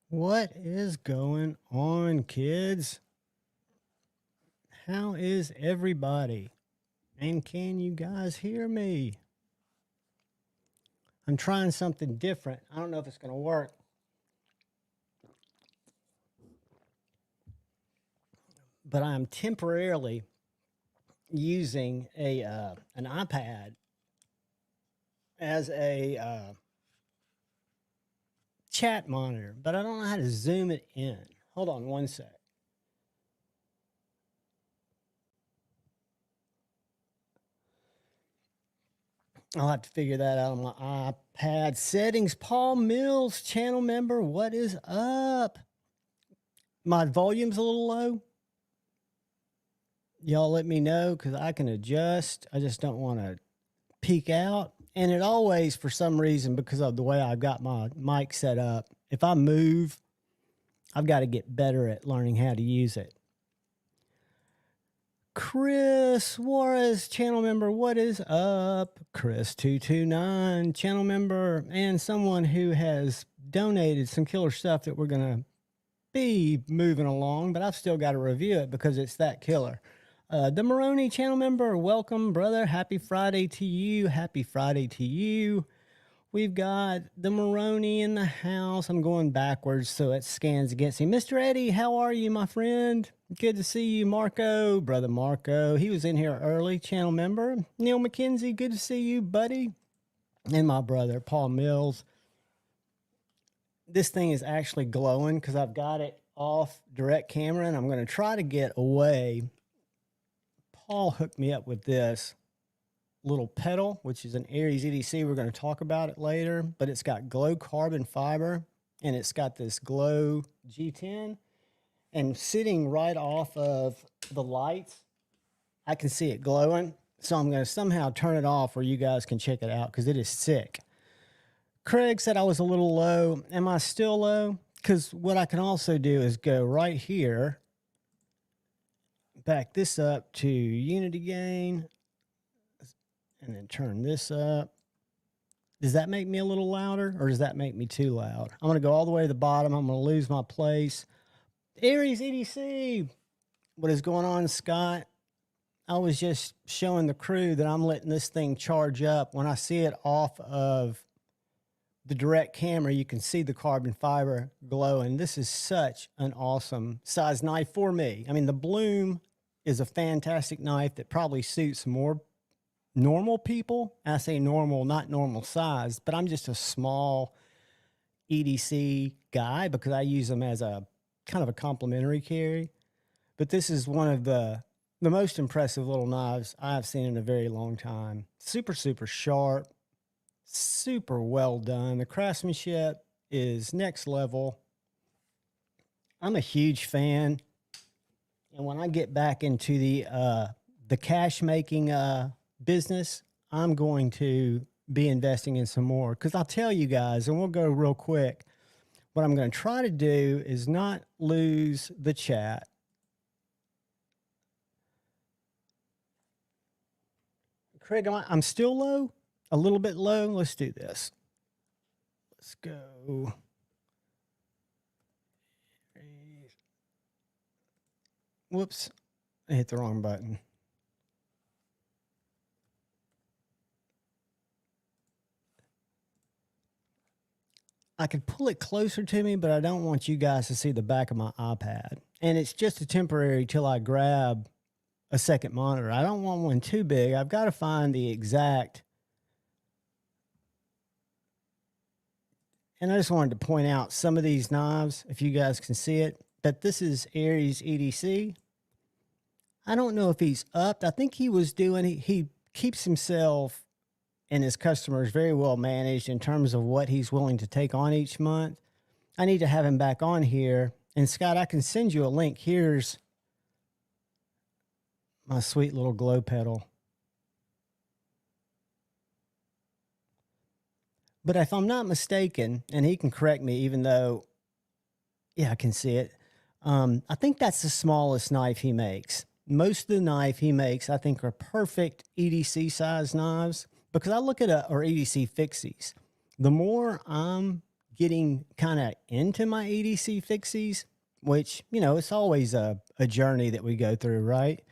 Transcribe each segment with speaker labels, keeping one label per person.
Speaker 1: What is going on, kids? How is everybody? And can you guys hear me? I'm trying something different. I don't know if it's going to work. But I'm temporarily using an iPad as a chat monitor, but I don't know how to zoom it in. Hold on one sec. I'll have to figure that out on my iPad settings. Paul Mills, channel member, what is up? My volume's a little low. Y'all let me know because I can adjust. I just don't want to peek out. And it always, for some reason, because of the way I've got my mic set up, if I move, I've got to get better at learning how to use it. Chris Suarez, channel member, what is up? Chris229, channel member, and someone who has donated some killer stuff that we're going to be moving along, but I've still got to review it because it's that killer. The Maroney channel member, welcome, brother. Happy Friday to you. Happy Friday to you. We've got the Maroney in the house. I'm going backwards so it scans against me. Mr. Eddie, how are you, my friend? Good to see you, Marco. Brother Marco, he was in here early, channel member. Neil McKenzie, good to see you, buddy. And my brother, Paul Mills. This thing is actually glowing because I've got it off direct camera, and I'm going to try to get away. Paul hooked me up with this little pedal, which is an Aries EDC. We're going to talk about it later, but it's got glow carbon fiber, and it's got this glow G10. And sitting right off of the lights, I can see it glowing. So I'm going to somehow turn it off where you guys can check it out because it is sick. Craig said I was a little low. Am I still low? Because what I can also do is go right here, back this up to unity gain, and then turn this up. Does that make me a little louder, or does that make me too loud? I'm going to go all the way to the bottom. I'm going to lose my place. Aries EDC, what is going on, Scott? I was just showing the crew that I'm letting this thing charge up. When I see it off of the direct camera, you can see the carbon fiber glowing. This is such an awesome size knife for me. I mean, the Bloom is a fantastic knife that probably suits more normal people. I say normal, not normal size, but I'm just a small EDC guy because I use them as a kind of a complimentary carry. But this is one of the most impressive little knives I've seen in a very long time. Super, super sharp, super well done. The craftsmanship is next level. I'm a huge fan. And when I get back into the cash making business, I'm going to be investing in some more. Because I'll tell you guys, and we'll go real quick, what I'm going to try to do is not lose the chat. Craig, I'm still low, a little bit low. Let's do this. Let's go. Whoops, I hit the wrong button. I could pull it closer to me, but I don't want you guys to see the back of my iPad. And it's just a temporary till I grab a second monitor. I don't want one too big. I've got to find the exact. And I just wanted to point out some of these knives, if you guys can see it, that this is Aries EDC. I don't know if he's upped. I think he was doing, he keeps himself and his customers very well managed in terms of what he's willing to take on each month. I need to have him back on here. And Scott, I can send you a link. Here's my sweet little glow pedal. But if I'm not mistaken, and he can correct me, even though, yeah, I can see it. I think that's the smallest knife he makes. Most of the knife he makes, I think, are perfect EDC size knives because I look at or EDC fixies. The more I'm getting kind of into my EDC fixies, which, it's always a journey that we go through, right?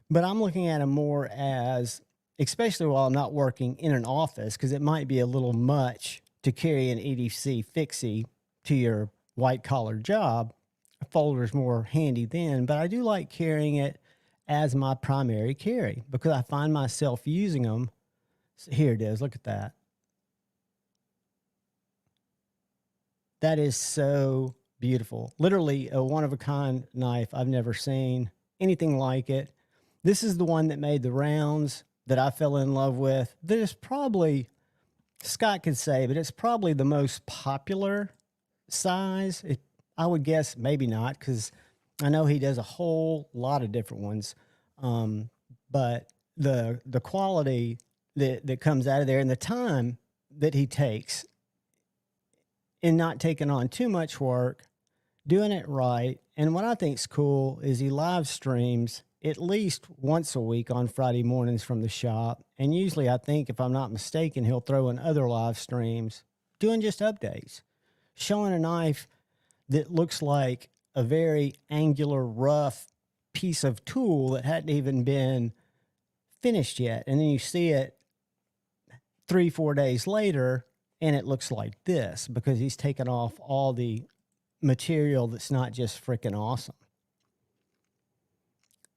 Speaker 1: But I'm looking at them more as, especially while I'm not working in an office, because it might be a little much to carry an EDC fixie to your white collar job. A folder is more handy then, but I do like carrying it as my primary carry because I find myself using them. So here it is. Look at that. That is so beautiful. Literally a one-of-a-kind knife. I've never seen anything like it. This is the one that made the rounds that I fell in love with. That is probably, Scott could say, but it's probably the most popular size. I would guess maybe not, because I know he does a whole lot of different ones. But the quality that comes out of there and the time that he takes in not taking on too much work, doing it right. And what I think is cool is he live streams at least once a week on Friday mornings from the shop. And usually I think, if I'm not mistaken, he'll throw in other live streams doing just updates, showing a knife that looks like a very angular, rough piece of tool that hadn't even been finished yet. And then you see it 3-4 days later and it looks like this because he's taken off all the material that's not just freaking awesome.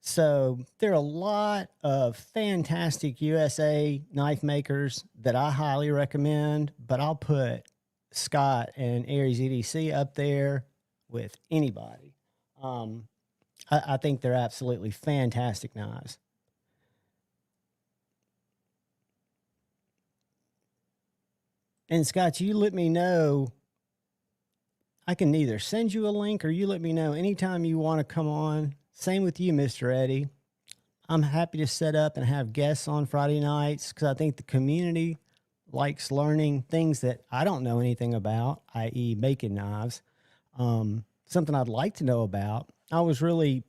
Speaker 1: So there are a lot of fantastic USA knife makers that I highly recommend, but I'll put Scott and Aries EDC up there with anybody. I think they're absolutely fantastic knives. And Scott, you let me know. I can either send you a link or you let me know anytime you want to come on. Same with you, Mr. Eddie. I'm happy to set up and have guests on Friday nights because I think the community likes learning things that I don't know anything about, i.e. making knives. Something I'd like to know about. I was really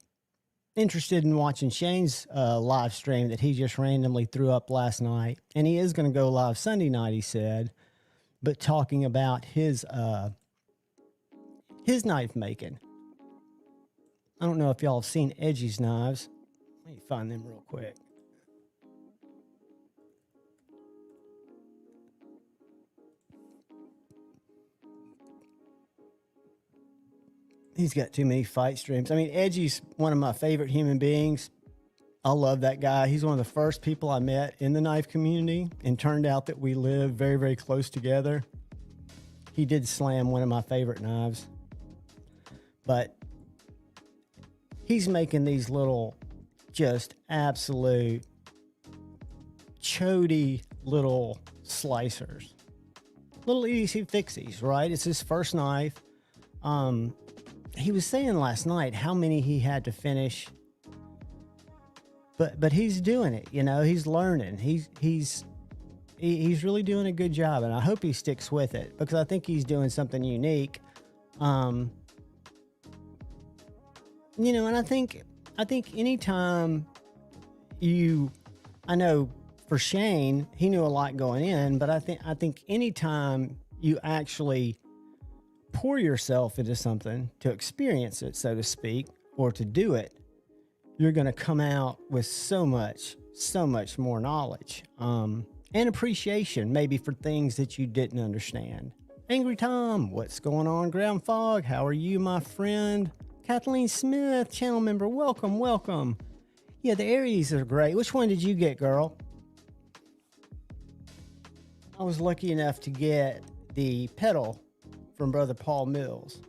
Speaker 1: interested in watching Shane's live stream that he just randomly threw up last night. And he is going to go live Sunday night, he said, but talking about his knife making. I don't know if y'all have seen Edgy's knives. Let me find them real quick. He's got too many fight streams. I mean, Edgy's one of my favorite human beings. I love that guy. He's one of the first people I met in the knife community, and turned out that we live very, very close together. He did slam one of my favorite knives. But he's making these little, just absolute chody little slicers. Little EDC fixies, right? It's his first knife. He was saying last night how many he had to finish. But he's doing it, he's learning. He's really doing a good job, and I hope he sticks with it because I think he's doing something unique. And I think anytime I know for Shane, he knew a lot going in, but I think anytime you actually pour yourself into something to experience it, so to speak, or to do it, you're going to come out with so much more knowledge, and appreciation maybe for things that you didn't understand. Angry Tom, what's going on? Ground Fog, how are you, my friend? Kathleen Smith, channel member, welcome. Yeah, the Aries are great. Which one did you get, girl? I was lucky enough to get the pedal from Brother Paul Mills.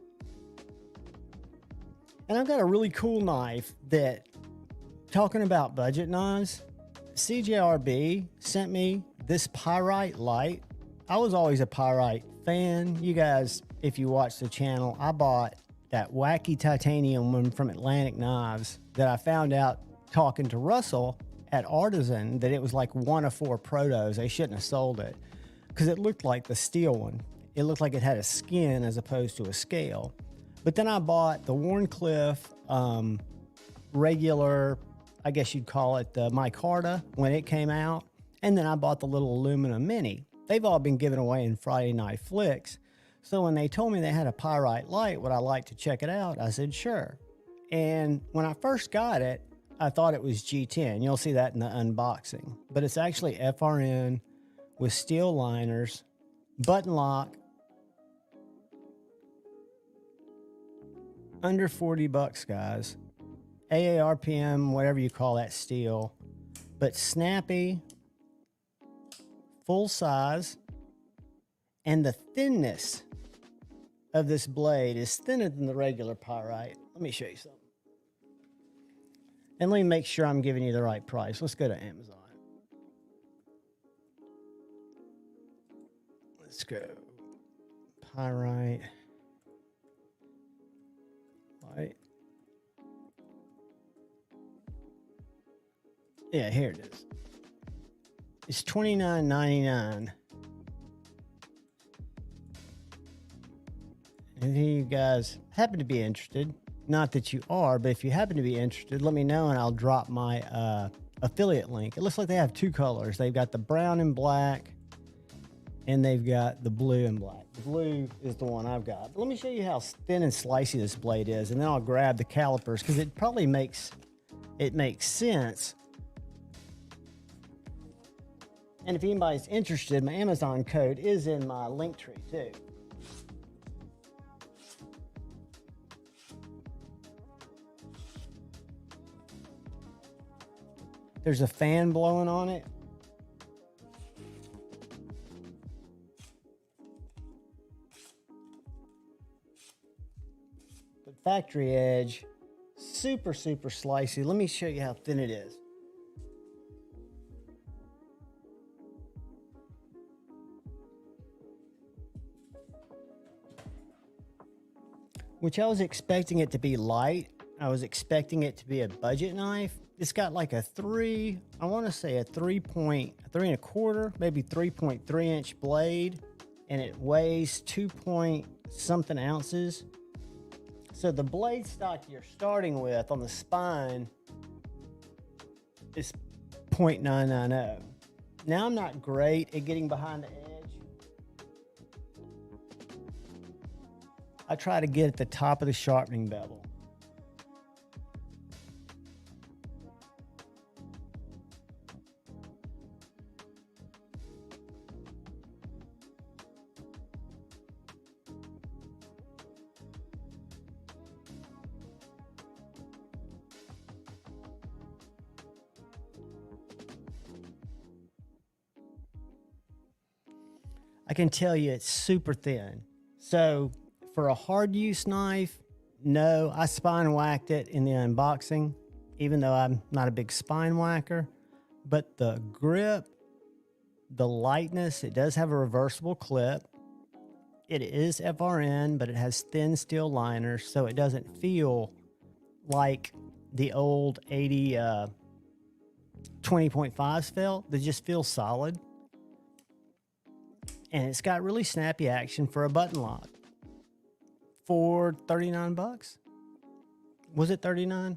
Speaker 1: And I've got a really cool knife that, talking about budget knives, CJRB sent me this pyrite light. I was always a pyrite fan. You guys, if you watch the channel, I bought that wacky titanium one from Atlantic Knives that I found out talking to Russell at Artisan that it was like one of 4 protos. They shouldn't have sold it because it looked like the steel one. It looked like it had a skin as opposed to a scale. But then I bought the Warncliffe regular, I guess you'd call it the micarta when it came out. And then I bought the little aluminum mini. They've all been given away in Friday Night Flicks. So when they told me they had a pyrite light, would I like to check it out? I said, sure. And when I first got it, I thought it was G10. You'll see that in the unboxing. But it's actually FRN with steel liners, button lock, under 40 bucks, guys. AARPM, whatever you call that steel. But snappy, full size, and the thinness of this blade is thinner than the regular pyrite. Let me show you something. And let me make sure I'm giving you the right price. Let's go to Amazon. Let's go. Pyrite. Light. Yeah, here it is. It's $29.99. And if you guys happen to be interested, not that you are, but if you happen to be interested, let me know and I'll drop my affiliate link. It looks like they have two colors. They've got the brown and black, and they've got the blue and black. The blue is the one I've got. But let me show you how thin and slicey this blade is, and then I'll grab the calipers because it probably makes sense. And if anybody's interested, my Amazon code is in my link tree too. There's a fan blowing on it. But factory edge, super, super slicey. Let me show you how thin it is. Which I was expecting it to be light. I was expecting it to be a budget knife. It's got like a I want to say a 3.3 maybe 3.3 inch blade, and it weighs 2-point-something ounces. So the blade stock you're starting with on the spine is 0.990. Now I'm not great at getting behind the edge. I try to get at the top of the sharpening bevel. I can tell you it's super thin. So for a hard use knife, no, I spine whacked it in the unboxing, even though I'm not a big spine whacker. But the grip, the lightness, it does have a reversible clip. It is FRN, but it has thin steel liners, so it doesn't feel like the old 80 20.5s felt. They just feel solid. And it's got really snappy action for a button lock. For 39 bucks? Was it 39?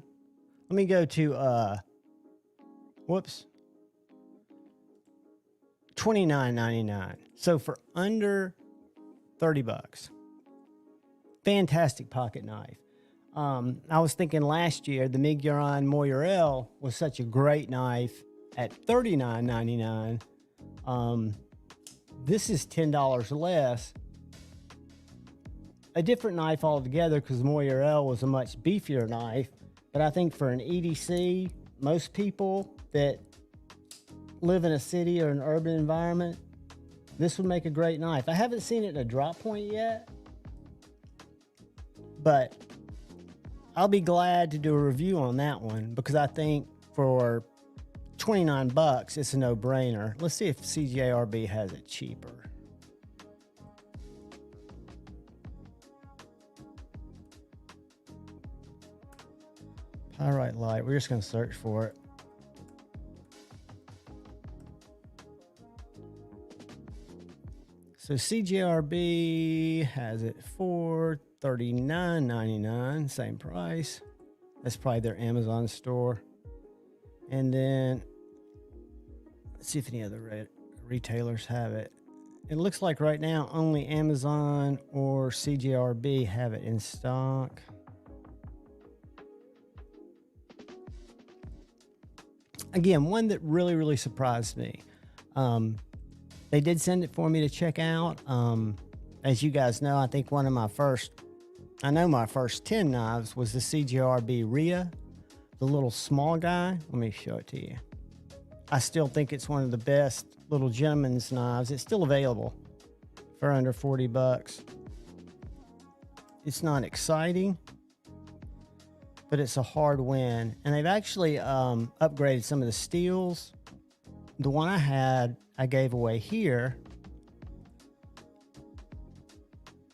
Speaker 1: Let me go to whoops. $29.99. So for under 30 bucks. Fantastic pocket knife. I was thinking last year the Miguron Moirel was such a great knife at $39.99. This is $10 less. A different knife altogether because Moirel was a much beefier knife. But I think for an EDC, most people that live in a city or an urban environment, this would make a great knife. I haven't seen it in a drop point yet, but I'll be glad to do a review on that one because I think for 29 bucks, it's a no-brainer. Let's see if CJRB has it cheaper. Pyrite light, we're just gonna search for it. So CJRB has it for $39.99, same price. That's probably their Amazon store. And then let's see if any other retailers have it. It looks like right now only Amazon or CJRB have it in stock. Again, one that really, really surprised me. They did send it for me to check out. As you guys know, I think one of my first 10 knives was the CJRB Rhea, the little small guy. Let me show it to you. I still think it's one of the best little gentleman's knives. It's still available for under 40 bucks. It's not exciting, but it's a hard win. And they've actually upgraded some of the steels. The one I had, I gave away here.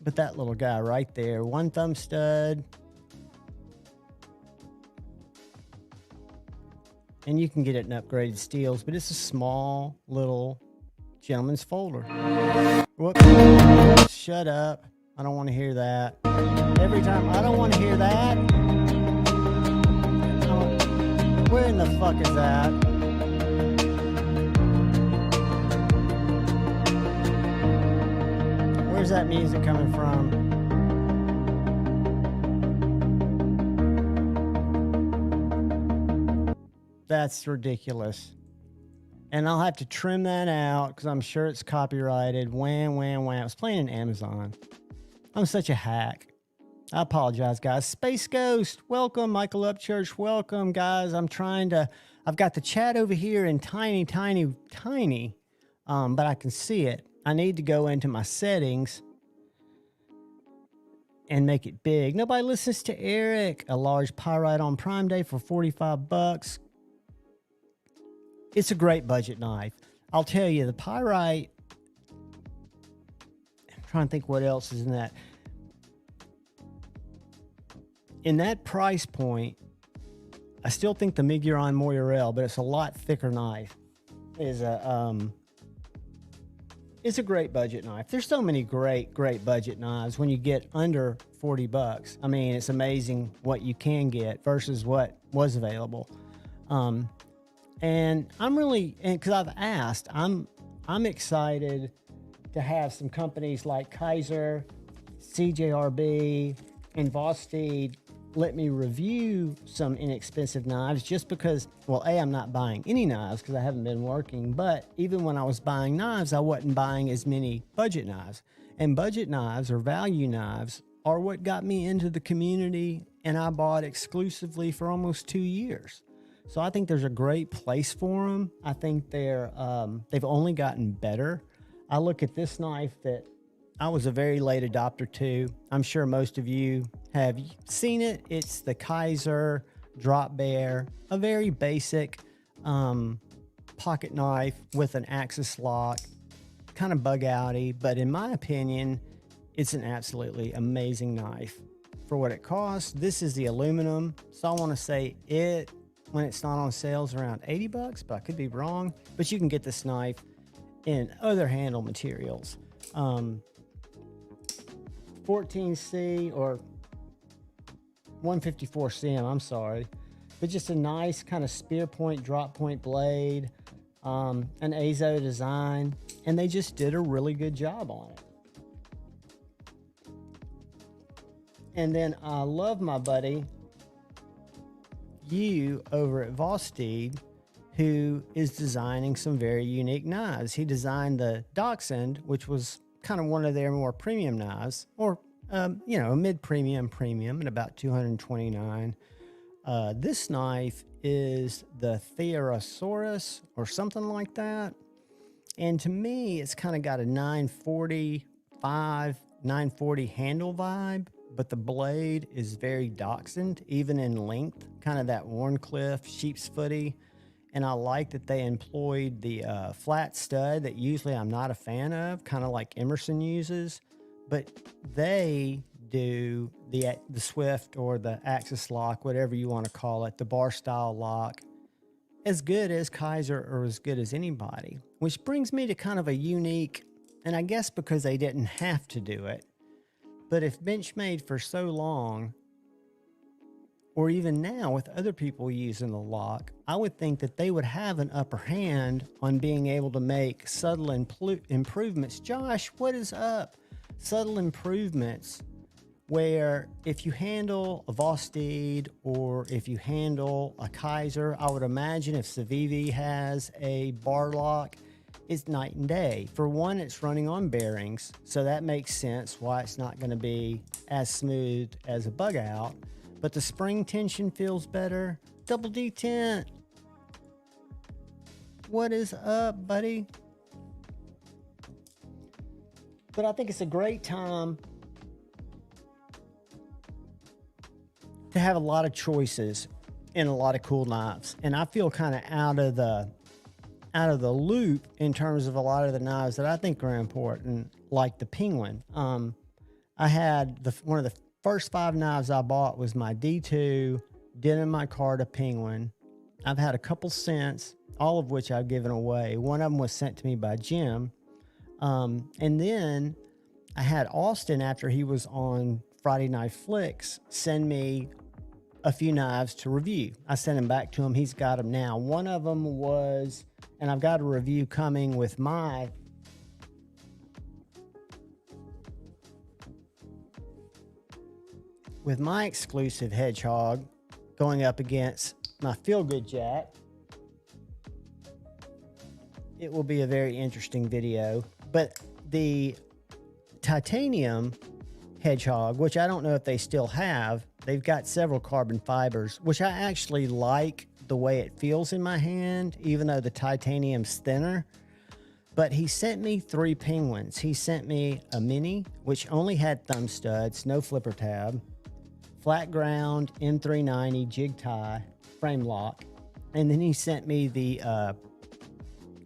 Speaker 1: But that little guy right there, one thumb stud. And you can get it in upgraded steels, but it's a small little gentleman's folder. Whoops. Shut up. I don't want to hear that. Every time, I don't want to hear that. Where in the fuck is that? Where's that music coming from? That's ridiculous. And I'll have to trim that out because I'm sure it's copyrighted. Wham, wham, wham. I was playing in Amazon. I'm such a hack. I apologize, guys. Space Ghost, welcome. Michael Upchurch, welcome, guys. I've got the chat over here in tiny, but I can see it. I need to go into my settings and make it big. Nobody listens to Eric. A large pyrite on Prime Day for 45 bucks. It's a great budget knife. I'll tell you, the pyrite, I'm trying to think what else is in that. In that price point, I still think the Miguron Moirel, but it's a lot thicker knife, is it's a great budget knife. There's so many great budget knives when you get under 40 bucks. I mean, it's amazing what you can get versus what was available. And I'm really, and because I've asked, I'm excited to have some companies like Kaiser, CJRB, and Vosteed let me review some inexpensive knives just because, well, A, I'm not buying any knives because I haven't been working, but even when I was buying knives, I wasn't buying as many budget knives. And budget knives or value knives are what got me into the community, and I bought exclusively for almost 2 years. So I think there's a great place for them. I think they've only gotten better. I look at this knife that I was a very late adopter to. I'm sure most of you have seen it. It's the Kaiser Drop Bear, a very basic pocket knife with an axis lock, kind of bug outy, but in my opinion, it's an absolutely amazing knife for what it costs. This is the aluminum, so I want to say it, when it's not on sale, is around 80 bucks, but I could be wrong. But you can get this knife in other handle materials. 14C or 154 cm, I'm sorry, but just a nice kind of spear point, drop point blade, an Azo design, and they just did a really good job on it. And then I love my buddy you over at Vosteed, who is designing some very unique knives. He designed the Dachshund, which was kind of one of their more premium knives, or you know, mid-premium at about $229. This knife is the Therosaurus or something like that, and to me it's kind of got a 940 handle vibe, but the blade is very Dachshund, even in length, kind of that Warncliffe sheep's footy. And I like that they employed the flat stud that usually I'm not a fan of, kind of like Emerson uses, but they do the Swift or the axis lock, whatever you want to call it, the bar style lock, as good as Kaiser or as good as anybody, which brings me to kind of a unique, and I guess because they didn't have to do it, but if Benchmade for so long or even now with other people using the lock, I would think that they would have an upper hand on being able to make subtle improvements. Josh, what is up? Subtle improvements where if you handle a Vostede or if you handle a Kaiser, I would imagine if Civivi has a bar lock, it's night and day. For one, it's running on bearings, so that makes sense why it's not going to be as smooth as a bug out. But the spring tension feels better. Double D Tent, what is up, buddy? But I think it's a great time to have a lot of choices and a lot of cool knives. And I feel kind of out of the loop in terms of a lot of the knives that I think are important, like the Penguin. I had one of the first 5 knives I bought was my D2 Denim Micarta Penguin. I've had a couple since, all of which I've given away. One of them was sent to me by Jim. And then I had Austin, after he was on Friday Night Flicks, send me a few knives to review. I sent them back to him. He's got them now. One of them was, and I've got a review coming with my exclusive Hedgehog going up against my Feel Good Jack. It will be a very interesting video. But the titanium Hedgehog, which I don't know if they still have, they've got several carbon fibers, which I actually like the way it feels in my hand, even though the titanium's thinner. But he sent me 3 Penguins. He sent me a mini, which only had thumb studs, no flipper tab, flat ground M390 jig tie frame lock, and then he sent me the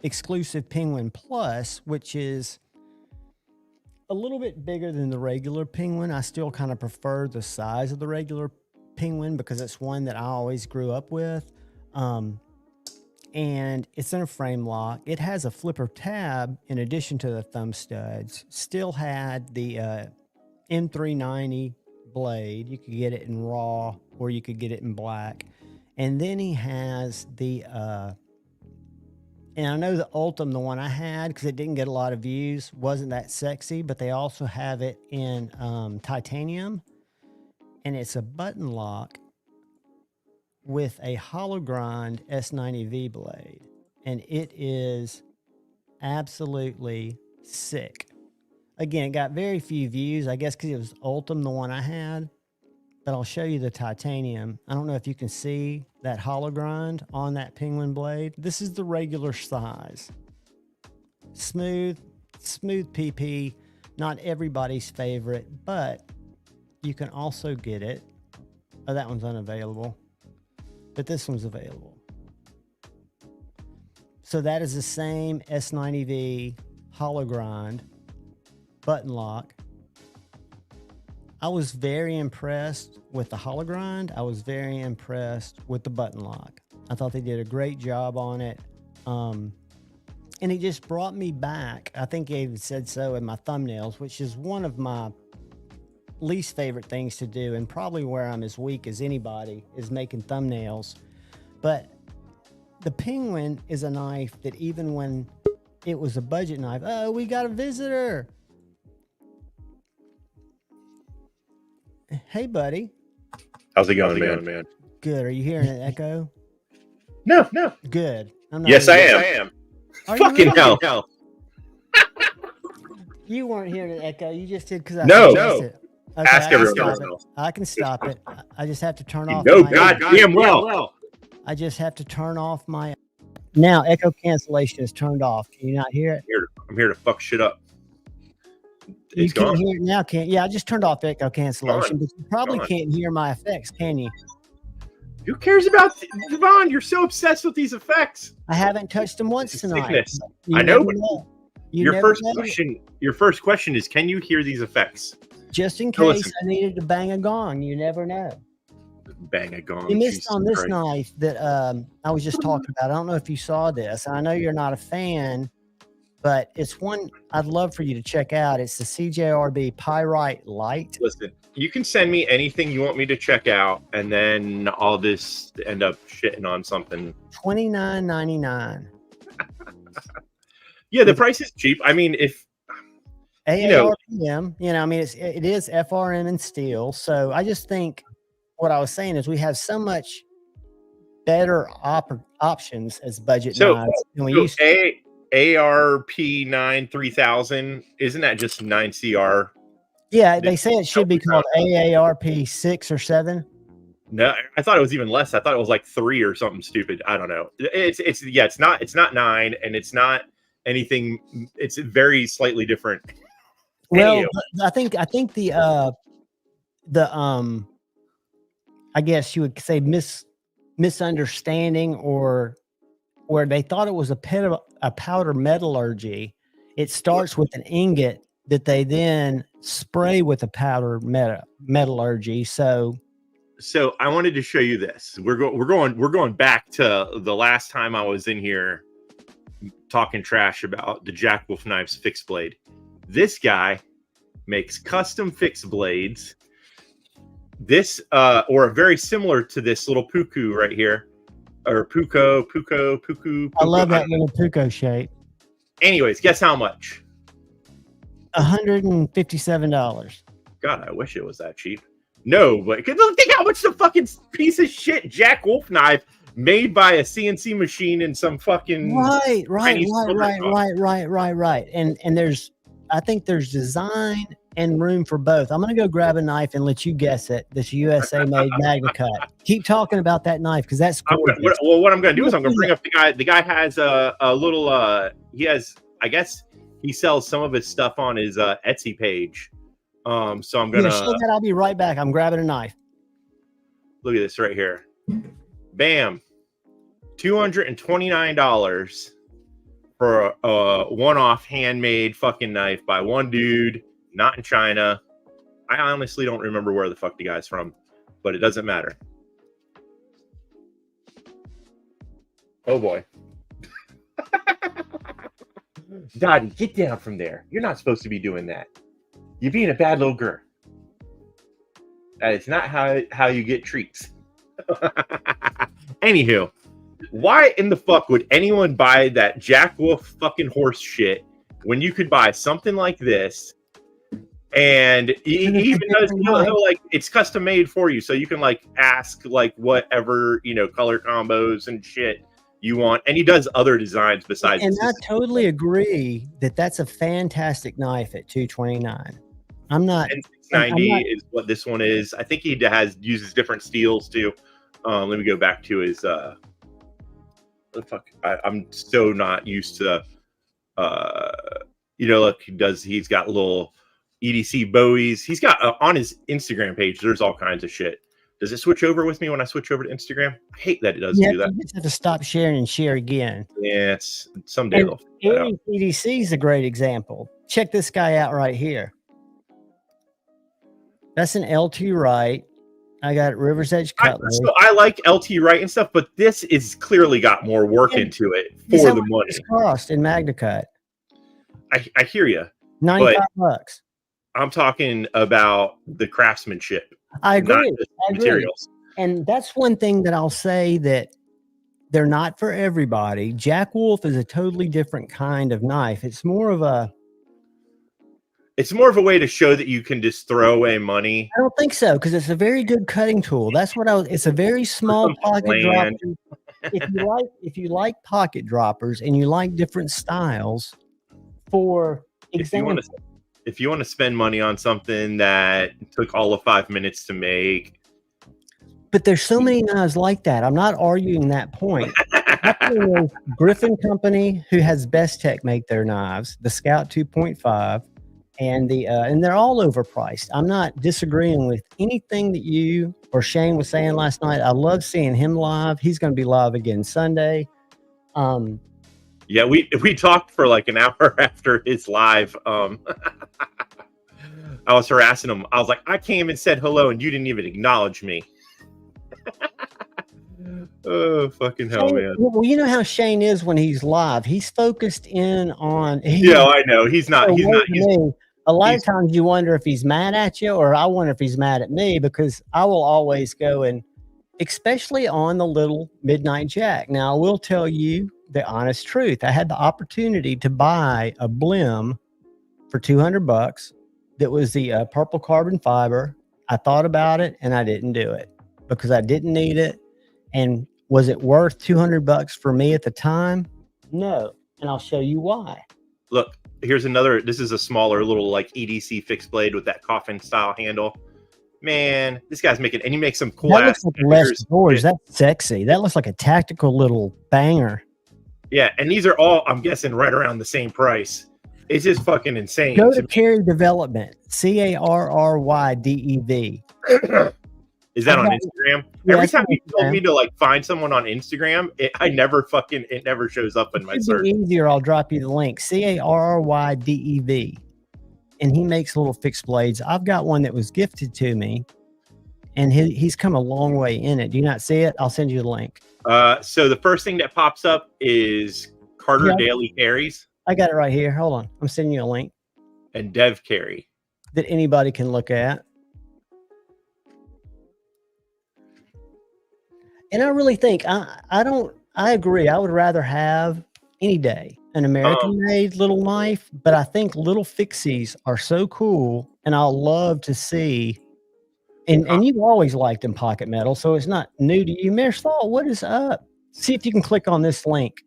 Speaker 1: exclusive Penguin Plus, which is a little bit bigger than the regular Penguin. I still kind of prefer the size of the regular Penguin because it's one that I always grew up with. And it's in a frame lock. It has a flipper tab in addition to the thumb studs. Still had the M390 blade. You could get it in raw or you could get it in black. And then he has the and I know the Ultim, the one I had, because it didn't get a lot of views, wasn't that sexy, but they also have it in titanium, and it's a button lock with a hollow grind S90V blade, and it is absolutely sick. Again, it got very few views, I guess because it was Ultim, the one I had, but I'll show you the titanium. I don't know if you can see that hollow grind on that Penguin blade. This is the regular size. Smooth PP, not everybody's favorite, but you can also get it. Oh, that one's unavailable, but this one's available. So that is the same S90V hollow grind button lock. I was very impressed with the hollow grind. I was very impressed with the button lock. I thought they did a great job on it. And it just brought me back. I think I even said so in my thumbnails, which is one of my least favorite things to do, and probably where I'm as weak as anybody is making thumbnails. But the Penguin is a knife that even when it was a budget knife, oh, we got a visitor. Hey, buddy.
Speaker 2: How's it going, man?
Speaker 1: Good. Are you hearing an echo?
Speaker 2: No.
Speaker 1: Good. I'm not
Speaker 2: Yes, I am. Fucking hell.
Speaker 1: You weren't hearing an echo. You just did because I
Speaker 2: No.
Speaker 1: suggested it. Okay,
Speaker 2: Ask everyone else.
Speaker 1: I can stop it. I just have to turn off.
Speaker 2: No, goddamn well.
Speaker 1: I just have to turn off my. Now echo cancellation is turned off. Can you not hear it?
Speaker 2: I'm here to fuck shit up.
Speaker 1: You
Speaker 2: It's
Speaker 1: can't
Speaker 2: gone.
Speaker 1: hear it now, can't? Yeah, I just turned off echo cancellation,
Speaker 2: Gone.
Speaker 1: but you probably
Speaker 2: Gone.
Speaker 1: can't hear my effects, can you?
Speaker 2: Who cares about Devon? You're so obsessed with these effects.
Speaker 1: I haven't touched them once
Speaker 2: It's
Speaker 1: tonight.
Speaker 2: sickness.
Speaker 1: You
Speaker 2: I know,
Speaker 1: never
Speaker 2: but
Speaker 1: know. You
Speaker 2: Your
Speaker 1: never
Speaker 2: first
Speaker 1: know.
Speaker 2: question is, can you hear these effects?
Speaker 1: Just in
Speaker 2: So
Speaker 1: case
Speaker 2: listen.
Speaker 1: I needed to bang a gong, you never know.
Speaker 2: Bang a gong.
Speaker 1: You missed
Speaker 2: Jesus
Speaker 1: on this
Speaker 2: Christ.
Speaker 1: knife that I was just talking about. I don't know if you saw this. I know you're not a fan but it's one I'd love for you to check out. It's the CJRB Pyrite Light.
Speaker 2: Listen, you can send me anything you want me to check out, and then I'll just end up shitting on something.
Speaker 1: $29.99.
Speaker 2: Yeah, the price is cheap. I mean, if
Speaker 1: AARPM, I mean, it is FRM and steel. So I just think what I was saying is we have so much better options as budget knives than we used to.
Speaker 2: ARP9 3000, isn't that just 9CR?
Speaker 1: Yeah, they say it should be called AARP 6 or 7.
Speaker 2: No, I thought it was even less. I thought it was like 3 or something stupid. I don't know. It's not 9, and it's not anything. It's very slightly different.
Speaker 1: Well, I think the I guess you would say misunderstanding, or where they thought it was a powder metallurgy. It starts with an ingot that they then spray with a powder metallurgy. So
Speaker 2: I wanted to show you this. We're going back to the last time I was in here talking trash about the Jack Wolf Knives fixed blade. This guy makes custom fixed blades. This or very similar to this little Puku right here, or Puku.
Speaker 1: I love that little Puku shape.
Speaker 2: Anyways, guess how much?
Speaker 1: $157.
Speaker 2: God, I wish it was that cheap. No, but think how much the fucking piece of shit Jack Wolf knife made by a CNC machine in some fucking
Speaker 1: right. And I think there's design and room for both. I'm gonna go grab a knife and let you guess it. This USA made Magna Cut. Keep talking about that knife because that's gorgeous.
Speaker 2: What I'm gonna do is I'm gonna bring up the guy. The guy has a little. He has. I guess he sells some of his stuff on his Etsy page. So I'm gonna
Speaker 1: show that. I'll be right back. I'm grabbing a knife.
Speaker 2: Look at this right here. Bam. $229 for a one-off handmade fucking knife by one dude, not in China. I honestly don't remember where the fuck the guy's from, but it doesn't matter. Oh boy. Dottie, get down from there. You're not supposed to be doing that. You're being a bad little girl. That is not how you get treats. Anywho, why in the fuck would anyone buy that Jack Wolf fucking horse shit when you could buy something like this? And even does like it's custom made for you, so you can like ask like whatever color combos and shit you want, and he does other designs besides.
Speaker 1: And I totally agree that that's a fantastic knife at $229. I'm not.
Speaker 2: And 690 is what this one is. I think he uses different steels too. Let me go back to his. What the fuck? I'm so not used to. Look, he's got little EDC Bowies. He's got on his Instagram page. There's all kinds of shit. Does it switch over with me when I switch over to Instagram? I hate that it doesn't do that.
Speaker 1: You just have to stop sharing and share again.
Speaker 2: Yeah, it's someday.
Speaker 1: EDC is a great example. Check this guy out right here. That's an LT Wright. I got River's Edge cutlery.
Speaker 2: I like LT Wright and stuff, but this is clearly got more work into it for the money.
Speaker 1: It's cost in Magna Cut.
Speaker 2: I hear you.
Speaker 1: $95.
Speaker 2: I'm talking about the craftsmanship.
Speaker 1: I agree.
Speaker 2: Materials.
Speaker 1: And that's one thing that I'll say that they're not for everybody. Jack Wolf is a totally different kind of knife. It's more of a way to show that you can just throw away money. I don't think so, because it's a very good cutting tool. That's what it's a very small pocket dropper. If you like pocket droppers and you like different styles, for example,
Speaker 2: if you want to spend money on something that took all of 5 minutes to make.
Speaker 1: But there's so many knives like that. I'm not arguing that point. Griffin Company, who has Best Tech make their knives, the Scout 2.5, and and they're all overpriced. I'm not disagreeing with anything that you or Shane was saying last night. I love seeing him live. He's going to be live again Sunday.
Speaker 2: Yeah, we talked for like an hour after his live. I was harassing him. I was like, I came and said hello, and you didn't even acknowledge me. Oh, fucking hell,
Speaker 1: Shane,
Speaker 2: man.
Speaker 1: well, you know how Shane is when he's live. He's focused in on.
Speaker 2: Yeah, I know. He's not. He's not.
Speaker 1: A lot of times you wonder if he's mad at you, or I wonder if he's mad at me, because I will always go and, especially on the little Midnight Jack. Now, I will tell you the honest truth. I had the opportunity to buy a blim for $200 that was the purple carbon fiber. I thought about it and I didn't do it because I didn't need it. And was it worth $200 for me at the time? No. And I'll show you why.
Speaker 2: Look, here's another. This is a smaller little like EDC fixed blade with that coffin style handle. Man, this guy's making, and he makes some cool ass.
Speaker 1: Looks like less doors. That's sexy. That looks like a tactical little banger.
Speaker 2: Yeah, and these are all, I'm guessing, right around the same price. It's just fucking insane.
Speaker 1: Go to Carry Development, CARRYDEV.
Speaker 2: Is that on Instagram? Yeah, every time you told me to like find someone on Instagram, it never shows up in my search.
Speaker 1: Easier, I'll drop you the link. CARRYDEV. And he makes little fixed blades. I've got one that was gifted to me, and he's come a long way in it. Do you not see it? I'll send you the link.
Speaker 2: So the first thing that pops up is Carter Daily Carries.
Speaker 1: I got it right here. Hold on. I'm sending you a link.
Speaker 2: And Dev Carry.
Speaker 1: That anybody can look at. And I really think, I agree. I would rather have any day an American-made little knife, but I think little fixies are so cool, and I'll love to see. And you've always liked them pocket metal, so it's not new to you. Marisol, what is up? See if you can click on this link.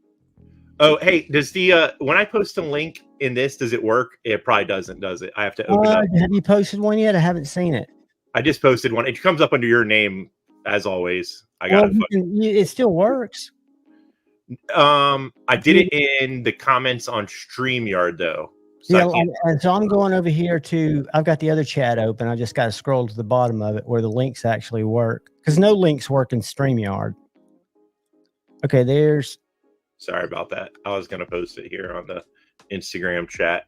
Speaker 2: Oh, hey, does the when I post a link in this, does it work? It probably doesn't, does it? I have to open up.
Speaker 1: Have you posted one yet? I haven't seen it.
Speaker 2: I just posted one. It comes up under your name, as always. I got it.
Speaker 1: It still works.
Speaker 2: I did it in the comments on StreamYard though.
Speaker 1: So and so I'm going over here to, I've got the other chat open. I just got to scroll to the bottom of it where the links actually work, because no links work in StreamYard. Okay,
Speaker 2: sorry about that. I was going to post it here on the Instagram chat,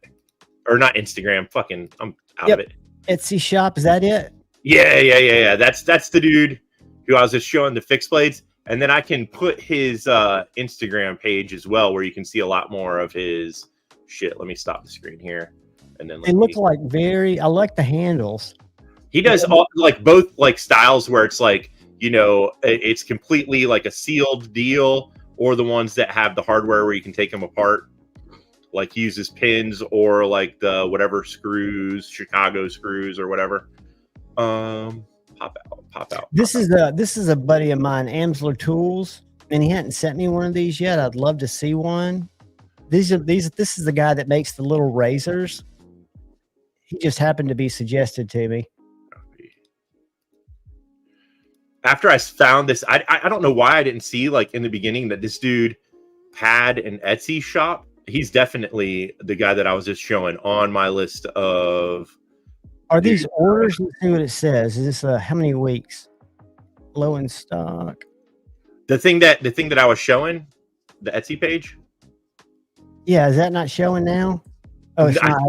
Speaker 2: or not Instagram. Fucking, I'm out of it.
Speaker 1: Etsy shop. Is that it?
Speaker 2: Yeah. That's the dude who I was just showing the fixed blades. And then I can put his Instagram page as well, where you can see a lot more of his shit. Let me stop the screen here. And then
Speaker 1: it looks like I like the handles.
Speaker 2: He does all like both like styles where it's like, you know, it's completely like a sealed deal, or the ones that have the hardware where you can take them apart. Like he uses pins or like the whatever screws, Chicago screws or whatever. Pop out.
Speaker 1: This is a buddy of mine, Amsler Tools, and he hadn't sent me one of these yet. I'd love to see one. This is the guy that makes the little razors. He just happened to be suggested to me.
Speaker 2: After I found this, I don't know why I didn't see like in the beginning that this dude had an Etsy shop. He's definitely the guy that I was just showing on my list of.
Speaker 1: Are these orders? Let's see what it says. Is this how many weeks? Low in stock.
Speaker 2: The thing that I was showing, the Etsy page.
Speaker 1: Yeah, is that not showing now? Oh, it's not.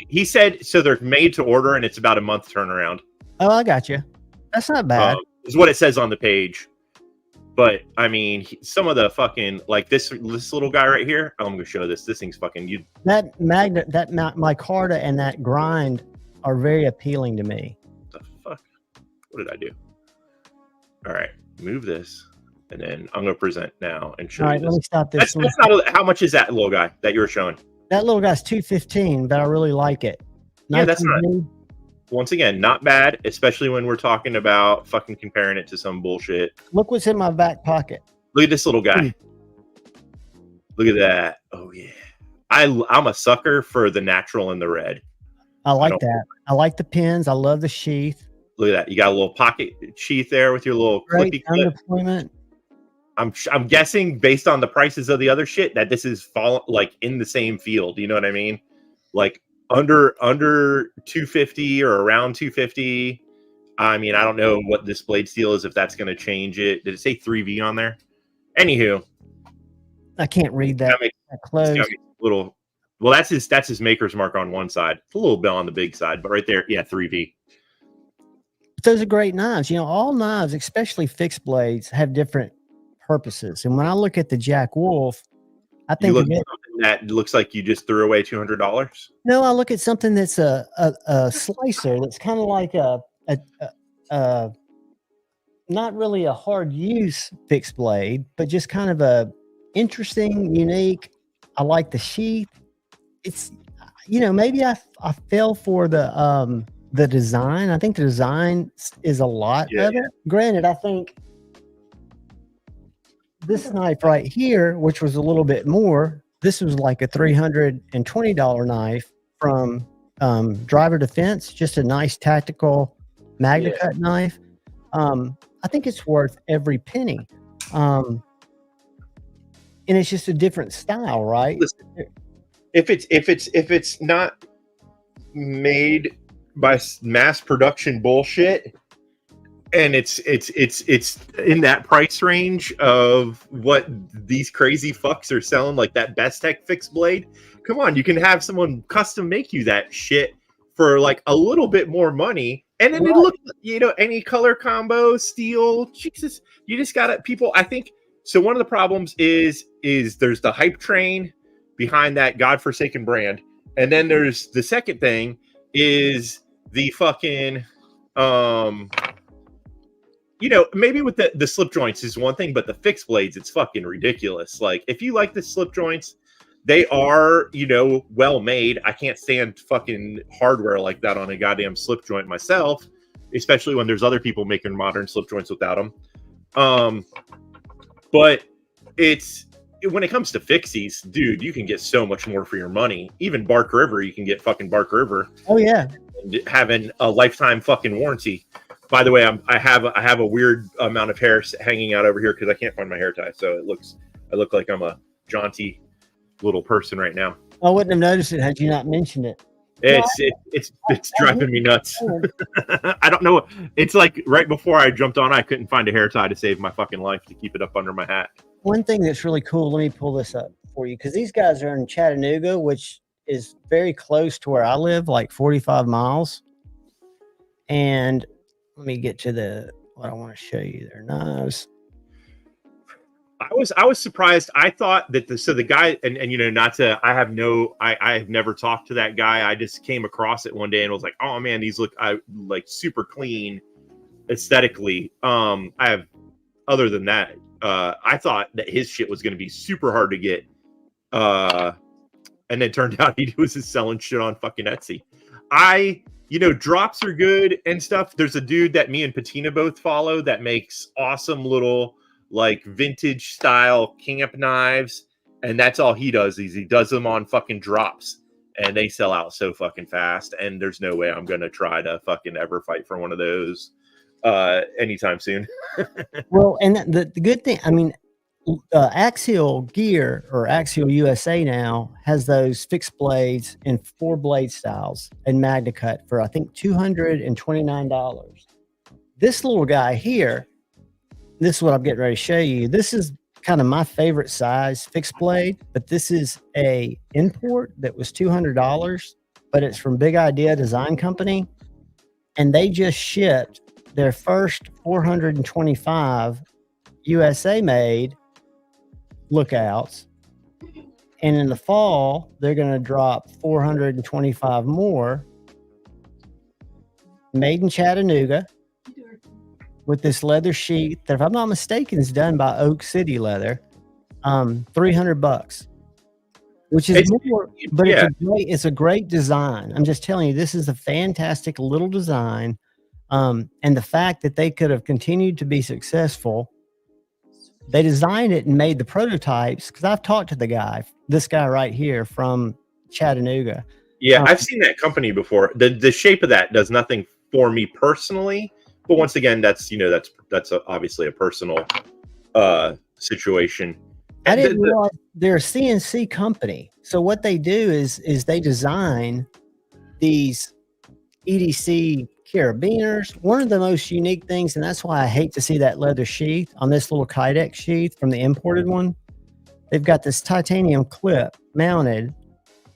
Speaker 2: He said so they're made to order and it's about a month turnaround.
Speaker 1: Oh, I got you. That's not bad.
Speaker 2: Is what it says on the page. But I mean, some of the fucking like this little guy right here. I'm gonna show this. This thing's fucking you.
Speaker 1: That magnet, that micarta, and that grind are very appealing to me.
Speaker 2: What the fuck? What did I do? All right, move this, and then I'm gonna present now and show you. All right,
Speaker 1: let me stop this.
Speaker 2: That's not. How much is that little guy that you were showing?
Speaker 1: That little guy's $215, but I really like it.
Speaker 2: Yeah, that's not. Once again, not bad, especially when we're talking about fucking comparing it to some bullshit.
Speaker 1: Look what's in my back pocket.
Speaker 2: Look at this little guy. Look at that. Oh, yeah. I'm a sucker for the natural and the red.
Speaker 1: I like that. I like the pins. I love the sheath.
Speaker 2: Look at that. You got a little pocket sheath there with your little clippy clip.
Speaker 1: Deployment.
Speaker 2: I'm guessing based on the prices of the other shit that this is like in the same field. You know what I mean? Like under 250 or around 250. I mean, I don't know what this blade steel is, if that's going to change it. Did it say 3V on there? Anywho,
Speaker 1: I can't read that. Close.
Speaker 2: Little. Well, that's his maker's mark on one side. It's a little bit on the big side, but right there, yeah, 3V.
Speaker 1: Those are great knives. You know, all knives, especially fixed blades, have different purposes. And when I look at the Jack Wolf, I
Speaker 2: You
Speaker 1: think
Speaker 2: look
Speaker 1: of
Speaker 2: at
Speaker 1: it.
Speaker 2: something that looks like you just threw away $200.
Speaker 1: No, I look at something that's a slicer that's kind of like a not really a hard use fixed blade, but just kind of a interesting, unique. I like the sheath. It's, you know, maybe I fell for the design. I think the design is a lot
Speaker 2: Yeah.
Speaker 1: of it. Granted, I think this knife right here, which was a little bit more, this was like a $320 knife from Driver Defense, just a nice tactical Magna
Speaker 2: Yeah.
Speaker 1: Cut knife. I think it's worth every penny. And it's just a different style, right?
Speaker 2: Listen, if it's not made by mass production bullshit, and it's in that price range of what these crazy fucks are selling, like that Best Tech fixed blade. Come on, you can have someone custom make you that shit for like a little bit more money, and then it look, you know, any color combo, steel. Jesus, you just gotta people. I think so. One of the problems is there's the hype train behind that godforsaken brand, and then there's the second thing is the fucking you know, maybe with the slip joints is one thing, but the fixed blades, it's fucking ridiculous. Like, if you like the slip joints, they are, you know, well made. I can't stand fucking hardware like that on a goddamn slip joint myself, especially when there's other people making modern slip joints without them. But it's when it comes to fixies, dude, you can get so much more for your money. Even Bark River, you can get fucking Bark River.
Speaker 1: Oh yeah,
Speaker 2: having a lifetime fucking warranty. By the way, I have a weird amount of hair hanging out over here because I can't find my hair tie, so I look like I'm a jaunty little person right now.
Speaker 1: I wouldn't have noticed it had you not mentioned it.
Speaker 2: It's driving me nuts. I don't know. It's like right before I jumped on, I couldn't find a hair tie to save my fucking life to keep it up under my hat.
Speaker 1: One thing that's really cool, let me pull this up for you, because these guys are in Chattanooga, which is very close to where I live, like 45 miles. And let me get to what I want to show you. Their knives.
Speaker 2: I was surprised. I thought that the guy and you know, not to, I have never talked to that guy. I just came across it one day and was like, oh man, these look like super clean aesthetically. I have, other than that, I thought that his shit was going to be super hard to get. And then turned out he was just selling shit on fucking Etsy. You know, drops are good and stuff. There's a dude that me and Patina both follow that makes awesome little like vintage style camp knives, and that's all he does is he does them on fucking drops, and they sell out so fucking fast, and there's no way I'm gonna try to fucking ever fight for one of those anytime soon.
Speaker 1: Well, and the good thing, I mean, Axial Gear or Axial USA now has those fixed blades in 4 blade styles and Magna Cut for I think $229. This little guy here, this is what I'm getting ready to show you. This is kind of my favorite size fixed blade, but this is a import that was $200, but it's from Big Idea Design Company, and they just shipped their first 425 USA made lookouts, and in the fall they're going to drop 425 more made in Chattanooga with this leather sheath that, if I'm not mistaken, is done by Oak City Leather. $300, which is more, but yeah, it's a great design. I'm just telling you, this is a fantastic little design, and the fact that they could have continued to be successful. They designed it and made the prototypes, because I've talked to this guy right here from Chattanooga.
Speaker 2: Yeah, I've seen that company before. The shape of that does nothing for me personally, but once again, that's, you know, that's obviously a personal situation.
Speaker 1: I didn't realize they're a CNC company. So what they do is they design these EDC carabiners. One of the most unique things, and that's why I hate to see that leather sheath on this little Kydex sheath from the imported one. They've got this titanium clip mounted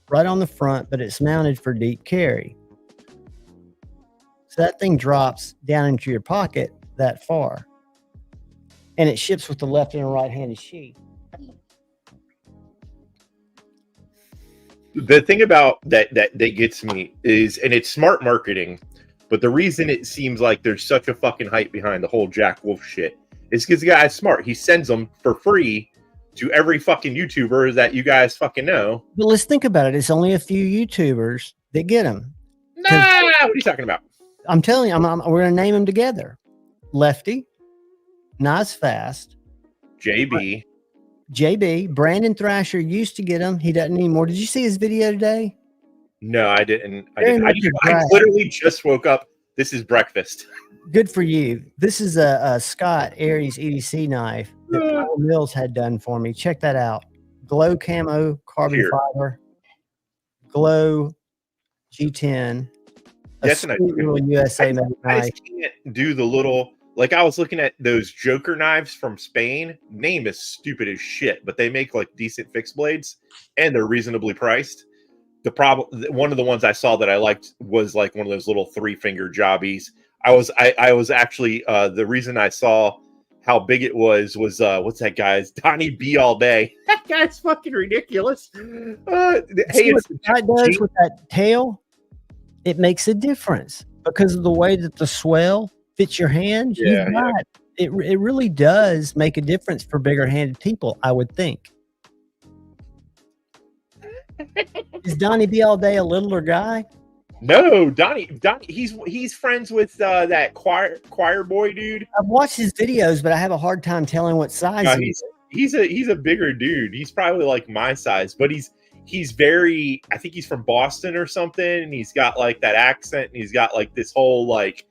Speaker 1: right on the front, but it's mounted for deep carry. So that thing drops down into your pocket that far. And it ships with the left and right-handed sheath.
Speaker 2: The thing about that gets me is, and it's smart marketing, but the reason it seems like there's such a fucking hype behind the whole Jack Wolf shit is because the guy's smart. He sends them for free to every fucking YouTuber that you guys fucking know.
Speaker 1: But let's think about it. It's only a few YouTubers that get them.
Speaker 2: Nah, what are you talking about?
Speaker 1: I'm telling you, we're going to name them together. Lefty, Nas Fast,
Speaker 2: JB.
Speaker 1: JB, Brandon Thrasher used to get them. He doesn't anymore. Did you see his video today?
Speaker 2: No, I didn't. I
Speaker 1: Very
Speaker 2: literally just woke up. This is breakfast.
Speaker 1: Good for you. This is a Scott Aries EDC knife that Paul Mills had done for me. Check that out. Glow camo carbon fiber. Glow G10.
Speaker 2: That's a nice
Speaker 1: little USA made
Speaker 2: I
Speaker 1: knife.
Speaker 2: just can't do the little, like, I was looking at those Joker knives from Spain. Name is stupid as shit, but they make like decent fixed blades and they're reasonably priced. The problem, one of the ones I saw that I liked was like one of those little 3-finger jobbies. I was actually the reason I saw how big it was what's that guy's Donnie B all day. That guy's fucking ridiculous. Hey,
Speaker 1: what it does with that tail, it makes a difference because of the way that the swell fits your hand. It really does make a difference for bigger handed people, I would think. Is Donnie B all day a littler guy?
Speaker 2: No, Donnie, he's friends with that choir boy dude.
Speaker 1: I've watched his videos, but I have a hard time telling what size
Speaker 2: he's a bigger dude. He's probably like my size, but he's very, I think he's from Boston or something, and he's got like that accent, and he's got like this whole like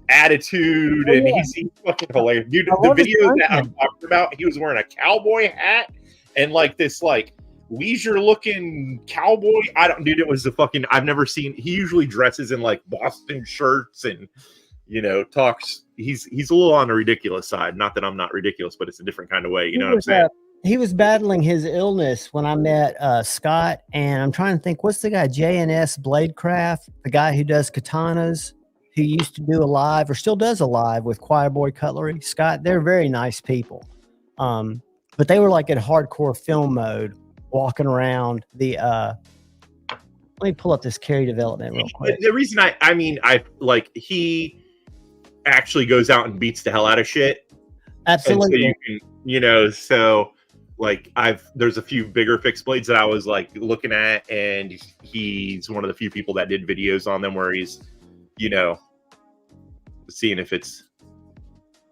Speaker 2: attitude, and he's fucking hilarious. Dude, the video that I'm talking about, he was wearing a cowboy hat and like this like leisure looking cowboy. Dude, it was the fucking, I've never seen, he usually dresses in like Boston shirts and, you know, talks, he's a little on the ridiculous side. Not that I'm not ridiculous, but it's a different kind of way. You know what I'm saying?
Speaker 1: He was battling his illness when I met Scott, and I'm trying to think, what's the guy, JNS Bladecraft, the guy who does katanas, who used to do a live or still does a live with Choir Boy Cutlery. Scott, they're very nice people. But they were like in hardcore film mode, walking around the let me pull up this carry development real quick.
Speaker 2: The reason I like, he actually goes out and beats the hell out of shit.
Speaker 1: Absolutely.
Speaker 2: So you can, you know, so like there's a few bigger fixed blades that I was like looking at, and he's one of the few people that did videos on them where he's, you know, seeing if it's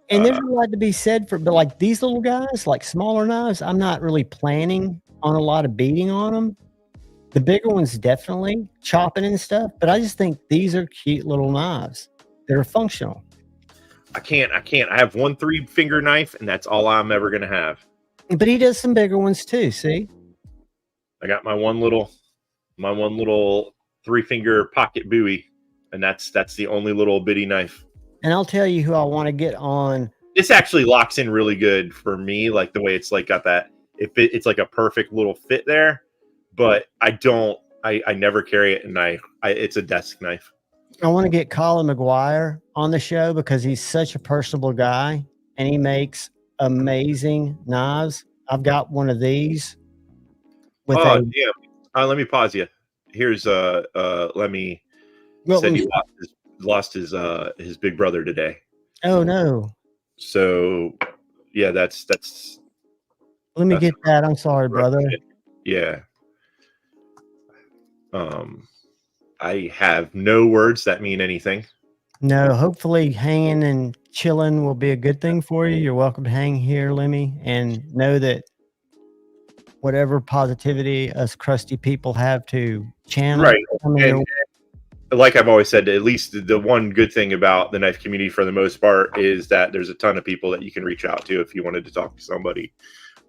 Speaker 1: and there's a lot to be said for, but like these little guys, like smaller knives, I'm not really planning on a lot of beating on them. The bigger ones definitely chopping and stuff, but I just think these are cute little knives that are functional. I
Speaker 2: can't. I have one 3-finger knife, and that's all I'm ever gonna have.
Speaker 1: But he does some bigger ones too. See,
Speaker 2: I got my one little 3-finger pocket Bowie, and that's the only little bitty knife.
Speaker 1: And I'll tell you who I want to get on.
Speaker 2: This actually locks in really good for me, like the way it's like got that. It's like a perfect little fit there, but I never carry it, and it's a desk knife.
Speaker 1: I want to get Colin McGuire on the show because he's such a personable guy and he makes amazing knives. I've got one of these.
Speaker 2: Let me pause you. Here's let me. Said he lost his big brother today.
Speaker 1: Oh no.
Speaker 2: So yeah, that's.
Speaker 1: Let me get that. I'm sorry, brother.
Speaker 2: Yeah. I have no words that mean anything.
Speaker 1: No, hopefully hanging and chilling will be a good thing for you. You're welcome to hang here, Lemmy, and know that whatever positivity us crusty people have to channel.
Speaker 2: Right. And like I've always said, at least the one good thing about the knife community for the most part is that there's a ton of people that you can reach out to if you wanted to talk to somebody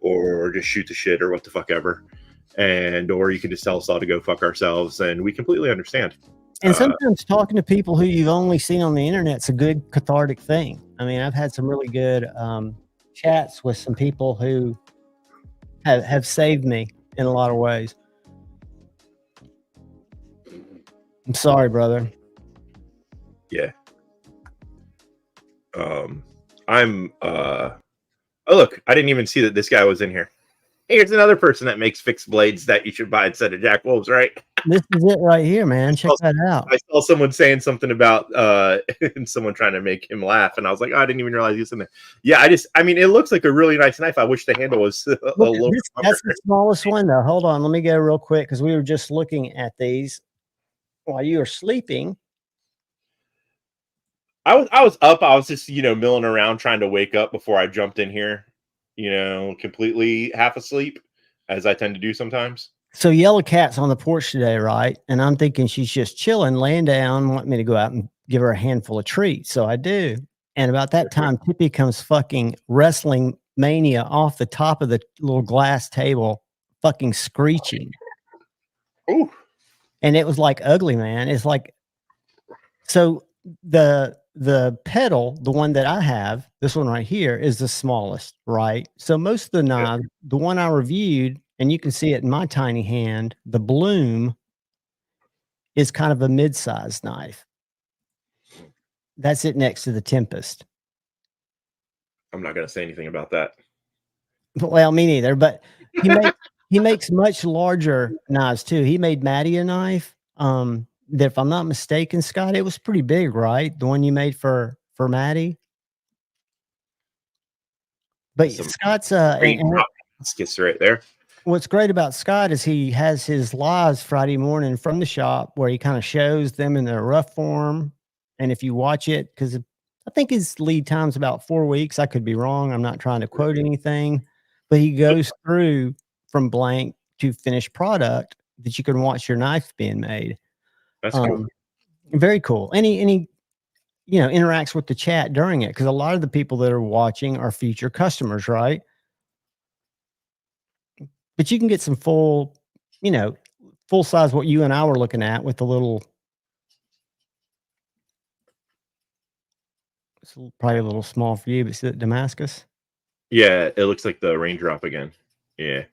Speaker 2: or just shoot the shit or what the fuck ever. Or you can just tell us all to go fuck ourselves, and we completely understand.
Speaker 1: And sometimes talking to people who you've only seen on the internet's a good cathartic thing. I mean, I've had some really good chats with some people who have saved me in a lot of ways. I'm sorry, brother.
Speaker 2: Yeah. I'm oh look, I didn't even see that this guy was in here. Here's another person that makes fixed blades that you should buy instead of Jack Wolf's, right?
Speaker 1: This is it right here, man. Check that out.
Speaker 2: I saw someone saying something about and someone trying to make him laugh, and I was like, oh, I didn't even realize he was in there. Yeah, I mean, it looks like a really nice knife. I wish the handle was a little bit longer.
Speaker 1: That's the smallest one, though. Hold on, let me go real quick because we were just looking at these while you were sleeping.
Speaker 2: I was up. I was just milling around trying to wake up before I jumped in here. Completely half asleep, as I tend to do sometimes.
Speaker 1: So Yellow Cat's on the porch today, right? And I'm thinking she's just chilling, laying down, wanting me to go out and give her a handful of treats. So I do. And about that time, Tippy comes fucking wrestling mania off the top of the little glass table, fucking screeching.
Speaker 2: Ooh.
Speaker 1: And it was like ugly, man. It's like, so the pedal, the one that I have, this one right here, is the smallest, right? So most of the knives, the one I reviewed, and you can see it in my tiny hand, the Bloom is kind of a mid-sized knife. That's it next to the Tempest.
Speaker 2: I'm not going to say anything about that.
Speaker 1: Well, me neither, but he makes much larger knives too. He made Maddie a knife. That if I'm not mistaken, Scott, it was pretty big, right? The one you made for Maddie. But Scott's
Speaker 2: gets right there.
Speaker 1: What's great about Scott is he has his lives Friday morning from the shop where he kind of shows them in their rough form. And if you watch it, because I think his lead time's about 4 weeks. I could be wrong. I'm not trying to quote anything, but he goes through from blank to finished product that you can watch your knife being made.
Speaker 2: That's cool.
Speaker 1: Very cool. And he interacts with the chat during it, because a lot of the people that are watching are future customers, right? But you can get some full size what you and I were looking at with the little. It's probably a little small for you, but see that Damascus?
Speaker 2: Yeah, it looks like the raindrop again. Yeah.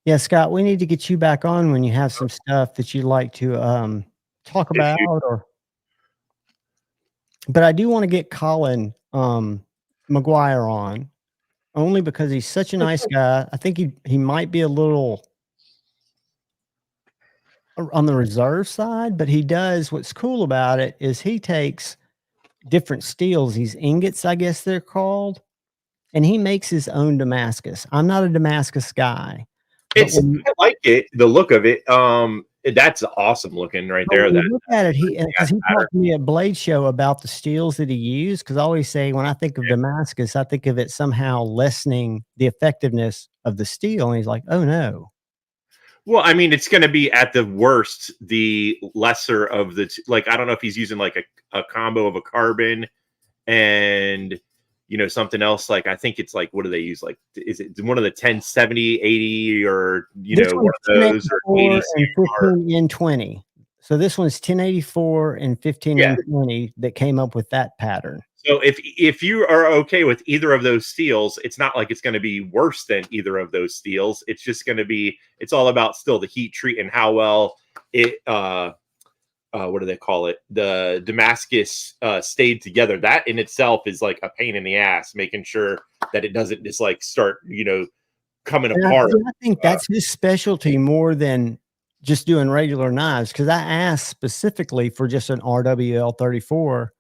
Speaker 1: Yeah, Scott, we need to get you back on when you have some stuff that you'd like to talk about. But I do want to get Colin McGuire on, only because he's such a nice guy. I think he might be a little on the reserve side, but he does. What's cool about it is he takes different steels, these ingots, I guess they're called, and he makes his own Damascus. I'm not a Damascus guy.
Speaker 2: I like it, the look of it. That's awesome looking right there.
Speaker 1: That look at it, because he talked to me at Blade Show about the steels that he used. Because I always say when I think of Damascus, I think of it somehow lessening the effectiveness of the steel, and he's like, "Oh no."
Speaker 2: Well, I mean, it's going to be at the worst the lesser of the like. I don't know if he's using like a combo of a carbon and something else. Like I think it's like, what do they use? Like, is it one of the 1070, 80, or one of those, or 80
Speaker 1: 15 N20? So this one's 1084 and 15 N20 that came up with that pattern.
Speaker 2: So if you are okay with either of those steels, it's not like it's going to be worse than either of those steels. It's just going to be, it's all about still the heat treat and how well it, what do they call it? The Damascus stayed together. That in itself is like a pain in the ass, making sure that it doesn't just like start, coming apart.
Speaker 1: I think that's his specialty more than just doing regular knives. Because I asked specifically for just an RWL 34.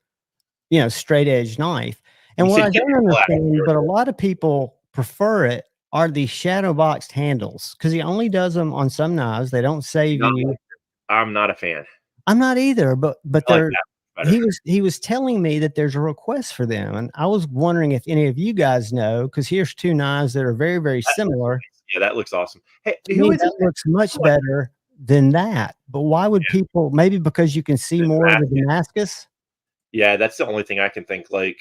Speaker 1: Straight edge knife. And what I don't understand, but a lot of people prefer it, are these shadow boxed handles, because he only does them on some knives. They don't save you.
Speaker 2: I'm not a fan.
Speaker 1: I'm not either, but he was telling me that there's a request for them, and I was wondering if any of you guys know, because here's two knives that are very, very similar.
Speaker 2: Yeah, that looks awesome. Hey,
Speaker 1: that looks much better than that. But why would people? Maybe because you can see more of the Damascus.
Speaker 2: Yeah, that's the only thing I can think. Like,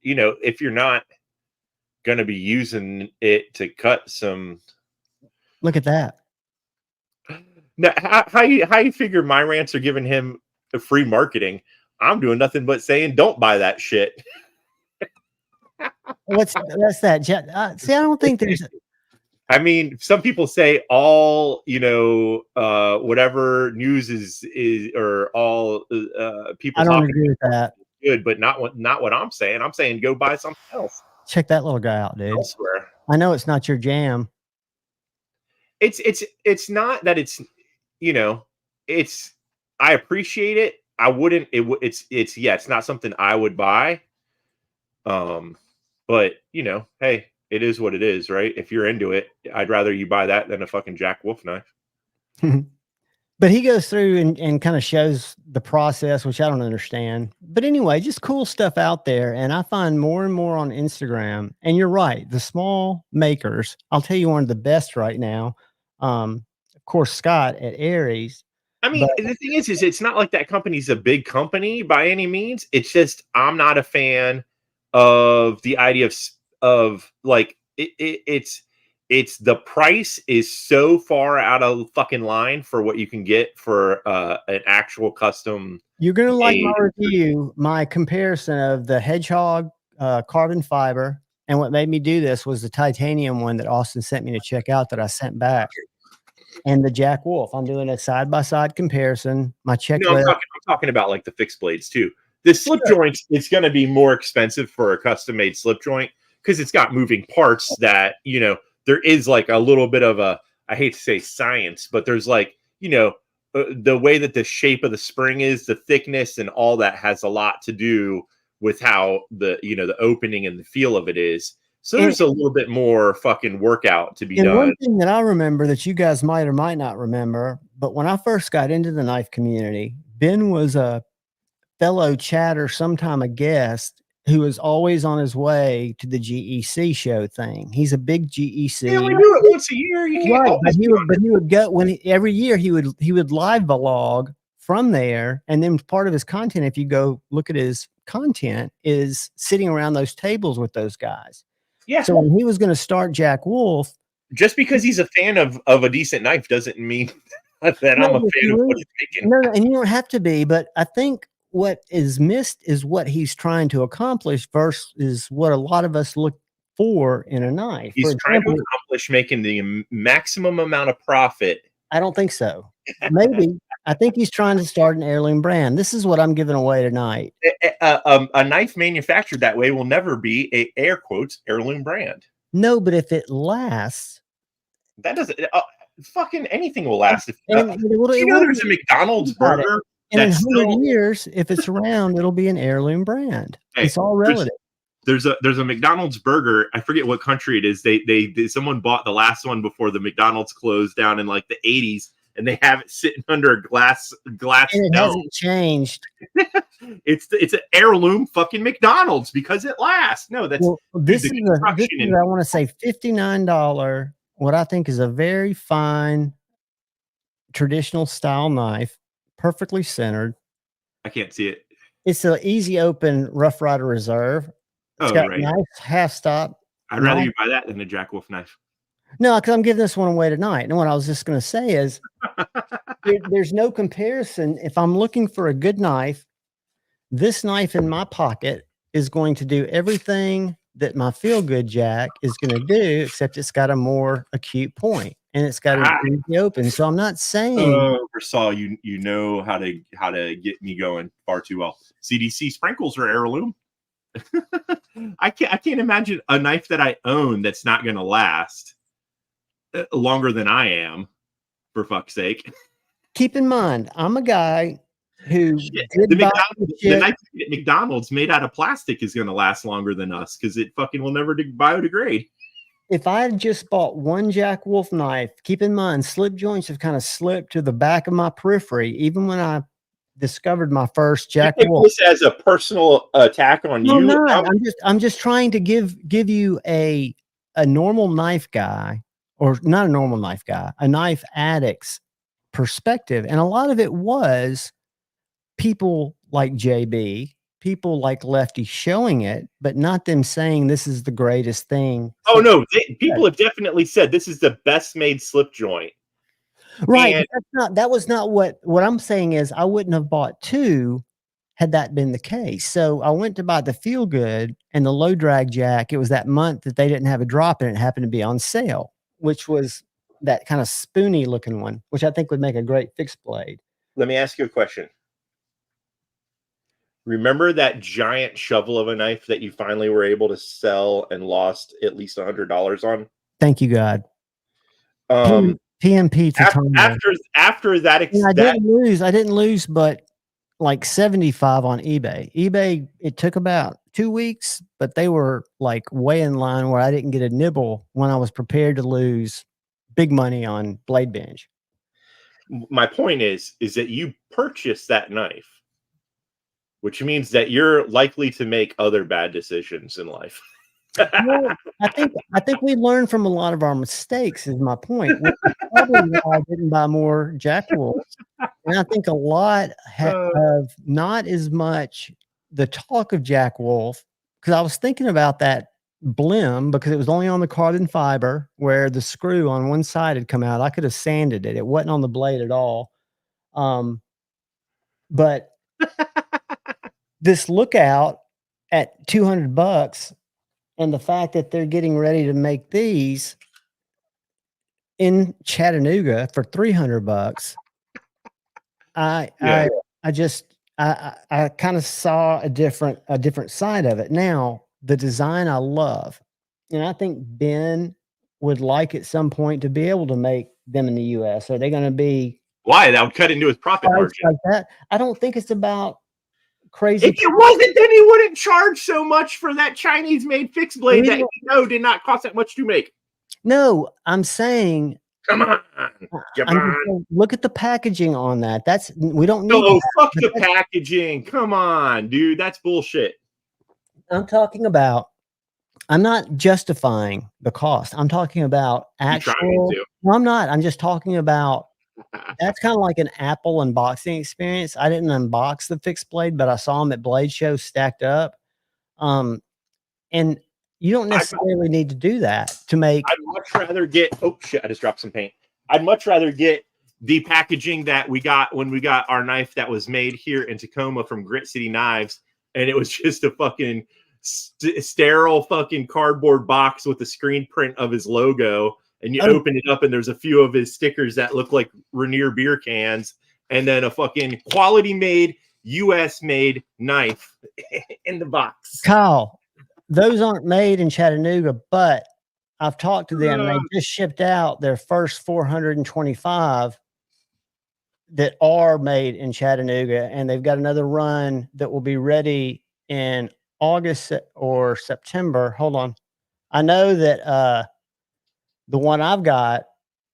Speaker 2: if you're not going to be using it to cut some.
Speaker 1: Look at that.
Speaker 2: Now, how you figure my rants are giving him a free marketing? I'm doing nothing but saying, don't buy that shit.
Speaker 1: That's that? See, I don't think there's.
Speaker 2: I mean, some people say all, whatever news is or all people
Speaker 1: I don't
Speaker 2: talking
Speaker 1: agree with that.
Speaker 2: good, but not what I'm saying. I'm saying go buy something else
Speaker 1: Check that little guy out, dude.
Speaker 2: elsewhere.
Speaker 1: I know it's not your jam.
Speaker 2: It's not that you know it's I appreciate it. I wouldn't it's yeah, it's not something I would buy. But hey, it is what it is, right? If you're into it, I'd rather you buy that than a fucking Jack Wolf knife.
Speaker 1: But he goes through and kind of shows the process, which I don't understand. But anyway, just cool stuff out there. And I find more and more on Instagram. And you're right, the small makers. I'll tell you one of the best right now. Of course, Scott at Aries.
Speaker 2: I mean,
Speaker 1: But
Speaker 2: the thing is it's not like that company's a big company by any means. It's just I'm not a fan of the idea of like it's the price is so far out of fucking line for what you can get for an actual custom
Speaker 1: you're going to like my
Speaker 2: made.
Speaker 1: review, my comparison of the Hedgehog carbon fiber. And what made me do this was the titanium one that Austin sent me to check out that I sent back. And the Jack Wolf. I'm doing a side-by-side comparison. My
Speaker 2: No, I'm
Speaker 1: checklist.
Speaker 2: talking about like the fixed blades too. The slip joints, it's going to be more expensive for a custom made slip joint because it's got moving parts that, there is like a little bit of I hate to say science, but there's like, the way that the shape of the spring is, the thickness and all that has a lot to do with how the opening and the feel of it is. So there's a little bit more fucking workout to be
Speaker 1: And
Speaker 2: done.
Speaker 1: one thing that I remember that you guys might or might not remember, but when I first got into the knife community, Ben was a fellow chatter, sometime a guest, who was always on his way to the GEC show thing. He's a big GEC.
Speaker 2: Yeah, we do it once a year. You can't
Speaker 1: Right,
Speaker 2: always
Speaker 1: but he would go every year he would live vlog from there, and then part of his content, if you go look at his content, is sitting around those tables with those guys.
Speaker 2: Yeah.
Speaker 1: So when he was going to start Jack Wolf,
Speaker 2: just because he's a fan of a decent knife doesn't mean that I'm a fan of what he's making.
Speaker 1: No, and you don't have to be, but I think what is missed is what he's trying to accomplish versus what a lot of us look for in a knife.
Speaker 2: He's trying to accomplish making the maximum amount of profit.
Speaker 1: I don't think so. Maybe. I think he's trying to start an heirloom brand. This is what I'm giving away tonight.
Speaker 2: A knife manufactured that way will never be a air quotes heirloom brand.
Speaker 1: No, but if it lasts,
Speaker 2: that doesn't. Fucking anything will last.
Speaker 1: There's
Speaker 2: a McDonald's burger.
Speaker 1: And in 100 years, if it's around, it'll be an heirloom brand. Hey, it's all relative.
Speaker 2: There's a McDonald's burger. I forget what country it is. They someone bought the last one before the McDonald's closed down in like the 80s, and they have it sitting under a glass. And
Speaker 1: it hasn't changed.
Speaker 2: It's an heirloom fucking McDonald's because it lasts. No, that's
Speaker 1: this is I want to say $59. What I think is a very fine traditional style knife, perfectly centered.
Speaker 2: I can't see it.
Speaker 1: It's an easy open Rough Rider Reserve. It's got a nice half stop.
Speaker 2: I'd rather you buy that than a Jack Wolf knife.
Speaker 1: No, because I'm giving this one away tonight. And what I was just going to say is there's no comparison. If I'm looking for a good knife, this knife in my pocket is going to do everything that my Feel Good Jack is going to do, except it's got a more acute point and it's got an easy open. So I'm not saying
Speaker 2: Saul, you know how to get me going far too well. CDC sprinkles are heirloom. I can't imagine a knife that I own that's not going to last longer than I am, for fuck's sake.
Speaker 1: Keep in mind, I'm a guy who
Speaker 2: the knife at McDonald's made out of plastic is going to last longer than us because it fucking will never biodegrade.
Speaker 1: If I had just bought one Jack Wolf knife, keep in mind, slip joints have kind of slipped to the back of my periphery, even when I discovered my first Jack Wolf.
Speaker 2: This as a personal attack on you?
Speaker 1: No, I'm just trying to give you a normal knife guy, or not a normal knife guy, a knife addict's perspective. And a lot of it was people like JB, people like Lefty showing it, but not them saying this is the greatest thing.
Speaker 2: Oh, no. People have definitely said this is the best made slip joint.
Speaker 1: Right. That was not what I'm saying is I wouldn't have bought two had that been the case. So I went to buy the Feel Good and the low drag Jack. It was that month that they didn't have a drop and it happened to be on sale. which was that kind of spoony looking one, which I think would make a great fixed blade.
Speaker 2: Let me ask you a question. Remember that giant shovel of a knife that you finally were able to sell and lost at least $100 on?
Speaker 1: Thank you, God.
Speaker 2: Um,
Speaker 1: PMP Titania.
Speaker 2: after that,
Speaker 1: I didn't lose, but like 75 on eBay. eBay, it took about 2 weeks, but they were like way in line where I didn't get a nibble when I was prepared to lose big money on Blade Binge.
Speaker 2: my point is that you purchased that knife, which means that you're likely to make other bad decisions in life.
Speaker 1: Well, I think we learned from a lot of our mistakes is my point. Which is probably why I didn't buy more Jack Wolves. And I think a lot of not as much the talk of Jack Wolf, because I was thinking about that blim because it was only on the carbon fiber where the screw on one side had come out. I could have sanded it. It wasn't on the blade at all. But this lookout at $200 and the fact that they're getting ready to make these in Chattanooga for $300, I kind of saw a different side of it. Now, the design I love, and I think Ben would like at some point to be able to make them in the US. Are they going to be
Speaker 2: Why? That would cut into his profit margin.
Speaker 1: like that? I don't think it's about crazy.
Speaker 2: If it wasn't, then he wouldn't charge so much for that Chinese-made fixed blade that did not cost that much to make.
Speaker 1: No, I'm saying,
Speaker 2: come on,
Speaker 1: look at the packaging on that. We don't need.
Speaker 2: Oh, fuck the packaging! Come on, dude, that's bullshit.
Speaker 1: I'm talking about. I'm not justifying the cost. I'm talking about actual. No, I'm not. I'm just talking about. That's kind of like an Apple unboxing experience. I didn't unbox the fixed blade, but I saw them at Blade Show stacked up. And you don't necessarily need to do that to make.
Speaker 2: I'd much rather get. Oh shit! I just dropped some paint. I'd much rather get the packaging that we got when we got our knife that was made here in Tacoma from Grit City Knives, and it was just a fucking sterile fucking cardboard box with the screen print of his logo. And you open it up, and there's a few of his stickers that look like Rainier beer cans, and then a fucking quality-made, U.S.-made knife in the box.
Speaker 1: Kyle, those aren't made in Chattanooga, but I've talked to them. They just shipped out their first 425 that are made in Chattanooga, and they've got another run that will be ready in August or September. Hold on. I know that the one I've got,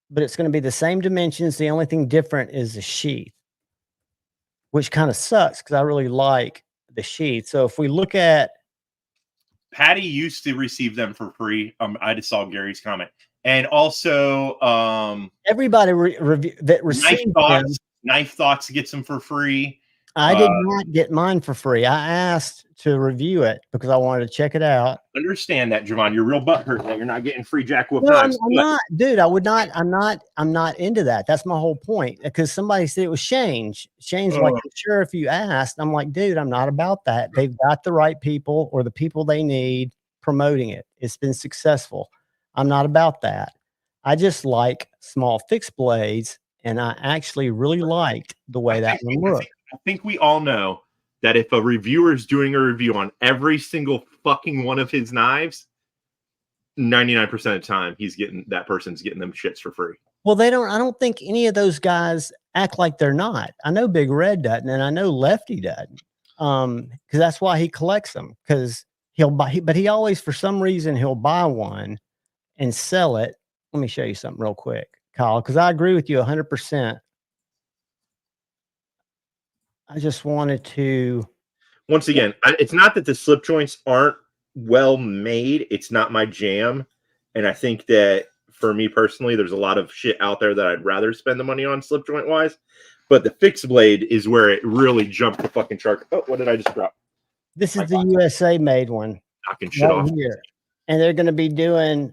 Speaker 1: but it's going to be the same dimensions. The only thing different is the sheath, which kind of sucks because I really like the sheath. So if we look at
Speaker 2: Patty used to receive them for free. I just saw Gary's comment. And also
Speaker 1: everybody that received
Speaker 2: Knife Thoughts gets them for free.
Speaker 1: I did not get mine for free. I asked to review it because I wanted to check it out.
Speaker 2: Understand that, Javon. You're real butthurt that you're not getting free Jack Wolf
Speaker 1: knives.
Speaker 2: I'm
Speaker 1: not, dude. I would not. I'm not into that. That's my whole point. Because somebody said it was Shane. Shane's like, I'm sure if you asked, I'm like, dude, I'm not about that. They've got the right people or the people they need promoting it. It's been successful. I'm not about that. I just like small fixed blades, and I actually really liked the way that one looked.
Speaker 2: I think we all know that if a reviewer is doing a review on every single fucking one of his knives, 99% of the time that person's getting them shits for free.
Speaker 1: Well, I don't think any of those guys act like they're not. I know Big Red doesn't, and I know Lefty doesn't. Because that's why he collects them, because he'll buy, but he always, for some reason, he'll buy one and sell it. Let me show you something real quick, Kyle, because I agree with you 100%. I just wanted to.
Speaker 2: Once again, it's not that the slip joints aren't well made. It's not my jam. And I think that for me personally, there's a lot of shit out there that I'd rather spend the money on slip joint wise. But the fixed blade is where it really jumped the fucking shark. Oh, what did I just drop?
Speaker 1: This is the USA made one.
Speaker 2: Knocking shit off
Speaker 1: here. And they're going to be doing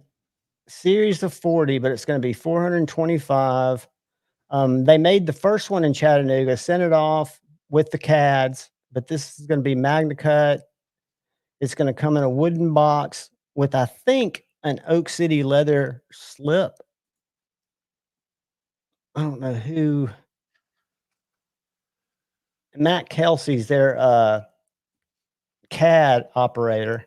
Speaker 1: series of 40, but it's going to be 425. They made the first one in Chattanooga, sent it off with the CADs, but this is going to be Magna Cut. It's going to come in a wooden box with, I think, an Oak City leather slip. I don't know who. Matt Kelsey's their CAD operator.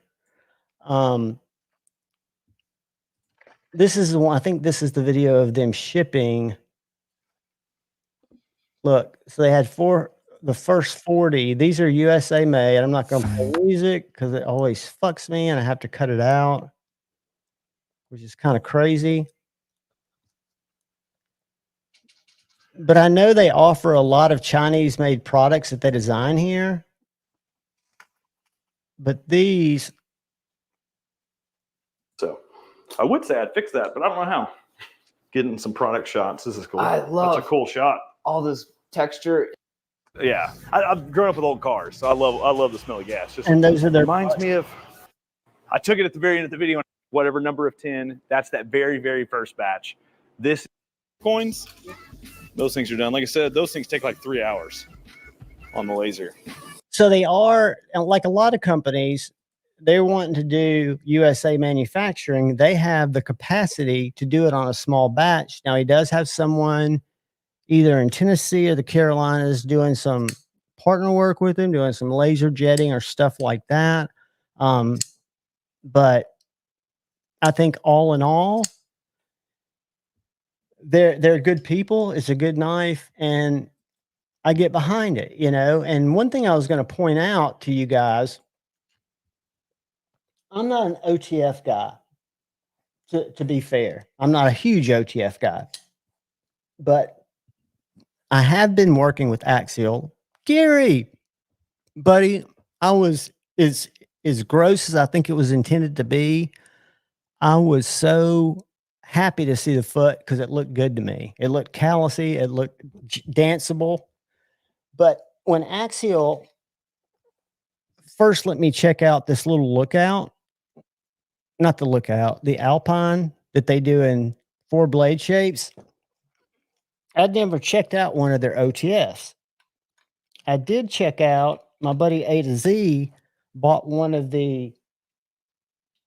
Speaker 1: This is the one. I think this is the video of them shipping. Look, so they had the first 40. These are USA made. I'm not going to play music because it always fucks me and I have to cut it out, which is kind of crazy. But I know they offer a lot of Chinese made products that they design here. But these.
Speaker 3: So I would say I'd fix that, but I don't know how. Getting some product shots. This is cool.
Speaker 4: I love
Speaker 3: That's a cool shot.
Speaker 4: all this texture.
Speaker 3: Yeah, I've grown up with old cars, so I love the smell of gas.
Speaker 1: And those are their.
Speaker 3: Reminds me of. I took it at the very end of the video. Whatever number of 10. That's that very, very first batch. This coins. Those things are done. Like I said, those things take like 3 hours on the laser.
Speaker 1: So they are, like a lot of companies, they're wanting to do USA manufacturing. They have the capacity to do it on a small batch. Now, he does have someone either in Tennessee or the Carolinas doing some partner work with him, doing some laser jetting or stuff like that. But I think all in all, they're good people. It's a good knife, and I get behind it, you know. And one thing I was going to point out to you guys, I'm not an OTF guy. To be fair, I'm not a huge OTF guy, but I have been working with Axial. Gary, buddy, I was as gross as I think it was intended to be. I was so happy to see the foot because it looked good to me. It looked callousy. It looked danceable. But when Axial first let me check out this little lookout, not the lookout, the Alpine that they do in 4 blade shapes, I'd never checked out one of their OTFs. I did check out, my buddy A to Z bought one of the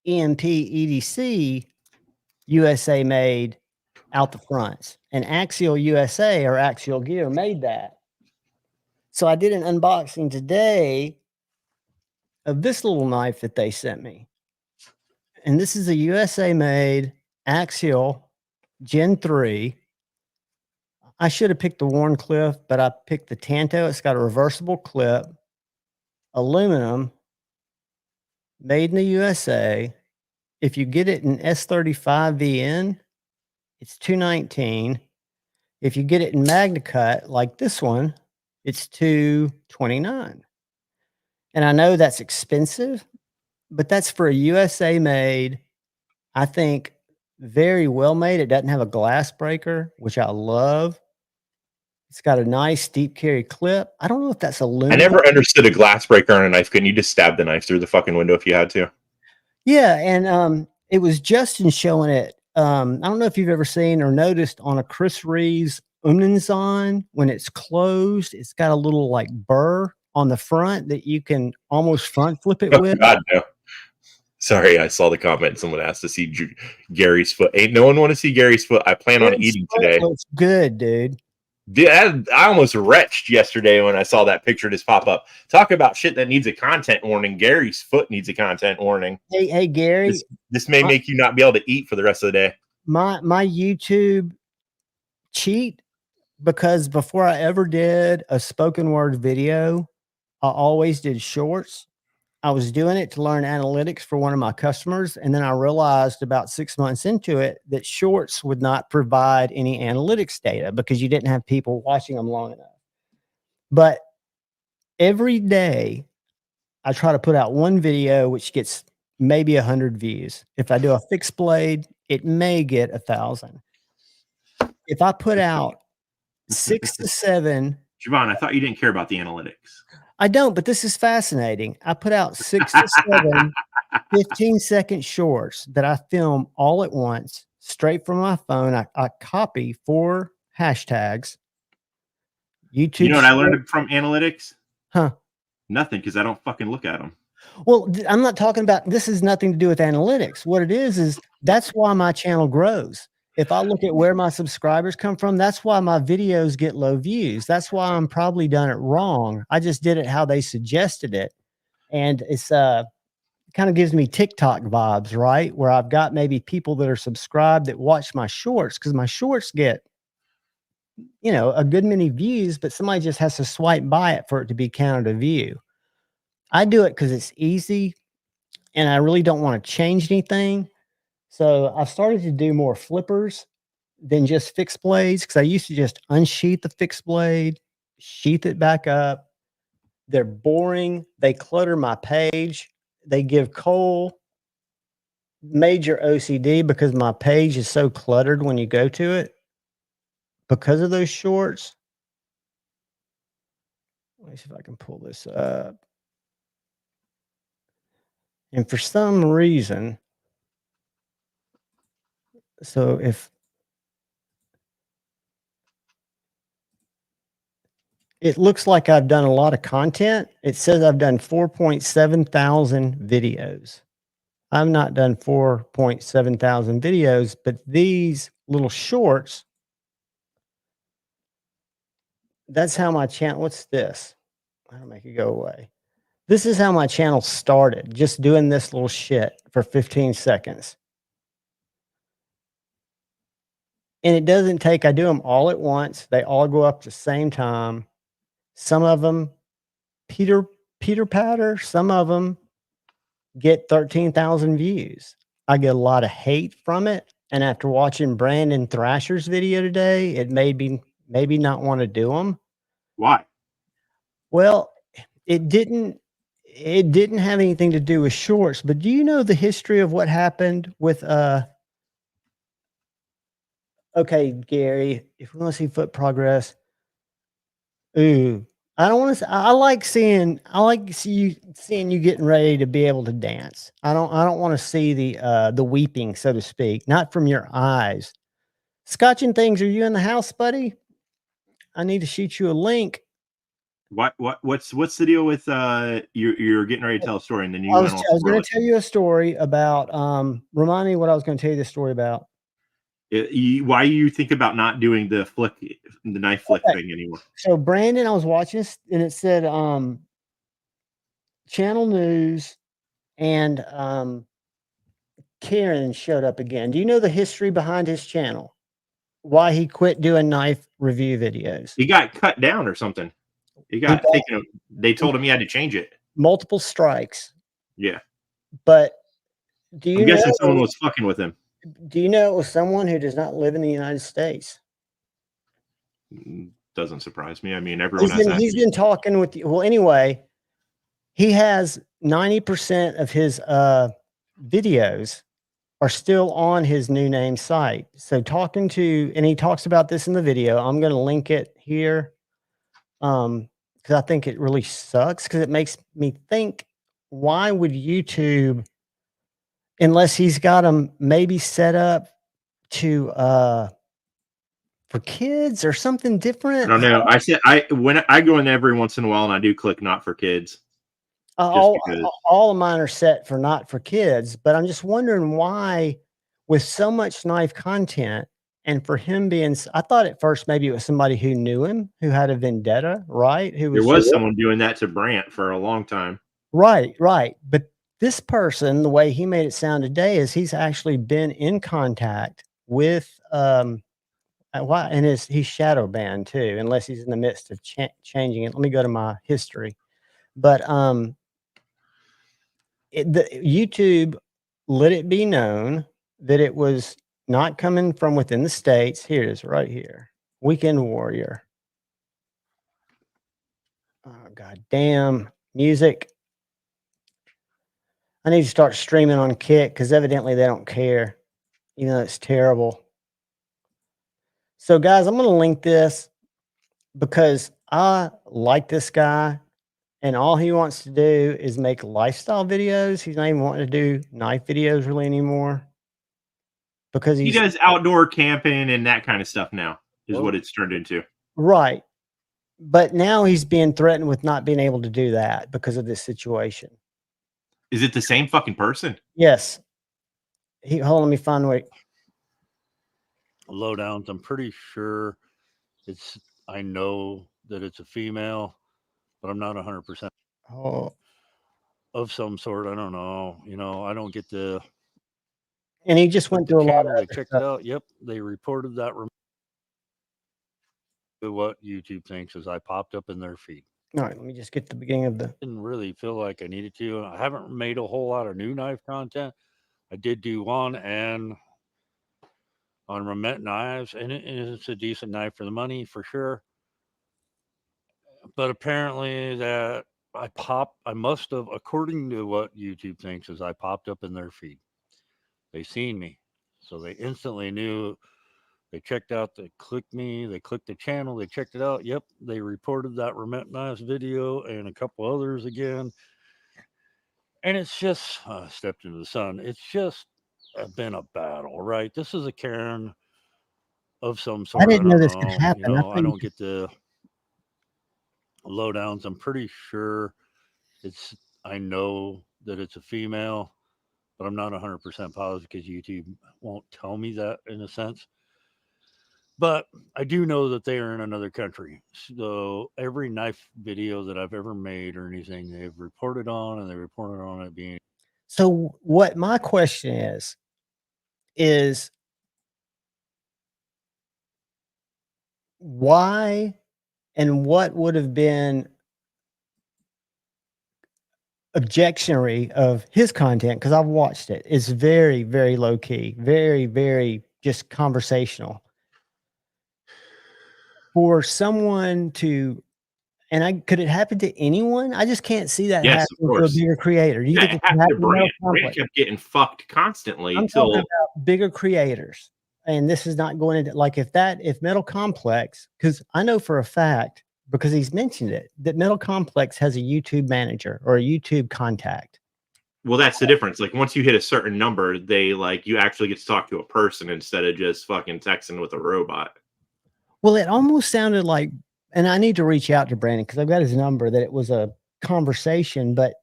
Speaker 1: EMP EDC USA made out the fronts, and Axial USA or Axial Gear made that. So I did an unboxing today of this little knife that they sent me. And this is a USA made Axial Gen 3. I should have picked the Warncliffe, but I picked the Tanto. It's got a reversible clip, aluminum, made in the USA. If you get it in S35VN, it's $219. If you get it in MagnaCut, like this one, it's $229. And I know that's expensive, but that's for a USA made, I think very well made. It doesn't have a glass breaker, which I love. It's got a nice deep carry clip. I don't know if that's aluminum.
Speaker 2: I never understood a glass breaker on a knife. Couldn't you just stab the knife through the fucking window if you had to?
Speaker 1: Yeah, and it was Justin showing it. I don't know if you've ever seen or noticed on a Chris Reeves Umnenzon, when it's closed, it's got a little like burr on the front that you can almost front flip it with.
Speaker 2: God, no. Sorry, I saw the comment. Someone asked to see Gary's foot. Ain't no one want to see Gary's foot. I plan on eating today.
Speaker 1: Looks good, dude.
Speaker 2: I almost retched yesterday when I saw that picture just pop up. Talk about shit that needs a content warning. Gary's foot needs a content warning.
Speaker 1: Hey, Gary.
Speaker 2: This may make you not be able to eat for the rest of the day.
Speaker 1: My YouTube cheat, because before I ever did a spoken word video, I always did shorts. I was doing it to learn analytics for one of my customers. And then I realized about 6 months into it that shorts would not provide any analytics data because you didn't have people watching them long enough. But every day I try to put out one video, which gets maybe 100 views. If I do a fixed blade, it may get 1,000. If I put out 6 to 7.
Speaker 2: Javon, I thought you didn't care about the analytics.
Speaker 1: I don't, but this is fascinating. I put out 6 to 7 15-second shorts that I film all at once, straight from my phone. I copy 4 hashtags. YouTube.
Speaker 2: You know what I learned from analytics?
Speaker 1: Huh?
Speaker 2: Nothing, because I don't fucking look at them.
Speaker 1: Well, I'm not talking about, this has nothing to do with analytics. What it is that's why my channel grows. If I look at where my subscribers come from, that's why my videos get low views. That's why I'm probably done it wrong. I just did it how they suggested it. And it's kind of gives me TikTok vibes, right? Where I've got maybe people that are subscribed that watch my shorts, because my shorts get, you know, a good many views, but somebody just has to swipe by it for it to be counted a view. I do it because it's easy and I really don't want to change anything. So I've started to do more flippers than just fixed blades, because I used to just unsheath the fixed blade, sheath it back up. They're boring. They clutter my page. They give Cole major OCD because my page is so cluttered when you go to it because of those shorts. Let me see if I can pull this up. And for some reason, so if it looks like I've done a lot of content, it says I've done 4.7 thousand videos. I've not done 4.7 thousand videos, but these little shorts, that's how my channel, what's this? I'll make it go away. This is how my channel started, just doing this little shit for 15 seconds. And it doesn't take, I do them all at once. They all go up at the same time. Some of them Peter patter, some of them get 13,000 views. I get a lot of hate from it. And after watching Brandon Thrasher's video today, it made me maybe not want to do them.
Speaker 2: Why?
Speaker 1: Well, it didn't have anything to do with shorts, but do you know the history of what happened with okay, Gary, if we want to see foot progress, ooh, I don't want to. I like seeing you getting ready to be able to dance. I don't want to see the weeping, so to speak, not from your eyes. Scotch and things. Are you in the house, buddy? I need to shoot you a link.
Speaker 2: What's the deal with you're getting ready to tell a story and then you
Speaker 1: I
Speaker 2: went
Speaker 1: was
Speaker 2: on
Speaker 1: going to tell you a story about. Remind me what I was going to tell you this story about.
Speaker 2: why you think about not doing the knife flick thing anymore?
Speaker 1: So Brandon, I was watching this and it said channel news and Karen showed up again. Do you know the history behind his channel? Why he quit doing knife review videos?
Speaker 2: He got cut down or something. He got taken. They told him he had to change it.
Speaker 1: Multiple strikes.
Speaker 2: Yeah.
Speaker 1: But do you
Speaker 2: I'm guessing
Speaker 1: know
Speaker 2: someone was fucking with him.
Speaker 1: Do you know it was someone who does not live in the United States?
Speaker 2: Doesn't surprise me. I mean, everyone has that.
Speaker 1: He's been talking with you. Well, anyway, he has 90% of his videos are still on his new name site. So and he talks about this in the video. I'm going to link it here. Because I think it really sucks, because it makes me think, why would YouTube, unless he's got them maybe set up to for kids or something different?
Speaker 2: I don't know. I said when I go in every once in a while and I do click not for kids.
Speaker 1: All of mine are set for not for kids, but I'm just wondering why, with so much knife content, and for him being, I thought at first maybe it was somebody who knew him, who had a vendetta, right?
Speaker 2: There was someone doing that to Brant for a long time. Right.
Speaker 1: But this person, the way he made it sound today, is he's actually been in contact with, and he's shadow banned too, unless he's in the midst of changing it. Let me go to my history. But YouTube let it be known that it was not coming from within the states. Here it is, right here. Weekend Warrior. Oh, god damn. Music. I need to start streaming on Kick, because evidently they don't care, even though it's terrible. So guys, I'm going to link this because I like this guy, and all he wants to do is make lifestyle videos. He's not even wanting to do knife videos really anymore, because
Speaker 2: he does outdoor camping and that kind of stuff now is what it's turned into.
Speaker 1: Right. But now he's being threatened with not being able to do that because of this situation.
Speaker 2: Is it the same fucking person?
Speaker 1: Yes. Hold on, let me find wait.
Speaker 5: Lowdowns. I'm pretty sure I know that it's a female, but I'm not 100%
Speaker 1: Oh,
Speaker 5: of some sort. I don't know. I don't get the
Speaker 1: and he just went
Speaker 5: the
Speaker 1: through a lot
Speaker 5: channel.
Speaker 1: of
Speaker 5: They
Speaker 1: other
Speaker 5: checked
Speaker 1: stuff.
Speaker 5: it out. Yep, they reported that. What YouTube thinks is I popped up in their feed.
Speaker 1: All right, let me just get the beginning of the.
Speaker 5: Didn't really feel like I needed to. I haven't made a whole lot of new knife content. I did do one and on Remet knives, and it's a decent knife for the money for sure. But apparently that I must have, according to what YouTube thinks, is I popped up in their feed. They seen me, so they instantly knew. They checked out, they clicked me, they clicked the channel, they checked it out. Yep, they reported that Remet knives video and a couple others again. And it's just stepped into the sun. It's just been a battle, right? This is a Karen of some
Speaker 1: I
Speaker 5: sort. I
Speaker 1: didn't know
Speaker 5: don't
Speaker 1: this could
Speaker 5: know.
Speaker 1: happen.
Speaker 5: I don't get the lowdowns. I'm pretty sure I know that it's a female, but I'm not 100% positive because YouTube won't tell me that in a sense. But I do know that they are in another country. So every knife video that I've ever made or anything, they've reported on, and they reported on it being.
Speaker 1: So what my question is why and what would have been objectionary of his content, because I've watched it. It's very, very low key, very, very just conversational. For someone to, and could it happen to anyone? I just can't see that
Speaker 2: Yes, of
Speaker 1: happening to a
Speaker 2: course.
Speaker 1: bigger creator. Do you
Speaker 2: Yeah,
Speaker 1: think
Speaker 2: it
Speaker 1: it could
Speaker 2: happened to
Speaker 1: happen to Metal
Speaker 2: Brant. Brant
Speaker 1: Complex?
Speaker 2: kept getting fucked constantly
Speaker 1: I'm talking
Speaker 2: till
Speaker 1: about bigger creators. And this is not going into like if Metal Complex, because I know for a fact, because he's mentioned it, that Metal Complex has a YouTube manager or a YouTube contact.
Speaker 2: well, that's the difference. Like once you hit a certain number, you actually get to talk to a person instead of just fucking texting with a robot.
Speaker 1: Well, it almost sounded like, and I need to reach out to Brandon because I've got his number, that it was a conversation, but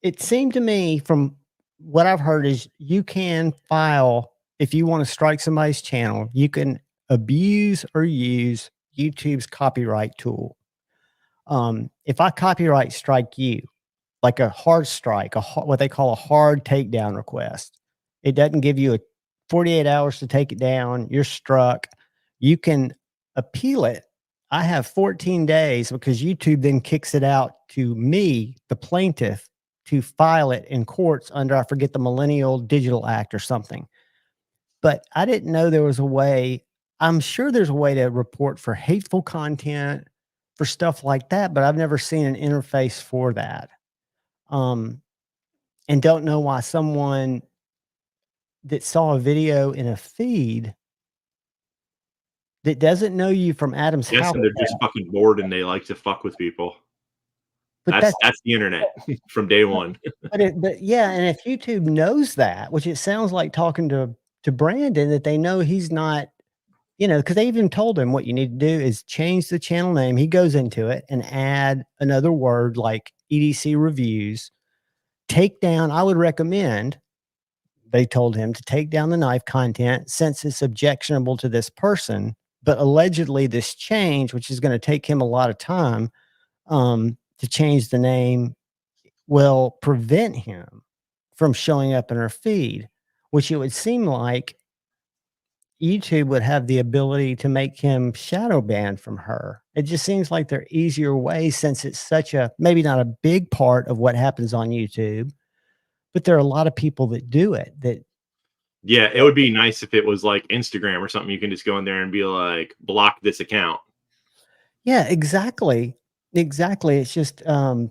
Speaker 1: it seemed to me from what I've heard is you can file, if you want to strike somebody's channel, you can abuse or use YouTube's copyright tool. If I copyright strike you, like a hard strike, what they call a hard takedown request, it doesn't give you a 48 hours to take it down. You're struck. You can appeal it. I have 14 days because YouTube then kicks it out to me, the plaintiff, to file it in courts under, I forget, the Millennial Digital Act or something. But I didn't know there was a way. I'm sure there's a way to report for hateful content, for stuff like that, but I've never seen an interface for that. And don't know why someone that saw a video in a feed that doesn't know you from Adam's house.
Speaker 2: Guessing they're just fucking bored and they like to fuck with people.
Speaker 1: But
Speaker 2: That's the internet from day one.
Speaker 1: But yeah, and if YouTube knows that, which it sounds like talking to Brandon, that they know he's not, because they even told him what you need to do is change the channel name. He goes into it and add another word like EDC reviews. Take down, I would recommend, they told him to take down the knife content since it's objectionable to this person. But allegedly, this change, which is going to take him a lot of time to change the name, will prevent him from showing up in her feed, which it would seem like YouTube would have the ability to make him shadow banned from her. It just seems like there are easier ways since it's such a, maybe not a big part of what happens on YouTube, but there are a lot of people that do it.
Speaker 2: Yeah, it would be nice if it was like Instagram or something. You can just go in there and be like, block this account.
Speaker 1: Yeah, exactly. Exactly. It's just,
Speaker 2: Yeah,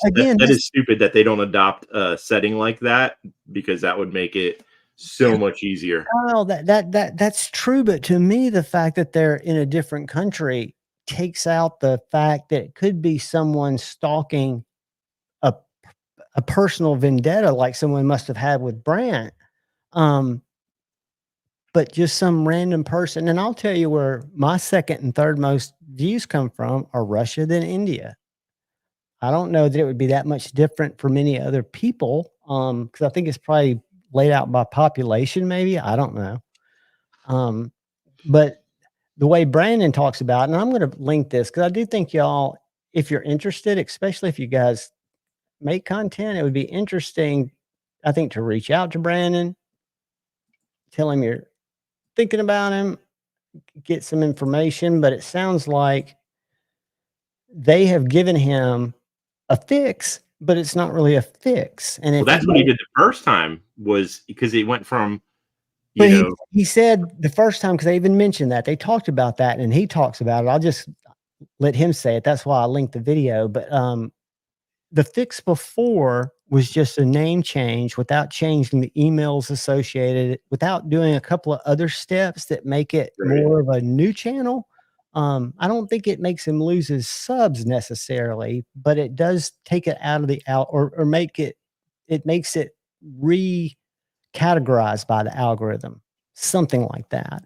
Speaker 1: again,
Speaker 2: that is stupid that they don't adopt a setting like that, because that would make it so much easier.
Speaker 1: Oh, that's true. But to me, the fact that they're in a different country takes out the fact that it could be someone stalking a personal vendetta like someone must have had with Brant. But just some random person. And I'll tell you where my second and third most views come from are Russia, then India. I don't know that it would be that much different for many other people. Because I think it's probably laid out by population, maybe. I don't know. But the way Brandon talks about, and I'm going to link this because I do think y'all, if you're interested, especially if you guys make content, it would be interesting, I think, to reach out to Brandon, tell him you're thinking about him, get some information. But it sounds like they have given him a fix, but it's not really a fix. And
Speaker 2: Well,
Speaker 1: if
Speaker 2: that's what he did the first time, was because he went from,
Speaker 1: but he said the first time, because they even mentioned that they talked about that, and he talks about it. I'll just let him say it. That's why I linked the video. But the fix before was just a name change without changing the emails associated, without doing a couple of other steps that make it
Speaker 2: Right.
Speaker 1: more of a new channel. I don't think it makes him lose his subs necessarily, but it does take it out of the or make it, it makes it categorized by the algorithm, something like that.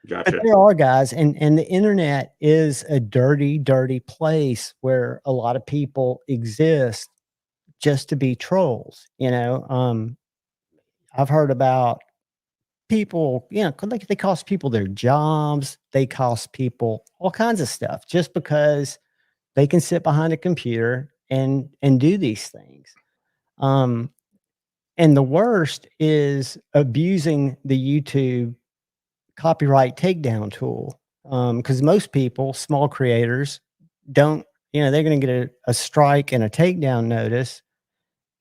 Speaker 1: But
Speaker 2: Gotcha.
Speaker 1: there are guys, and the internet is a dirty, dirty place where a lot of people exist just to be trolls. I've heard about people, 'cause they cost people their jobs, they cost people all kinds of stuff just because they can sit behind a computer and do these things. And the worst is abusing the YouTube copyright takedown tool. Because most people, small creators, don't, they're going to get a strike and a takedown notice,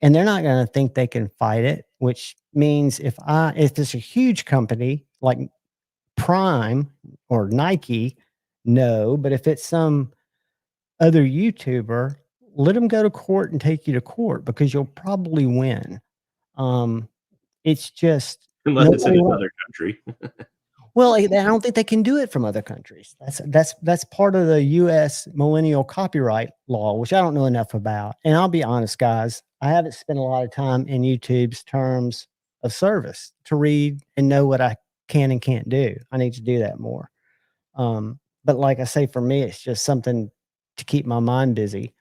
Speaker 1: and they're not going to think they can fight it, which means if it's a huge company like Prime or Nike, no, but if it's some other YouTuber, let them go to court and take you to court because you'll probably win. It's just
Speaker 2: Unless it's in
Speaker 1: nobody
Speaker 2: another country.
Speaker 1: well, I don't think they can do it from other countries. That's part of the U.S. millennial copyright law, which I don't know enough about. And I'll be honest, guys, I haven't spent a lot of time in YouTube's terms of service to read and know what I can and can't do. I need to do that more. But like I say, for me, it's just something to keep my mind busy.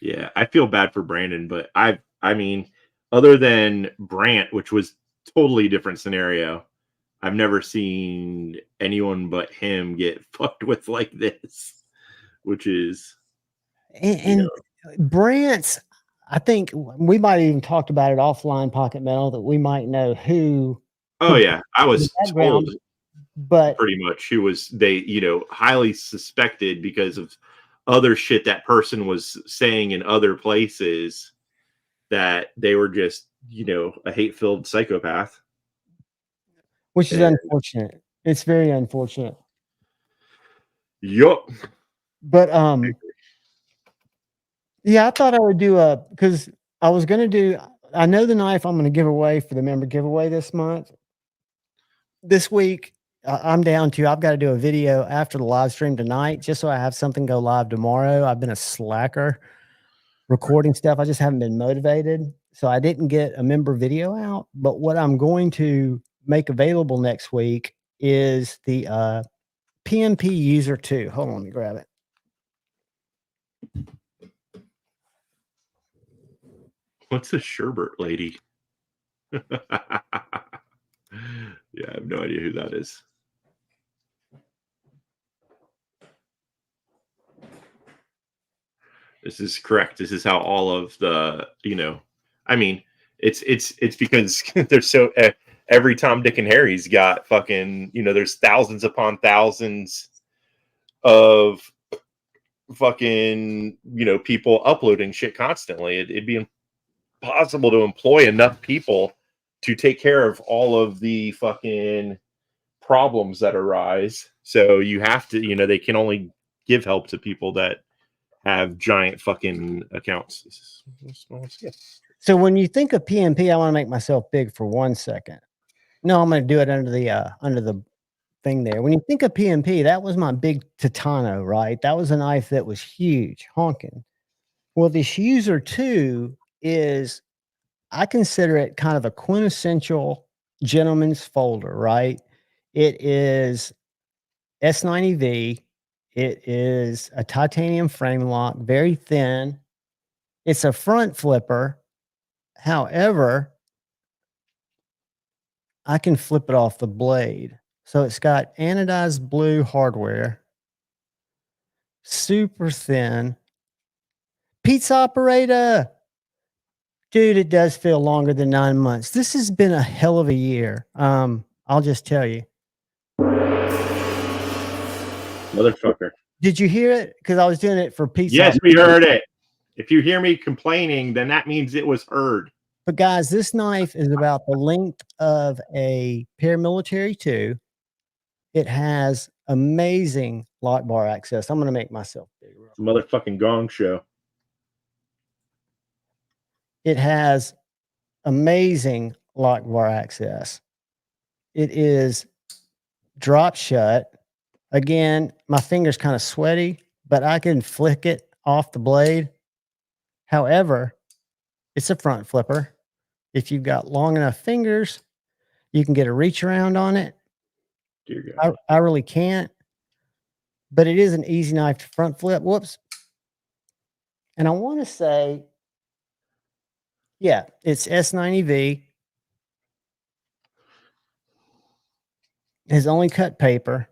Speaker 2: Yeah, I feel bad for Brandon, but I mean, other than Brant, which was totally different scenario, I've never seen anyone but him get fucked with like this, which is,
Speaker 1: And Brant's, I think we might have even talked about it offline, Pocket Metal, that we might know who
Speaker 2: oh yeah, I
Speaker 1: the
Speaker 2: was
Speaker 1: background,
Speaker 2: told
Speaker 1: but
Speaker 2: pretty much who was highly suspected because of other shit that person was saying in other places, that they were just, a hate-filled psychopath.
Speaker 1: which is
Speaker 2: And
Speaker 1: unfortunate. It's very unfortunate.
Speaker 2: yup.
Speaker 1: But yeah, I thought I would do because I was gonna do, I know the knife I'm gonna give away for the member giveaway this week. I'm down to, I've got to do a video after the live stream tonight just so I have something go live tomorrow. I've been a slacker recording stuff. I just haven't been motivated. So I didn't get a member video out. But what I'm going to make available next week is the PMP user 2. Hold on, let me grab it.
Speaker 2: What's a sherbet lady? Yeah, I have no idea who that is. This is correct. This is how all of the, I mean, it's because there's so every Tom, Dick, and Harry's got fucking, there's thousands upon thousands of fucking, people uploading shit constantly. It'd be impossible to employ enough people to take care of all of the fucking problems that arise. So you have to, they can only give help to people that have giant fucking accounts.
Speaker 1: So when you think of PMP, I want to make myself big for 1 second. No, I'm going to do it under the thing there. When you think of PMP, that was my big Titano, right? That was a knife that was huge, honking. Well, this user 2 is, I consider it kind of a quintessential gentleman's folder, right? It is S90V. It is a titanium frame lock, very thin. It's a front flipper. However, I can flip it off the blade. So it's got anodized blue hardware, super thin. Pizza operator. Dude, it does feel longer than 9 months. This has been a hell of a year. I'll just tell you.
Speaker 2: Motherfucker.
Speaker 1: Did you hear it? Because I was doing it for pizza.
Speaker 2: Yes, we heard it. If you hear me complaining, then that means it was heard.
Speaker 1: But guys, this knife is about the length of a paramilitary 2. It has amazing lock bar access. I'm going to make myself big.
Speaker 2: It's a motherfucking gong show.
Speaker 1: It has amazing lock bar access. It is drop shut. Again, my finger's kind of sweaty, but I can flick it off the blade. However, it's a front flipper. If you've got long enough fingers, you can get a reach around on it.
Speaker 2: Dear God.
Speaker 1: I really can't, but it is an easy knife to front flip. Whoops. And I want to say, yeah, it's S90V. It has only cut paper.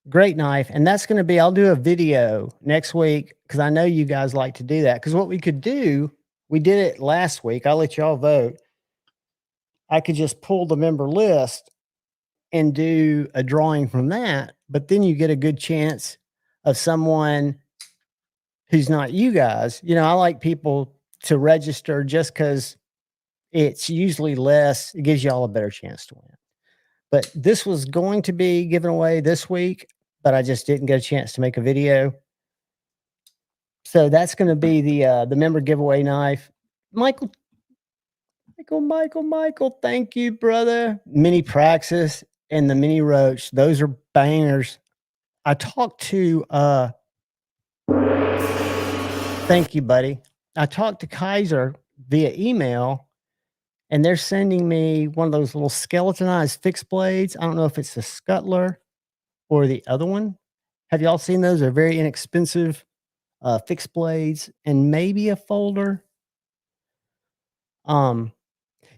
Speaker 1: Great knife. And that's going to be, I'll do a video next week because I know you guys like to do that. Because what we could do, we did it last week. I'll let y'all vote. I could just pull the member list and do a drawing from that. But then you get a good chance of someone who's not you guys. You know, I like people to register just because it's usually less. It gives y'all a better chance to win. But this was going to be given away this week, but I just didn't get a chance to make a video. So that's going to be the member giveaway knife. Michael, thank you, brother. Mini Praxis and the Mini Roach. Those are bangers. I talked to thank you, buddy. I talked to Kaiser via email, and they're sending me one of those little skeletonized fixed blades. I don't know if it's the Scuttler or the other one. Have y'all seen those? They're very inexpensive fixed blades and maybe a folder.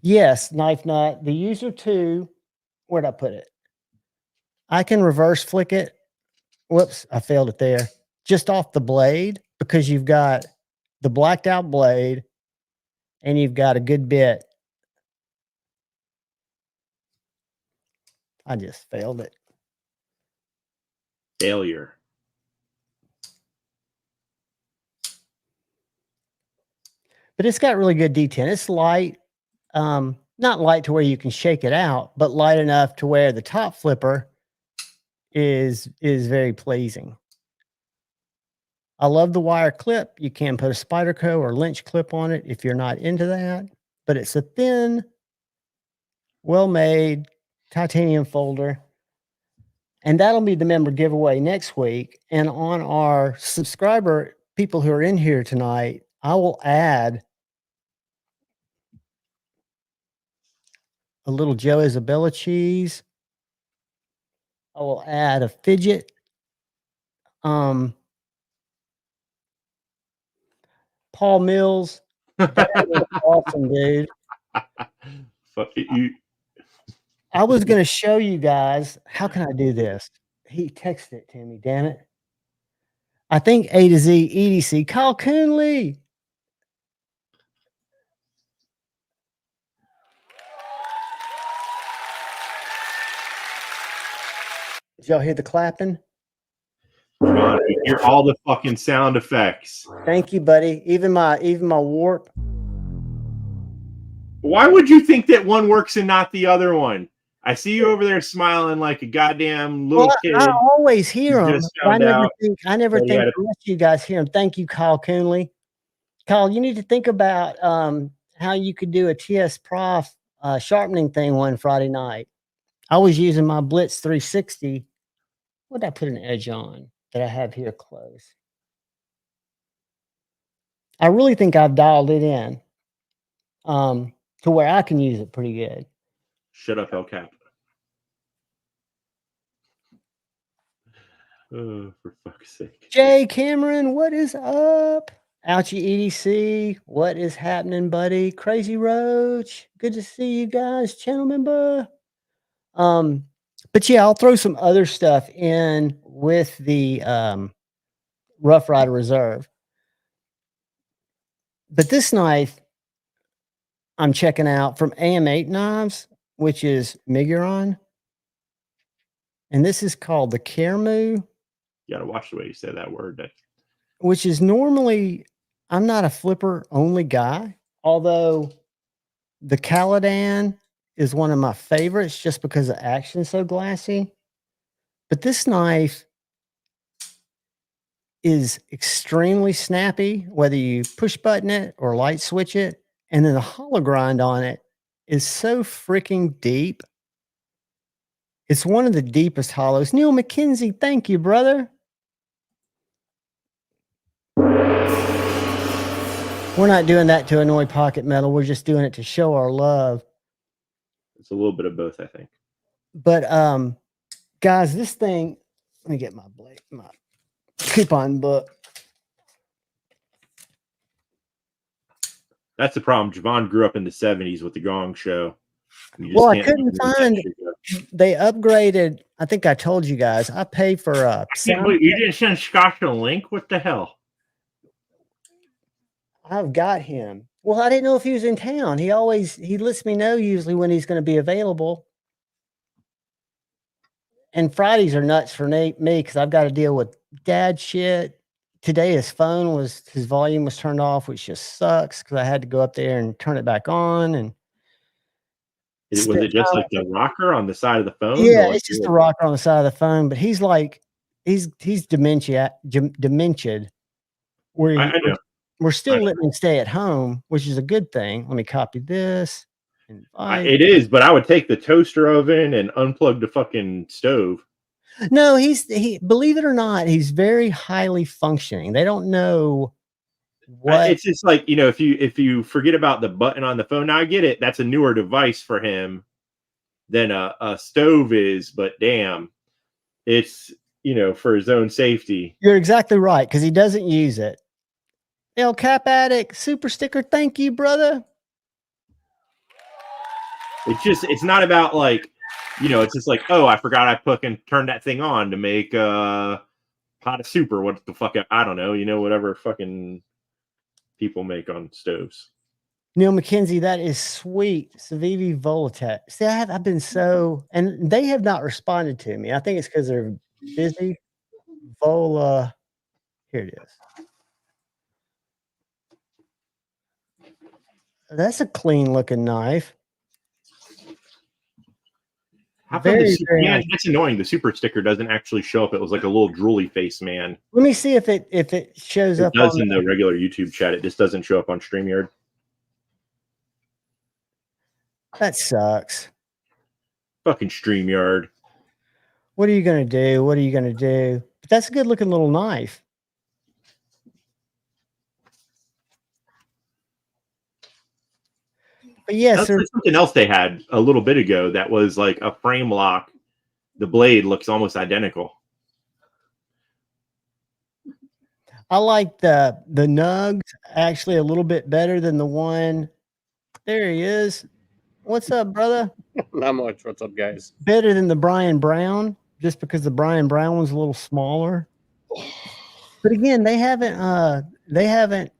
Speaker 1: Yes, knife nut. The user 2, where'd I put it? I can reverse flick it. Whoops, I failed it there. Just off the blade because you've got the blacked out blade and you've got a good bit. I just failed it.
Speaker 2: Failure.
Speaker 1: But it's got really good detent. It's light, not light to where you can shake it out, but light enough to where the top flipper is very pleasing. I love the wire clip. You can put a Spyderco or Lynch clip on it if you're not into that, but it's a thin, well-made titanium folder. And that'll be the member giveaway next week. And on our subscriber, people who are in here tonight, I will add a little Joe Isabella cheese. I will add a fidget. Paul Mills. That was awesome, dude.
Speaker 2: Fuck you.
Speaker 1: I was going to show you guys. How can I do this? He texted it to me, damn it. I think A to Z EDC. Kyle Coonley. Did y'all hear the clapping?
Speaker 2: John, you hear all the fucking sound effects.
Speaker 1: Thank you, buddy. Even my warp.
Speaker 2: Why would you think that one works and not the other one? I see you over there smiling like a goddamn little kid.
Speaker 1: I always hear
Speaker 2: You
Speaker 1: them.
Speaker 2: just
Speaker 1: I
Speaker 2: found
Speaker 1: never
Speaker 2: out
Speaker 1: think
Speaker 2: that he had a-
Speaker 1: the rest of you guys hear them. Thank you, Kyle Coonley. Kyle, you need to think about how you could do a TS Prof sharpening thing one Friday night. I was using my Blitz 360. What did I put an edge on that I have here close? I really think I've dialed it in to where I can use it pretty good.
Speaker 2: Shut up, El Cap. Oh, for fuck's sake.
Speaker 1: Jay Cameron, what is up? Ouchie EDC, what is happening, buddy? Crazy Roach, good to see you guys, channel member. But yeah, I'll throw some other stuff in with the Rough Rider Reserve. But this knife I'm checking out from AM8 Knives, which is Miguron. And this is called the Kermu,
Speaker 2: You gotta watch the way you say that word.
Speaker 1: which is normally, I'm not a flipper only guy, although the Caladan is one of my favorites just because the action is so glassy. But this knife is extremely snappy, whether you push button it or light switch it. And then the hollow grind on it is so freaking deep. It's one of the deepest hollows. Neil McKenzie, thank you, brother. We're not doing that to annoy Pocket Metal. We're just doing it to show our love.
Speaker 2: It's a little bit of both, I think.
Speaker 1: But guys, this thing, let me get my coupon book.
Speaker 2: That's the problem. Javon grew up in the 70s with the Gong Show.
Speaker 1: Well, I couldn't find, they upgraded. I think I told you guys, I paid for
Speaker 2: Wait, you didn't send Scott a link? What the hell?
Speaker 1: I've got him. Well, I didn't know if he was in town. He lets me know usually when he's going to be available. And Fridays are nuts for me because I've got to deal with dad shit. Today his volume was turned off, which just sucks because I had to go up there and turn it back on. And
Speaker 2: was it just like the rocker on the side of the phone?
Speaker 1: Yeah, it's just a rocker on the side of the phone. But he's like, he's dementiaed.
Speaker 2: I know.
Speaker 1: We're still letting him stay at home, which is a good thing. Let me copy this.
Speaker 2: It is, but I would take the toaster oven and unplug the fucking stove.
Speaker 1: No, he believe it or not, he's very highly functioning. They don't know what
Speaker 2: it's just like, you know, if you forget about the button on the phone. Now I get it, that's a newer device for him than a stove is, but damn, it's, you know, for his own safety.
Speaker 1: You're exactly right, because he doesn't use it. El Cap Addict, super sticker, thank you, brother.
Speaker 2: It's not about like, you know, it's just like, oh, I forgot I fucking turned that thing on to make pot of soup or what the fuck, I don't know, you know, whatever fucking people make on stoves.
Speaker 1: Neil McKenzie, that is sweet. Civivi Volotech. See, I've been so, and they have not responded to me. I think it's because they're busy. Vola, here it is. That's a clean looking knife.
Speaker 2: How come that's annoying. The super sticker doesn't actually show up. It was like a little drooly face man.
Speaker 1: Let me see if it shows up.
Speaker 2: It does in the regular YouTube chat. It just doesn't show up on StreamYard.
Speaker 1: That sucks.
Speaker 2: Fucking StreamYard.
Speaker 1: What are you gonna do? What are you gonna do? But that's a good looking little knife. But yes,
Speaker 2: there's something else they had a little bit ago that was like a frame lock. The blade looks almost identical.
Speaker 1: I like the Nugs actually a little bit better than the one. There he is. What's up, brother?
Speaker 6: Not much. What's up, guys?
Speaker 1: Better than the Brian Brown, just because the Brian Brown one's a little smaller. But again, they haven't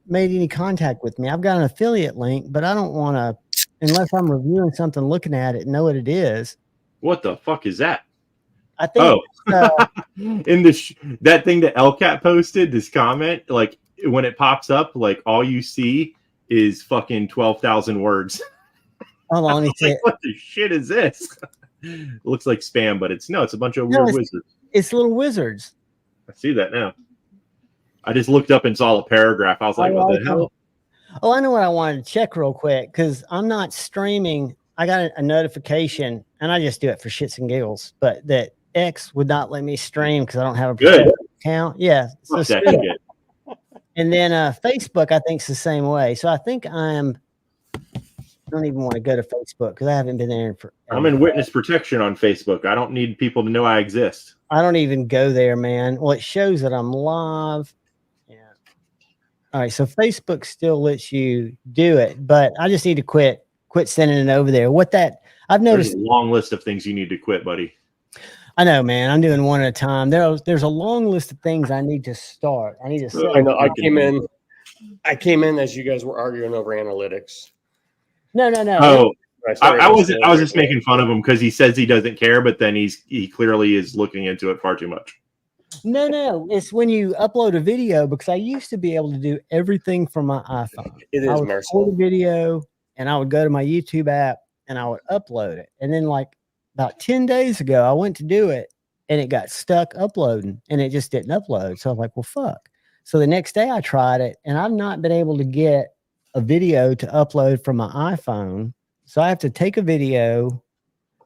Speaker 1: made any contact with me. I've got an affiliate link, but I don't want to, unless I'm reviewing something, looking at it, know what it is.
Speaker 2: What the fuck is that?
Speaker 1: I think
Speaker 2: in that thing that LCAT posted, this comment, like when it pops up, like all you see is fucking 12,000 words.
Speaker 1: Hold on,
Speaker 2: like, what the shit is this? It looks like spam, but it's a bunch of weird wizards.
Speaker 1: It's little wizards.
Speaker 2: I see that now. I just looked up and saw a paragraph. I was like, what the hell?
Speaker 1: Oh, I know what I wanted to check real quick because I'm not streaming. I got a notification, and I just do it for shits and giggles, but that X would not let me stream because I don't have a professional account. Yeah. So and then Facebook, I think, is the same way. So I think I'm don't even want to go to Facebook because I haven't been there for.
Speaker 2: I'm in witness protection on Facebook. I don't need people to know I exist.
Speaker 1: I don't even go there, man. Well, it shows that I'm live. Yeah. All right. So Facebook still lets you do it, but I just need to quit sending it over there. I've
Speaker 2: There's
Speaker 1: noticed.
Speaker 2: a long list of things you need to quit, buddy.
Speaker 1: I know, man. I'm doing one at a time. There's a long list of things I need to start. I need to set.
Speaker 6: I know. I came in as you guys were arguing over analytics.
Speaker 1: No.
Speaker 2: Oh,
Speaker 6: Sorry,
Speaker 2: I was just making fun of him because he says he doesn't care, but then he clearly is looking into it far too much.
Speaker 1: No. It's when you upload a video, because I used to be able to do everything from my iPhone.
Speaker 6: It is,
Speaker 1: I would
Speaker 6: Marcel.
Speaker 1: record a video and I would go to my YouTube app and I would upload it. And then like about 10 days ago, I went to do it and it got stuck uploading and it just didn't upload. So I was like, well, fuck. So the next day I tried it and I've not been able to get a video to upload from my iPhone. So I have to take a video.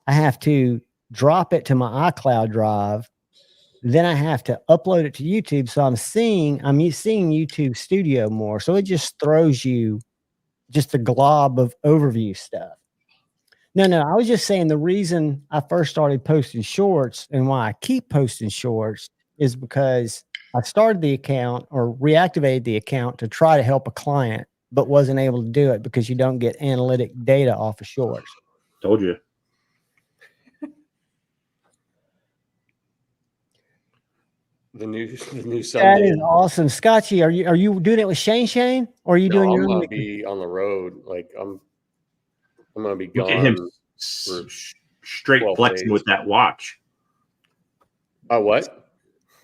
Speaker 1: I have to drop it to my iCloud drive. Then I have to upload it to YouTube. So I'm seeing YouTube Studio more. So it just throws you just a glob of overview stuff. No, I was just saying the reason I first started posting shorts and why I keep posting shorts is because I started the account or reactivated the account to try to help a client, but wasn't able to do it because you don't get analytic data off of shorts.
Speaker 2: Told you.
Speaker 6: The new
Speaker 1: That
Speaker 6: Sunday.
Speaker 1: is awesome. Scotchy, are you doing it with Shane? Or are you doing your
Speaker 6: I'm
Speaker 1: own?
Speaker 6: gonna be on the road. Like I'm gonna be
Speaker 2: Look at him
Speaker 6: gone.
Speaker 2: straight
Speaker 6: 12
Speaker 2: flexing
Speaker 6: days.
Speaker 2: with that watch.
Speaker 6: What?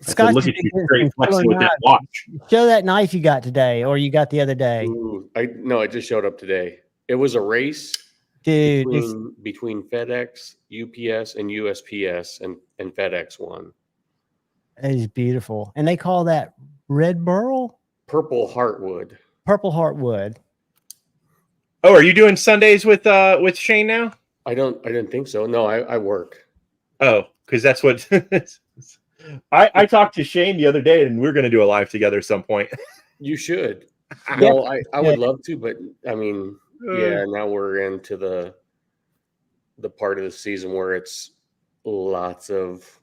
Speaker 2: I said, look at you straight flexing with that watch.
Speaker 1: Show that knife you got today or you got the other day.
Speaker 6: Ooh, it just showed up today. It was a race
Speaker 1: Dude,
Speaker 6: between FedEx, UPS, and USPS, and FedEx won.
Speaker 1: It is beautiful. And they call that red burl?
Speaker 6: Purple heartwood.
Speaker 1: Purple heartwood.
Speaker 2: Oh, are you doing Sundays with Shane now?
Speaker 6: I didn't think so. No, I work.
Speaker 2: Oh, because that's what I talked to Shane the other day, and we're going to do a live together at some point.
Speaker 6: You should. No, I would love to, but I mean, yeah. Now we're into the part of the season where it's lots of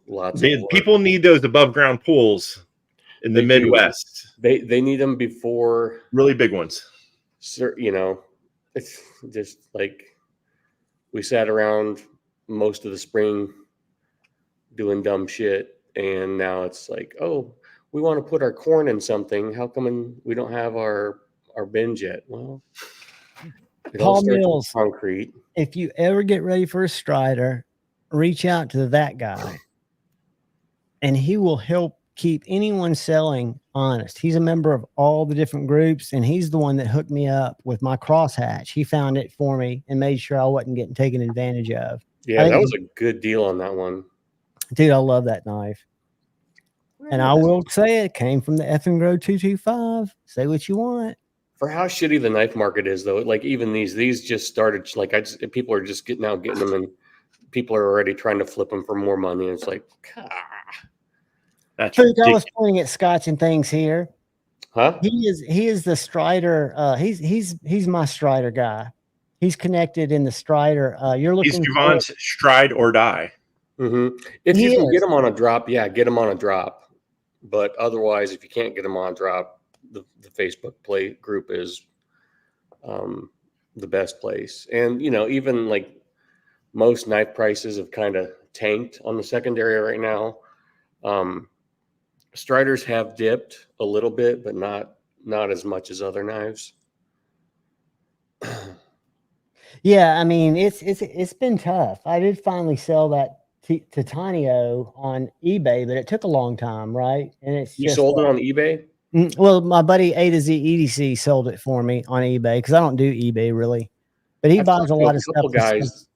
Speaker 2: people need those above ground pools in the Midwest.
Speaker 6: They need them before
Speaker 2: really big ones.
Speaker 6: You know, it's just like we sat around most of the spring doing dumb shit, and now it's like, oh, we want to put our corn in something. How come we don't have our bins yet? Well,
Speaker 1: Paul Mills,
Speaker 6: concrete.
Speaker 1: If you ever get ready for a strider, reach out to that guy, and he will help keep anyone selling honest. He's a member of all the different groups, and he's the one that hooked me up with my crosshatch. He found it for me and made sure I wasn't getting taken advantage of.
Speaker 6: Yeah, that was a good deal on that one.
Speaker 1: Dude, I love that knife. And I will say it came from the Effing Grow 225. Say what you want.
Speaker 6: For how shitty the knife market is, though, like even these just started. Like people are just getting them, and people are already trying to flip them for more money. And it's like,
Speaker 2: that's
Speaker 1: I was pointing at Scotch and things here.
Speaker 6: Huh?
Speaker 1: He is the Strider. He's my Strider guy. He's connected in the Strider. You're looking.
Speaker 2: He's Javon's stride or die.
Speaker 6: Mm-hmm. If you can get him on a drop, get him on a drop. But otherwise, if you can't get them on drop, the Facebook play group is the best place. And, you know, even like most knife prices have kind of tanked on the secondary right now. Striders have dipped a little bit, but not as much as other knives.
Speaker 1: Yeah, I mean, it's been tough. I did finally sell that to Tiny O on eBay, but it took a long time, right? And
Speaker 6: you sold it on eBay?
Speaker 1: Well, my buddy A to Z EDC sold it for me on eBay because I don't do eBay really, but he buys a lot of stuff.
Speaker 6: Guys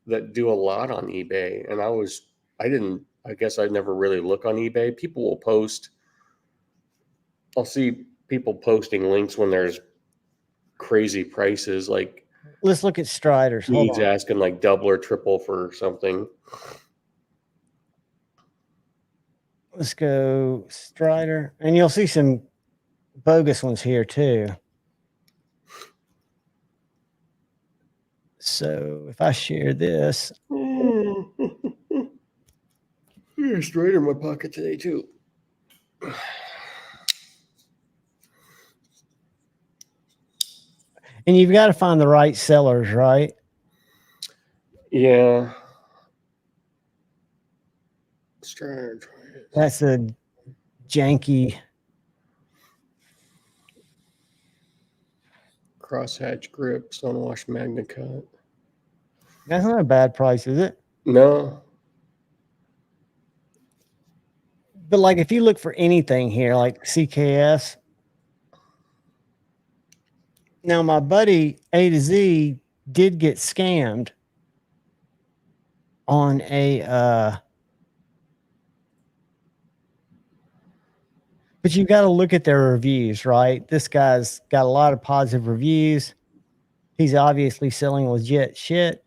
Speaker 6: that do a lot on eBay, and I guess I never really look on eBay. People will post. I'll see people posting links when there's crazy prices. Like,
Speaker 1: let's look at Striders.
Speaker 6: He's asking like double or triple for something.
Speaker 1: Let's go Strider, and you'll see some bogus ones here too. So if I share this,
Speaker 6: You're straight in my pocket today too.
Speaker 1: and you've got to find the right sellers, right?
Speaker 6: Yeah. Let's try it.
Speaker 1: That's a janky.
Speaker 6: Crosshatch grip, stonewash magna cut.
Speaker 1: That's not a bad price, is it?
Speaker 6: No.
Speaker 1: But like if you look for anything here, like CKS. Now my buddy A to Z did get scammed on a but you got to look at their reviews, right? This guy's got a lot of positive reviews. He's obviously selling legit shit.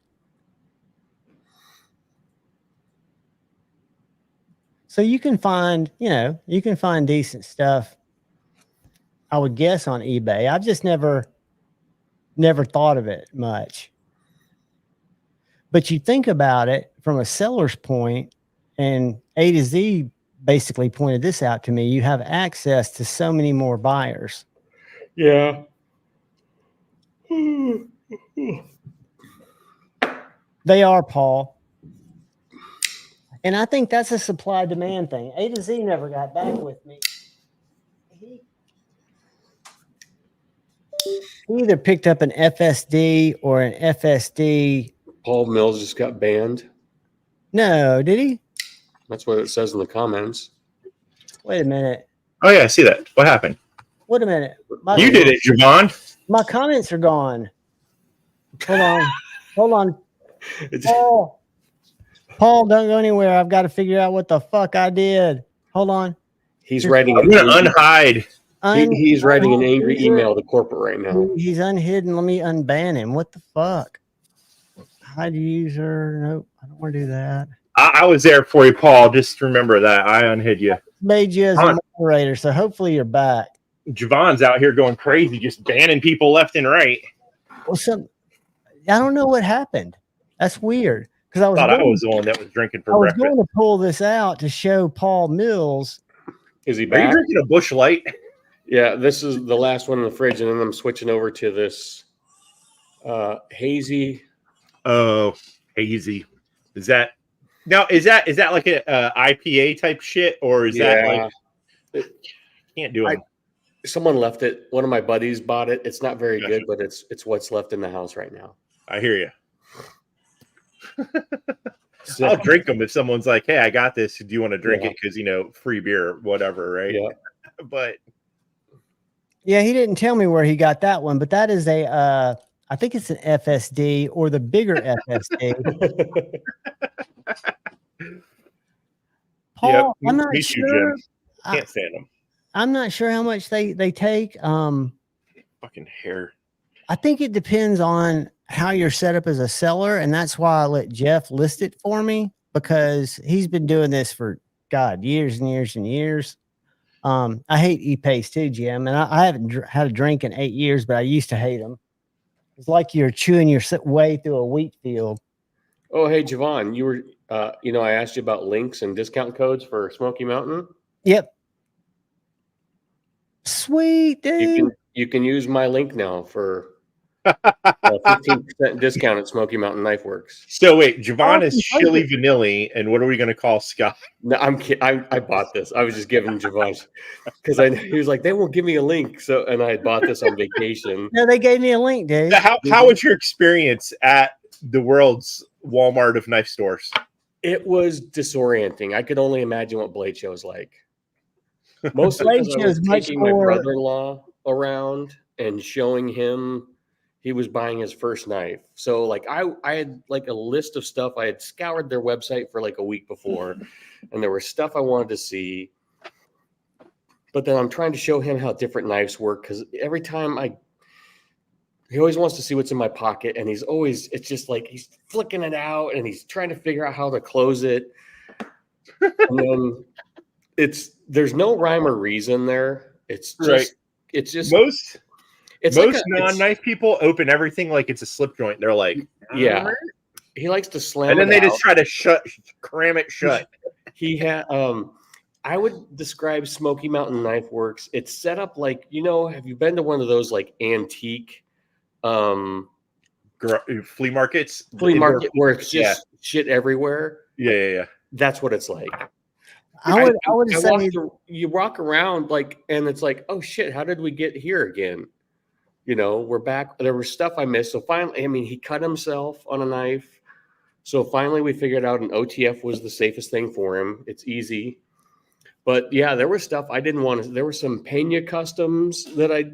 Speaker 1: So you can find, you can find decent stuff, I would guess, on eBay. I've just never thought of it much. But you think about it from a seller's point, and A to Z basically pointed this out to me. You have access to so many more buyers.
Speaker 6: Yeah.
Speaker 1: They are, Paul. And I think that's a supply demand thing. A to Z never got back with me. He either picked up an FSD or an FSD.
Speaker 6: Paul Mills just got banned.
Speaker 1: No, did he?
Speaker 6: That's what it says in the comments.
Speaker 1: Wait a minute.
Speaker 2: Oh yeah, I see that. What happened?
Speaker 1: Wait a minute.
Speaker 2: You did it, Javon.
Speaker 1: My comments are gone. Hold on. Hold on. Paul, don't go anywhere. I've got to figure out what the fuck I did. Hold on.
Speaker 6: He's writing.
Speaker 2: I'm gonna unhide.
Speaker 6: He's writing an angry email to corporate right now.
Speaker 1: He's unhidden. Let me unban him. What the fuck? Hide user. Nope. I don't want to do that.
Speaker 2: I was there for you, Paul. Just remember that I unhid you.
Speaker 1: Made you as a moderator, so hopefully you're back.
Speaker 2: Javon's out here going crazy, just banning people left and right.
Speaker 1: Well, I don't know what happened. That's weird. Because I
Speaker 2: was the one that was drinking for breakfast.
Speaker 1: I was going to pull this out to show Paul Mills.
Speaker 6: Is he
Speaker 2: Are
Speaker 6: back?
Speaker 2: you drinking a Busch Light?
Speaker 6: Yeah, this is the last one in the fridge, and then I'm switching over to this hazy.
Speaker 2: Oh, hazy. Is that like a IPA type shit, or is that like can't do it?
Speaker 6: Someone left it. One of my buddies bought it. It's not very good, but it's what's left in the house right now.
Speaker 2: I hear you. I'll drink them if someone's like, "Hey, I got this. Do you want to drink it? Because free beer, or whatever, right?"
Speaker 6: Yeah.
Speaker 2: But
Speaker 1: yeah, he didn't tell me where he got that one, but that is I think it's an FSD or the bigger FSD. Paul, I'm not sure.
Speaker 2: Can't stand them.
Speaker 1: I'm not sure how much they take.
Speaker 2: Fucking hair.
Speaker 1: I think it depends on how you're set up as a seller, and that's why I let Jeff list it for me, because he's been doing this for years and years and years. I hate e-pays too, Jim, and I haven't had a drink in 8 years, but I used to hate them. It's like you're chewing your way through a wheat field.
Speaker 6: Oh, hey, Javon, you were, I asked you about links and discount codes for Smoky Mountain.
Speaker 1: Yep. Sweet, dude.
Speaker 6: You can use my link now for 15% discount at Smoky Mountain Knife Works.
Speaker 2: So wait, Javon is chili vanilla, and what are we going to call Scott?
Speaker 6: No, I'm kidding. I bought this. I was just giving Javon because he was like, they won't give me a link. So, and I had bought this on vacation.
Speaker 1: No, they gave me a link, dude.
Speaker 2: How was your experience at the world's Walmart of knife stores?
Speaker 6: It was disorienting. I could only imagine what Blade Show is like. Most of the time I was taking my brother-in-law around and showing him he was buying his first knife. So like I had like a list of stuff. I had scoured their website for like a week before, and there was stuff I wanted to see. But then I'm trying to show him how different knives work, because every time he always wants to see what's in my pocket, and it's just like he's flicking it out and he's trying to figure out how to close it. And then there's no rhyme or reason there. It's just It's
Speaker 2: Most
Speaker 6: like
Speaker 2: non-knife people open everything like it's a slip joint. They're like,
Speaker 6: yeah. He likes to slam
Speaker 2: and then
Speaker 6: it
Speaker 2: they
Speaker 6: out.
Speaker 2: just try to cram it shut.
Speaker 6: He had I would describe Smoky Mountain Knife Works. It's set up like, you know, have you been to one of those like antique
Speaker 2: Flea markets,
Speaker 6: flea
Speaker 2: indoor-
Speaker 6: market where it's just shit everywhere?
Speaker 2: yeah.
Speaker 6: That's what it's like.
Speaker 1: I would say
Speaker 6: You walk around like, and it's like, oh shit, how did we get here again? You know, we're back. There was stuff I missed. So finally, I mean, he cut himself on a knife. So finally, we figured out an OTF was the safest thing for him. It's easy. But yeah, there was stuff I didn't want to. There were some Pena customs that I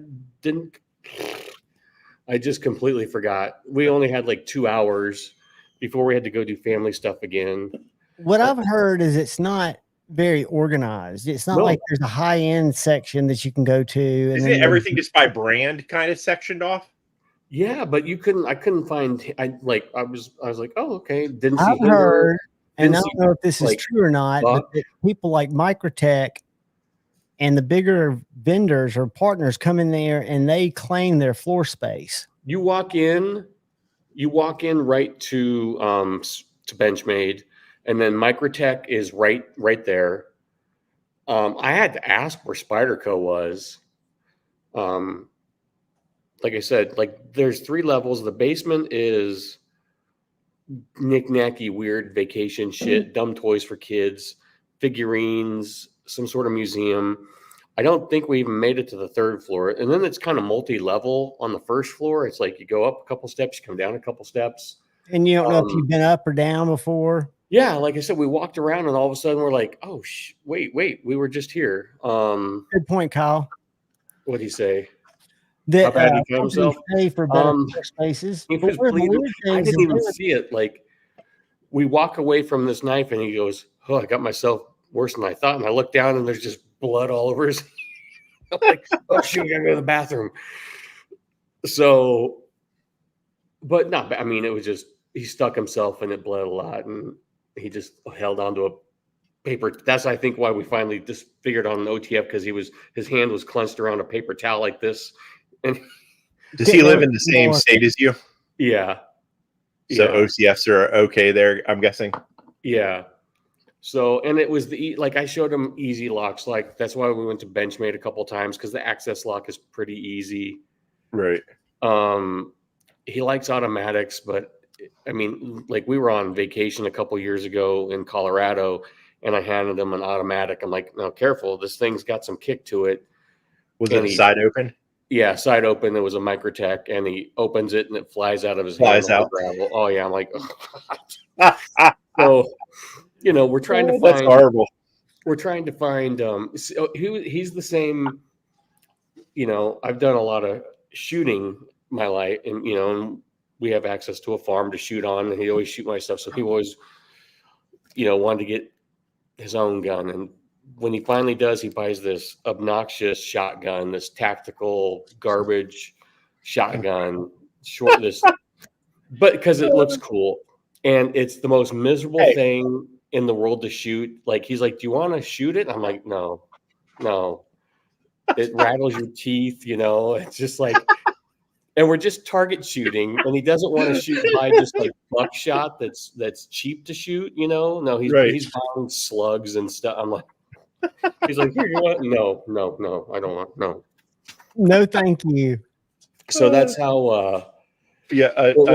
Speaker 6: just completely forgot. We only had like 2 hours before we had to go do family stuff again.
Speaker 1: what I've heard is it's not very organized. It's not like there's a high end section that you can go to. And
Speaker 2: Isn't everything just by brand kind of sectioned off?
Speaker 6: Yeah, but I couldn't find. I was like, oh, okay. Didn't see.
Speaker 1: I've heard, and I
Speaker 6: see,
Speaker 1: don't know if this is
Speaker 6: like,
Speaker 1: true or not, but that people like Microtech and the bigger vendors or partners come in there and they claim their floor space.
Speaker 6: You walk in right to Benchmade, and then Microtech is right there. I had to ask where Spyderco was. Like I said, like there's 3 levels. The basement is knick-knacky, weird vacation shit, dumb toys for kids, figurines, some sort of museum. I don't think we even made it to the 3rd floor. And then it's kind of multi-level on the 1st floor. It's like you go up a couple steps, you come down a couple steps.
Speaker 1: And you don't know if you've been up or down before.
Speaker 6: Yeah, like I said, we walked around and all of a sudden we're like, oh, wait, we were just here.
Speaker 1: Good point, Kyle.
Speaker 6: What'd he say?
Speaker 1: That
Speaker 6: How bad he cut himself?
Speaker 1: pay for better spaces.
Speaker 6: He was bleeding. I didn't even see it. Like, we walk away from this knife and he goes, oh, I got myself worse than I thought. And I look down and there's just blood all over his. I'm like, oh shoot, I gotta go to the bathroom. So, but not. I mean, it was just he stuck himself and it bled a lot, and he just held onto a paper. That's I think why we finally just figured on an OTF, because his hand was clenched around a paper towel like this. And
Speaker 2: does he live in the same state as you?
Speaker 6: Yeah.
Speaker 2: So OCFs are okay there, I'm guessing.
Speaker 6: Yeah. So, and it was like I showed him easy locks. Like that's why we went to Benchmade a couple times, because the access lock is pretty easy.
Speaker 2: Right.
Speaker 6: He likes automatics, but I mean, like we were on vacation a couple years ago in Colorado, and I handed him an automatic. I'm like, no, careful. This thing's got some kick to it.
Speaker 2: Was it side open?
Speaker 6: Yeah, side open. There was a Microtech, and he opens it and it flies out of his
Speaker 2: hand.
Speaker 6: Out. Gravel. Oh yeah, I'm like, so. You know, we're trying to find.
Speaker 2: That's horrible.
Speaker 6: We're trying to find. So he's the same. You know, I've done a lot of shooting my life, and you know, and we have access to a farm to shoot on, and he always shoot my stuff. So he always, you know, wanted to get his own gun, and when he finally does, he buys this obnoxious shotgun, this tactical garbage shotgun, but because it looks cool, and it's the most miserable thing in the world to shoot. Like he's like, do you want to shoot it? I'm like, no, it rattles your teeth, you know. It's just like, and we're just target shooting, and he doesn't want to shoot by just like buckshot that's cheap to shoot, you know. No, he's buying slugs and stuff. I'm like, he's like, here, you want? No, I don't want. No,
Speaker 1: thank you.
Speaker 6: So that's how
Speaker 2: a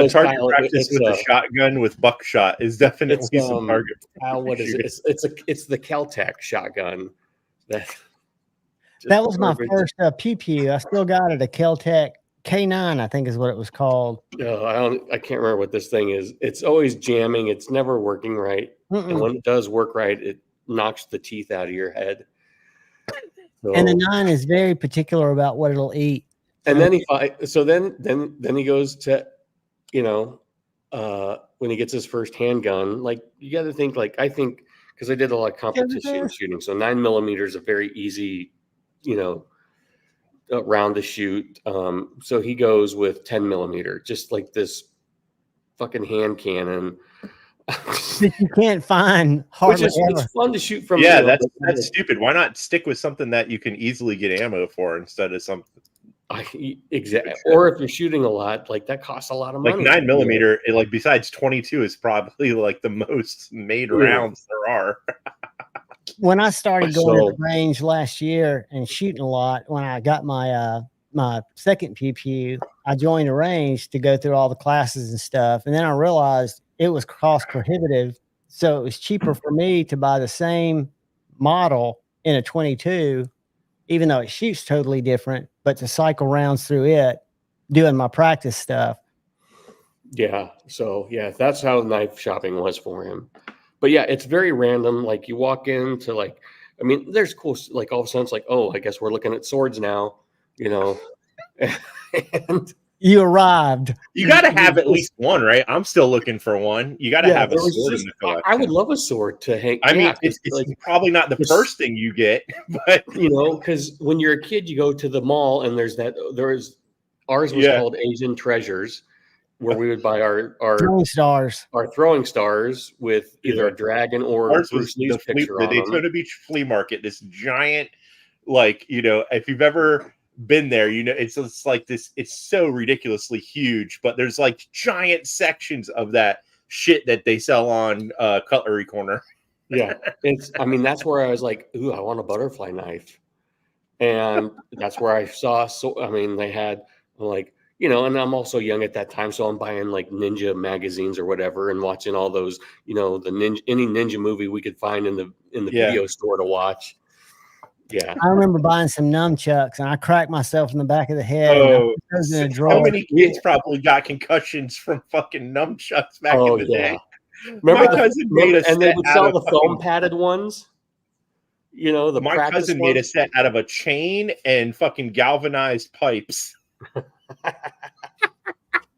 Speaker 2: target practice with a shotgun with buckshot is definitely some target.
Speaker 6: What is it? It's the Kel-Tec shotgun. That
Speaker 1: was my first pew pew. I still got it, a Kel-Tec K9, I think is what it was called.
Speaker 6: I can't remember what this thing is. It's always jamming. It's never working right. And when it does work right, it knocks the teeth out of your head. So,
Speaker 1: and the 9 is very particular about what it'll eat.
Speaker 6: And then then he goes to, you know, when he gets his first handgun, like you got to think, like I think, because I did a lot of competition shooting, so 9mm is a very easy, you know, round to shoot. So he goes with 10mm, just like this fucking hand cannon.
Speaker 1: That you can't find hardly
Speaker 6: Which is
Speaker 1: ever.
Speaker 6: It's fun to shoot from.
Speaker 2: Yeah, that's stupid. Why not stick with something that you can easily get ammo for instead of something?
Speaker 6: Exactly. Or if you're shooting a lot, like that costs a lot of
Speaker 2: Like
Speaker 6: money.
Speaker 2: 9mm, like besides 22 is probably like the most made rounds there are.
Speaker 1: When I started going to
Speaker 6: So
Speaker 1: the range last year and shooting a lot, when I got my my second pew pew, I joined a range to go through all the classes and stuff, and then I realized it was cost prohibitive. So it was cheaper for me to buy the same model in a 22, even though it shoots totally different, but to cycle rounds through it, doing my practice stuff.
Speaker 6: yeah, that's how knife shopping was for him. But yeah, it's very random. Like you walk into like, I mean, there's cool, like all of a sudden it's like, oh, I guess we're looking at swords now, you know. And
Speaker 1: You arrived.
Speaker 2: You got to have at least one, right? I'm still looking for one. You got to have a
Speaker 6: there was
Speaker 2: sword
Speaker 6: just,
Speaker 2: in the collection.
Speaker 6: I would love a sword to hang.
Speaker 2: I mean,
Speaker 6: yeah,
Speaker 2: it's
Speaker 6: like,
Speaker 2: probably not the first thing you get, but
Speaker 6: you know, because when you're a kid, you go to the mall and ours was called Asian Treasures, where we would buy our
Speaker 1: Throwing stars.
Speaker 6: throwing stars with either a dragon or
Speaker 2: ours was
Speaker 6: Bruce Lee's picture
Speaker 2: the
Speaker 6: on them.
Speaker 2: Daytona Beach flea market. This giant, like, you know, if you've ever been there, you know, it's like this. It's so ridiculously huge, but there's like giant sections of that shit that they sell on Cutlery Corner.
Speaker 6: Yeah, I mean, that's where I was like, ooh, I want a butterfly knife. And that's where I saw, so, I mean, they had like, you know, and I'm also young at that time. So I'm buying like ninja magazines or whatever and watching all those, you know, any ninja movie we could find in the video store to watch. Yeah.
Speaker 1: I remember buying some nunchucks and I cracked myself in the back of the head.
Speaker 2: Oh,
Speaker 1: and in a
Speaker 2: how
Speaker 1: drawer.
Speaker 2: many kids probably got concussions from fucking nunchucks back in the day?
Speaker 6: Remember
Speaker 2: My cousin made a
Speaker 6: and they
Speaker 2: set
Speaker 6: would
Speaker 2: out
Speaker 6: sell
Speaker 2: of
Speaker 6: the foam padded ones. You know, the
Speaker 2: my
Speaker 6: practice
Speaker 2: cousin
Speaker 6: ones.
Speaker 2: made a set out of a chain and fucking galvanized pipes.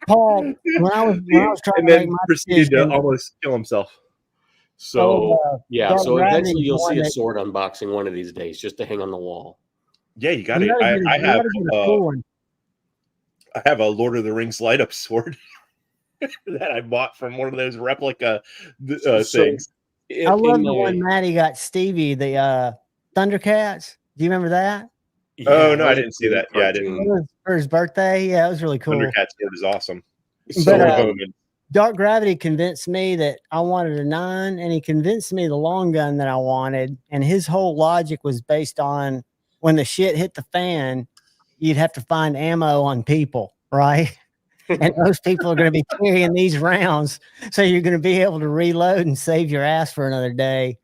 Speaker 1: Paul, when I was trying
Speaker 2: And
Speaker 1: to make
Speaker 2: then
Speaker 1: my
Speaker 2: proceeded
Speaker 1: decision,
Speaker 2: to almost kill himself.
Speaker 6: So
Speaker 1: Dark
Speaker 6: so
Speaker 1: Gravity
Speaker 6: eventually you'll see a
Speaker 1: wanted-
Speaker 6: sword unboxing one of these days just to hang on the wall.
Speaker 2: Yeah, you got
Speaker 1: you
Speaker 2: it.
Speaker 1: gotta get a-
Speaker 2: I
Speaker 1: you
Speaker 2: have
Speaker 1: gotta get a cool one.
Speaker 2: I have a Lord of the Rings light up sword that I bought from one of those replica things.
Speaker 1: I love the one Maddie got Stevie, the Thundercats. Do you remember that?
Speaker 2: Oh no, I didn't see that. Yeah, I didn't.
Speaker 1: For his birthday. Yeah, it was really cool.
Speaker 2: Thundercat sword is awesome.
Speaker 1: But Dark Gravity convinced me that I wanted a 9, and he convinced me the long gun that I wanted. And his whole logic was based on when the shit hit the fan, you'd have to find ammo on people, right? And those people are going to be carrying these rounds, so you're going to be able to reload and save your ass for another day.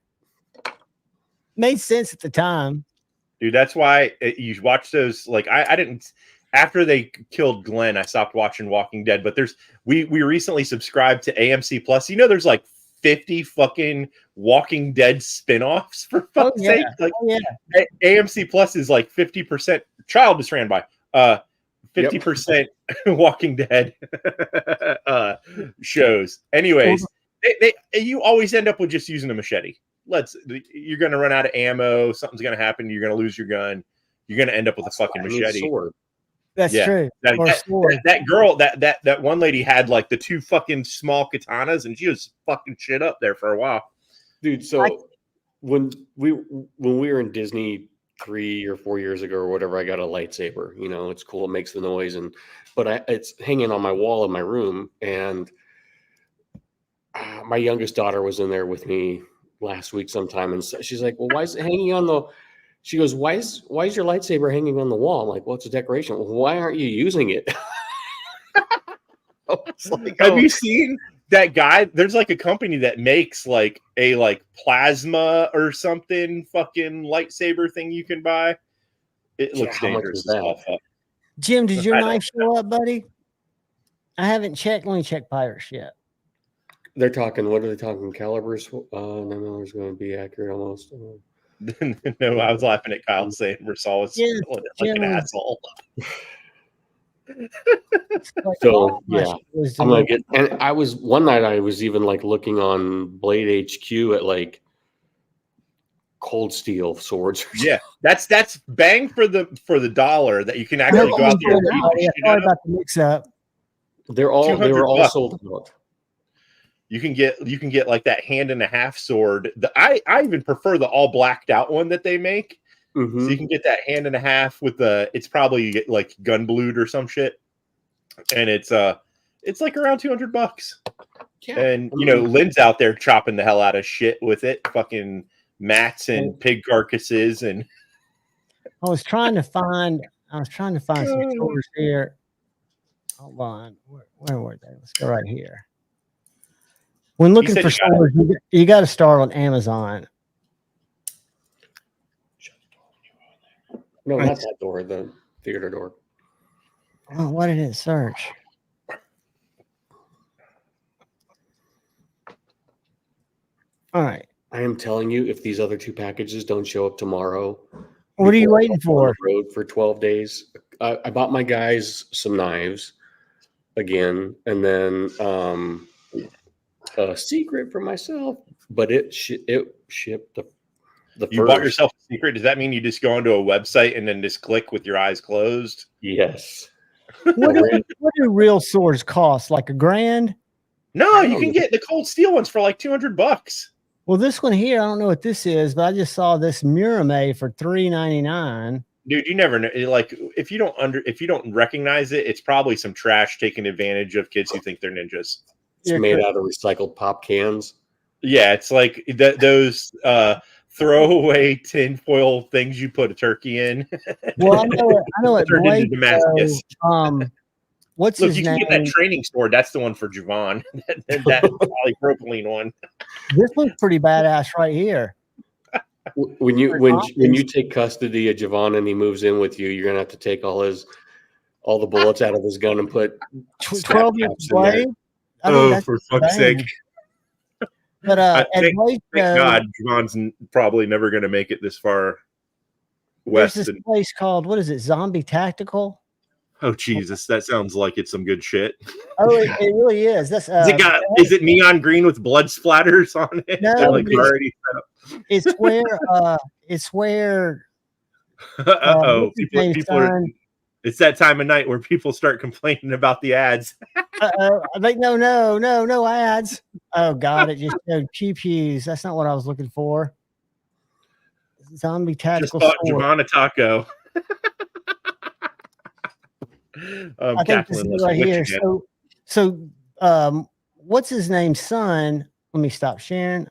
Speaker 1: Made sense at the time,
Speaker 2: dude. That's why you watch those. Like I didn't. After they killed Glenn, I stopped watching Walking Dead. But we recently subscribed to AMC Plus. You know, there's like 50 fucking Walking Dead spinoffs for fuck's sake. Like, AMC Plus is like 50%. Child just ran by. 50% Walking Dead shows. Anyways, you always end up with just using a machete. You're going to run out of ammo. Something's going to happen. You're going to lose your gun. You're going to end up with a fucking machete.
Speaker 6: Sword.
Speaker 1: That's true.
Speaker 2: That girl, that one lady had like the 2 fucking small katanas, and she was fucking shit up there for a while,
Speaker 6: dude. So when we were in Disney 3 or 4 years ago or whatever, I got a lightsaber. You know, it's cool. It makes the noise, but it's hanging on my wall in my room, and my youngest daughter was in there with me last week sometime, and she's like, "Well, why is it hanging on the?" She goes, why is your lightsaber hanging on the wall? I'm like, well, it's a decoration. Well, why aren't you using it?
Speaker 2: Have you seen that guy? There's like a company that makes like a plasma or something fucking lightsaber thing you can buy. It looks dangerous as hell.
Speaker 1: Jim, did your knife show up, buddy? I haven't checked. Let me check Pirates yet.
Speaker 6: They're talking, what are they talking? Calibers? 9mm is going to be accurate almost.
Speaker 2: No, I was laughing at Kyle saying Versal was like an asshole.
Speaker 6: So yeah, I'm gonna get. And I was one night. I was even like looking on Blade HQ at like cold steel swords.
Speaker 2: Yeah, that's bang for the dollar that you can actually go out there.
Speaker 1: Sorry about the mix up.
Speaker 6: They were all sold out.
Speaker 2: You can get like that 1.5-hand sword. I even prefer the all blacked out one that they make.
Speaker 6: Mhm.
Speaker 2: So you can get that hand and a half with the. It's probably like gun blued or some shit, and it's like around $200.
Speaker 6: Yeah.
Speaker 2: And you know, Lynn's out there chopping the hell out of shit with it, fucking mats and pig carcasses, and
Speaker 1: I was trying to find some stores here. Hold on. Where were they? Let's go right here. When looking
Speaker 2: said
Speaker 1: for
Speaker 2: you got
Speaker 1: stores, you got to start on Amazon.
Speaker 6: No, not that door. The theater door.
Speaker 1: Oh, what did it search? All right.
Speaker 6: I am telling you, if these other 2 packages don't show up tomorrow,
Speaker 1: What are you
Speaker 6: before
Speaker 1: waiting
Speaker 6: I'm on
Speaker 1: for?
Speaker 6: the road for 12 days. I bought my guys some knives again, and then a secret for myself, but it shipped the
Speaker 2: you bought
Speaker 6: first.
Speaker 2: yourself a secret. Does that mean you just go onto a website and then just click with your eyes closed?
Speaker 6: Yes.
Speaker 1: What do real swords cost? Like $1,000?
Speaker 2: No, you can get the cold steel ones for like $200.
Speaker 1: Well, this one here, I don't know what this is, but I just saw this Murame for $3.99.
Speaker 2: Dude, you never know. Like, if you don't recognize it, it's probably some trash taking advantage of kids who think they're ninjas.
Speaker 6: It's made out of recycled pop cans.
Speaker 2: Yeah, it's like those throwaway tinfoil things you put a turkey in.
Speaker 1: Well, I know it.
Speaker 2: Turned into
Speaker 1: Blake,
Speaker 2: Damascus.
Speaker 1: What's
Speaker 2: Look,
Speaker 1: his
Speaker 2: you
Speaker 1: name?
Speaker 2: can get that training sword. That's the one for Javon. that polypropylene one.
Speaker 1: This one's pretty badass right here.
Speaker 6: When you take custody of Javon and he moves in with you, you're gonna have to take all the bullets out of his gun and put
Speaker 1: 12 inch blade. I mean, that's
Speaker 2: for fuck's sake!
Speaker 1: But
Speaker 2: thank God, Javon's probably never going to make it this far west.
Speaker 1: There's this place called, what is it? Zombie Tactical.
Speaker 2: Oh Jesus, that sounds like it's some good shit.
Speaker 1: Oh, it really is. That's
Speaker 2: is it neon green with blood splatters on it?
Speaker 1: No,
Speaker 2: like already set up.
Speaker 1: it's where
Speaker 2: people are. It's that time of night where people start complaining about the ads.
Speaker 1: I think no ads. Oh God, it just showed pew-pews. That's not what I was looking for. Zombie Tactical.
Speaker 2: Just bought Javon a taco.
Speaker 1: I think this is right here. So, what's his name's son? Let me stop sharing.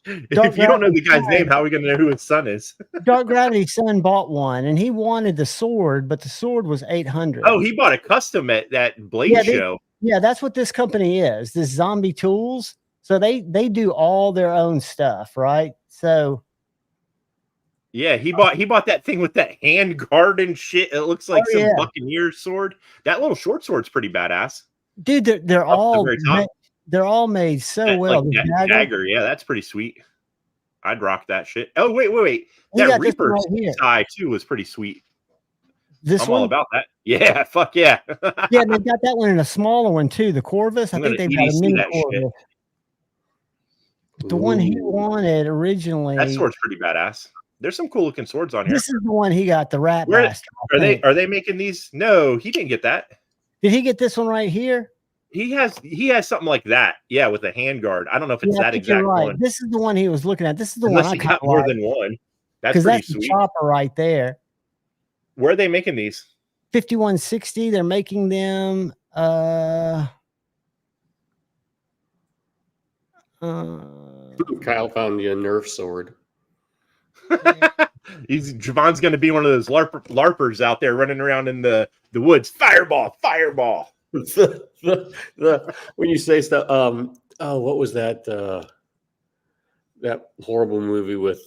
Speaker 2: If you don't know the guy's name, how are we going to know who his son is?
Speaker 1: Dark Gravity's son bought one, and he wanted the sword, but the sword was $800.
Speaker 2: Oh, he bought a custom at that Blade show.
Speaker 1: Yeah, that's what this company is. This Zombie Tools. So they do all their own stuff, right? So
Speaker 2: yeah, he bought that thing with that hand guard and shit. It looks like some Buccaneer sword. That little short sword's pretty badass.
Speaker 1: Dude, they're all made so well.
Speaker 2: That dagger, yeah, that's pretty sweet. I'd rock that shit. Oh, wait. That Reaper tie too was pretty sweet. I'm all about that. Yeah, fuck yeah.
Speaker 1: Yeah, they got that one in a smaller one too. The Corvus. I think they've got a mini Corvus. The one he wanted originally.
Speaker 2: That sword's pretty badass. There's some cool looking swords on here.
Speaker 1: This is the one he got, the Rat Master.
Speaker 2: Are they making these? No, he didn't get that.
Speaker 1: Did he get this one right here?
Speaker 2: He has something like that. Yeah, with a handguard. I don't know if it's that exact one.
Speaker 1: This is the one he was looking at. This is the one I got
Speaker 2: more than one. That's pretty sweet.
Speaker 1: The chopper right there.
Speaker 2: Where are they making these?
Speaker 1: 5160. They're making them.
Speaker 6: Kyle found you a Nerf sword.
Speaker 2: Javon's going to be one of those LARPers out there running around in the woods. Fireball.
Speaker 6: When you say stuff, what was that? That horrible movie with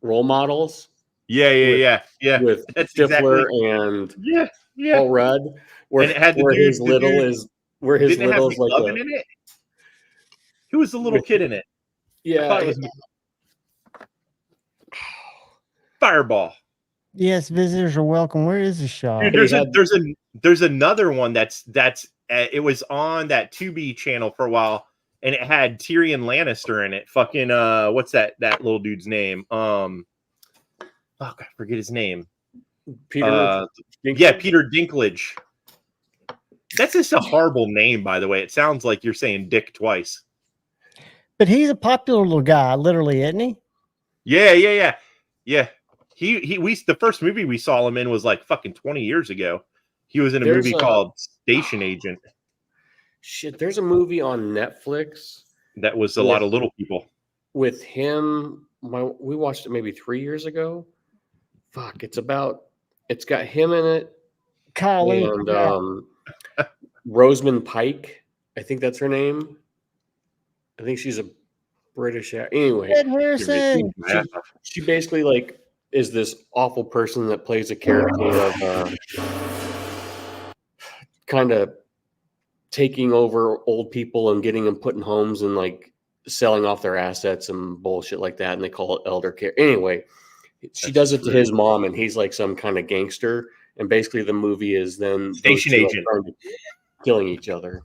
Speaker 6: role models.
Speaker 2: Yeah.
Speaker 6: With Stifler and Paul Rudd, where his little is like
Speaker 2: in it. Who was the little kid in it?
Speaker 6: Yeah,
Speaker 2: it was Fireball.
Speaker 1: Yes, visitors are welcome. Where is the shop?
Speaker 2: Dude, there's another one that's it was on that Tubi channel for a while, and it had Tyrion Lannister in it. Fucking what's that little dude's name? I forget his name.
Speaker 6: Peter.
Speaker 2: Peter Dinklage. That's just a horrible name, by the way. It sounds like you're saying dick twice.
Speaker 1: But he's a popular little guy, literally, isn't he?
Speaker 2: Yeah. The first movie we saw him in was like fucking 20 years ago. He was in a
Speaker 6: There's
Speaker 2: movie called Station Agent.
Speaker 6: Shit, there's a movie on Netflix
Speaker 2: That was a lot of little people.
Speaker 6: with him. We watched it maybe 3 years ago. Fuck, it's got him in it
Speaker 1: Golly,
Speaker 6: and Rosamund Pike. I think that's her name. I think she's a British anyway.
Speaker 1: Ed Harrison.
Speaker 6: She basically like is this awful person that plays a character of kind of taking over old people and getting them put in homes and like selling off their assets and bullshit like that, and they call it elder care. Anyway, she does it to his mom, and he's like some kind of gangster. And basically, the movie is then
Speaker 2: Station Agent
Speaker 6: killing each other.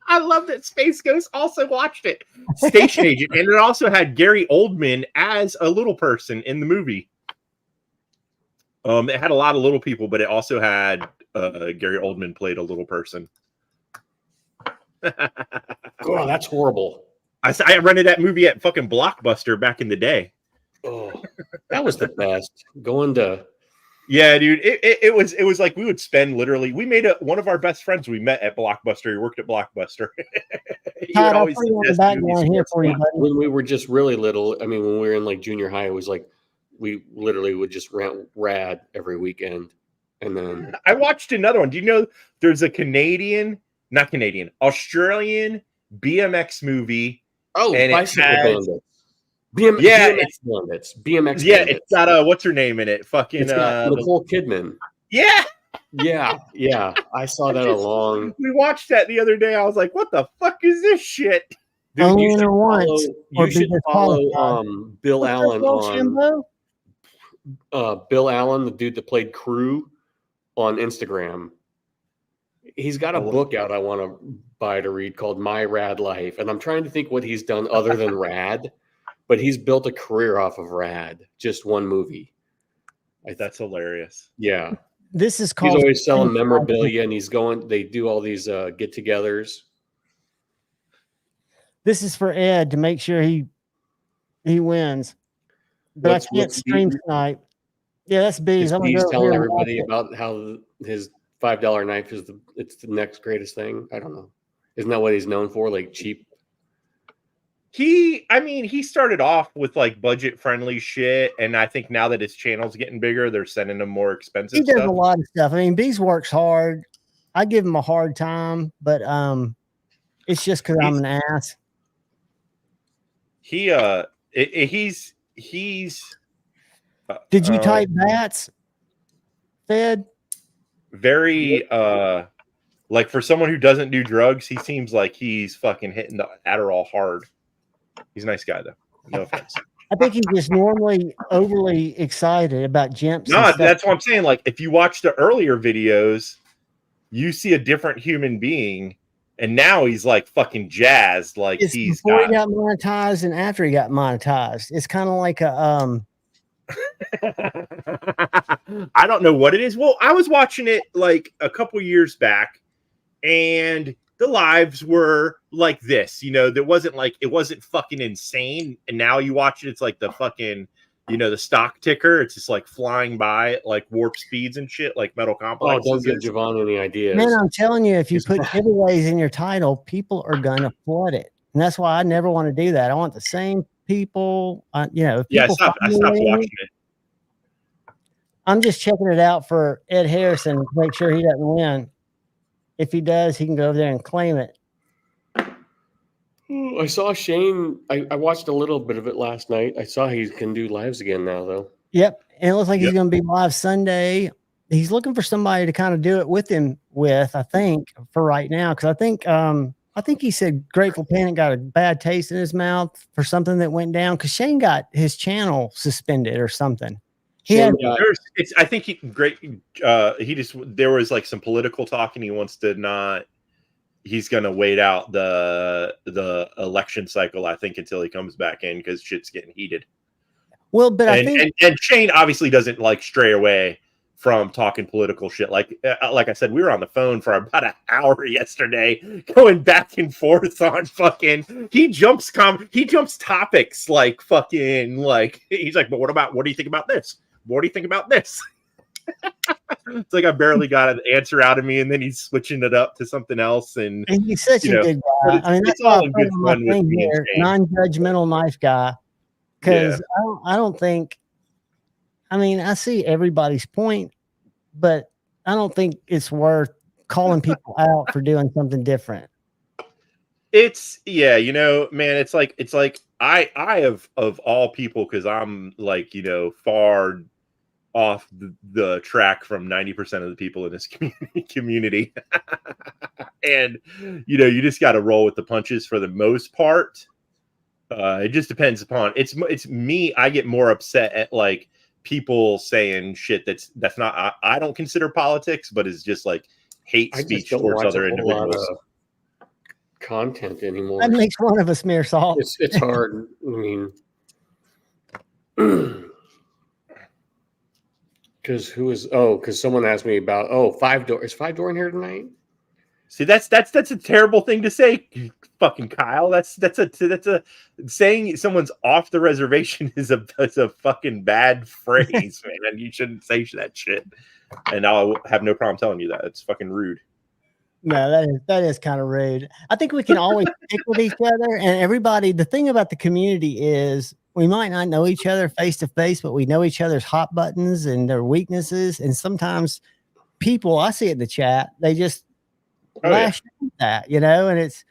Speaker 2: I love that Space Ghost also watched it. Station Agent, and it also had Gary Oldman as a little person in the movie. It had a lot of little people, but it also had Gary Oldman played a little person.
Speaker 6: Oh, that's horrible.
Speaker 2: I rented that movie at fucking Blockbuster back in the day.
Speaker 6: Oh, that was the best. Going to
Speaker 2: Yeah, dude. It was like we would spend literally. We made one of our best friends we met at Blockbuster. He worked at Blockbuster. He would
Speaker 1: Todd, I'll
Speaker 2: always
Speaker 1: put you on the
Speaker 2: suggest
Speaker 1: background
Speaker 2: movies
Speaker 1: here
Speaker 2: for
Speaker 1: for
Speaker 2: us.
Speaker 1: you, buddy.
Speaker 6: when we were just really little. I mean, when we were in like junior high, it was like we literally would just rent Rad every weekend, and then
Speaker 2: I watched another one. Do you know there's a Australian BMX movie? And
Speaker 6: Bicycle
Speaker 2: it has,
Speaker 6: Bandits. BMX
Speaker 2: yeah,
Speaker 6: Bandits.
Speaker 2: it's got what's her name in it? Fucking
Speaker 6: It's got Nicole Kidman.
Speaker 2: yeah.
Speaker 6: Yeah. I saw that along.
Speaker 2: We watched that the other day. I was like, what the fuck is this shit?
Speaker 6: Dude,
Speaker 1: Only
Speaker 6: you should
Speaker 1: in once,
Speaker 6: follow,
Speaker 1: or
Speaker 6: you
Speaker 1: be
Speaker 6: should
Speaker 1: disqualified.
Speaker 6: follow Bill
Speaker 1: What's
Speaker 6: Allen
Speaker 1: that, Will
Speaker 6: on
Speaker 1: Shimbo?
Speaker 6: Bill Allen, the dude that played Crew, on Instagram. He's got a book out I want to buy to read called My Rad Life, and I'm trying to think what he's done other than Rad, but he's built a career off of Rad, just one movie.
Speaker 2: That's hilarious.
Speaker 6: Yeah,
Speaker 1: This is
Speaker 6: he's
Speaker 1: called.
Speaker 6: always selling memorabilia, and they do all these get-togethers.
Speaker 1: This is for Ed to make sure he wins. But
Speaker 6: What's
Speaker 1: I can't stream
Speaker 6: Bees?
Speaker 1: tonight. Yeah, that's Bees.
Speaker 6: Is
Speaker 1: I'm gonna
Speaker 6: Bees
Speaker 1: go
Speaker 6: telling
Speaker 1: here and watch
Speaker 6: everybody
Speaker 1: it.
Speaker 6: about how his $5 knife is the next greatest thing? I don't know. Isn't that what he's known for? Like cheap.
Speaker 2: He started off with like budget friendly shit, and I think now that his channel's getting bigger, they're sending him more expensive
Speaker 1: He does
Speaker 2: stuff.
Speaker 1: a lot of stuff. I mean, Bees works hard. I give him a hard time, but it's just because I'm an ass.
Speaker 2: He's
Speaker 1: Did you type bats, Fed?
Speaker 2: very like for someone who doesn't do drugs, he seems like he's fucking hitting the Adderall hard. He's a nice guy though. No offense.
Speaker 1: I think he's just normally overly excited about jumps.
Speaker 2: No, that's what I'm saying. Like if you watch the earlier videos, you see a different human being, and now he's like fucking jazzed. Like
Speaker 1: It's
Speaker 2: he's
Speaker 1: before he got monetized and after he got monetized. It's kind of like a
Speaker 2: I don't know what it is. Well, I was watching it like a couple years back, and the lives were like this. You know, it wasn't fucking insane. And now you watch it, it's like the fucking, the stock ticker. It's just like flying by at like warp speeds and shit, like Metal Complex.
Speaker 6: Oh, don't give Javon any ideas.
Speaker 1: man. I'm telling you, if you put giveaways in your title, people are gonna flood it, and that's why I never want to do that. I want the same people. If
Speaker 2: Yeah, I
Speaker 1: people
Speaker 2: stopped
Speaker 1: follow me,
Speaker 2: watching it.
Speaker 1: I'm just checking it out for Ed Harrison to make sure he doesn't win. If he does, he can go over there and claim it.
Speaker 6: I saw Shane. I watched a little bit of it last night. I saw he can do lives again now, though.
Speaker 1: Yep. And it looks like he's
Speaker 2: Yep.
Speaker 1: going to be live Sunday. He's looking for somebody to kind of do it with him I think, for right now. Cause I think he said Grateful Panic got a bad taste in his mouth for something that went down. Cause Shane got his channel suspended or something.
Speaker 6: Shane
Speaker 1: Yeah.
Speaker 6: got,
Speaker 2: I think there was like some political talk, and he wants to not. He's gonna wait out the election cycle, I think, until he comes back in because shit's getting heated.
Speaker 1: Well, but I
Speaker 2: And,
Speaker 1: think
Speaker 2: and Shane obviously doesn't like stray away from talking political shit. Like I said, we were on the phone for about an hour yesterday, going back and forth on fucking. He jumps topics like fucking like he's like, but what do you think about this? what do you think about this? It's like I barely got an answer out of me, and then he's switching it up to something else. And
Speaker 1: he's such
Speaker 2: you
Speaker 1: a
Speaker 2: know,
Speaker 1: good
Speaker 2: but
Speaker 1: guy.
Speaker 2: it's,
Speaker 1: I mean, that's
Speaker 2: it's
Speaker 1: why
Speaker 2: all
Speaker 1: I
Speaker 2: in
Speaker 1: put
Speaker 2: good
Speaker 1: on my
Speaker 2: fun with
Speaker 1: thing
Speaker 2: me and
Speaker 1: here,
Speaker 2: Shane.
Speaker 1: non-judgmental, nice guy. Because I don't think. I mean, I see everybody's point, but I don't think it's worth calling people out for doing something different.
Speaker 2: It's you know, man, it's like I have of all people, because I'm like, you know, far off the track from 90% of the people in this community. And you know, you just got to roll with the punches for the most part. It just depends upon it's me. I get more upset at like people saying shit that's not I don't consider politics, but is just like hate
Speaker 6: I just
Speaker 2: speech
Speaker 6: don't
Speaker 2: towards
Speaker 6: watch
Speaker 2: other
Speaker 6: a whole lot
Speaker 2: individuals.
Speaker 6: of content anymore.
Speaker 1: That makes one of us, mere salt.
Speaker 6: It's hard. I mean, because someone asked me about 5 Door. Is 5 Door in here tonight?
Speaker 2: See, that's a terrible thing to say, fucking Kyle. That's a saying someone's off the reservation is a fucking bad phrase, man. You shouldn't say that shit. And I'll have no problem telling you that. It's fucking rude.
Speaker 1: No, that is kind of rude. I think we can always stick with each other, and everybody. The thing about the community is we might not know each other face to face, but we know each other's hot buttons and their weaknesses. And sometimes people, I see it in the chat, they just lash at that, you know, and it's,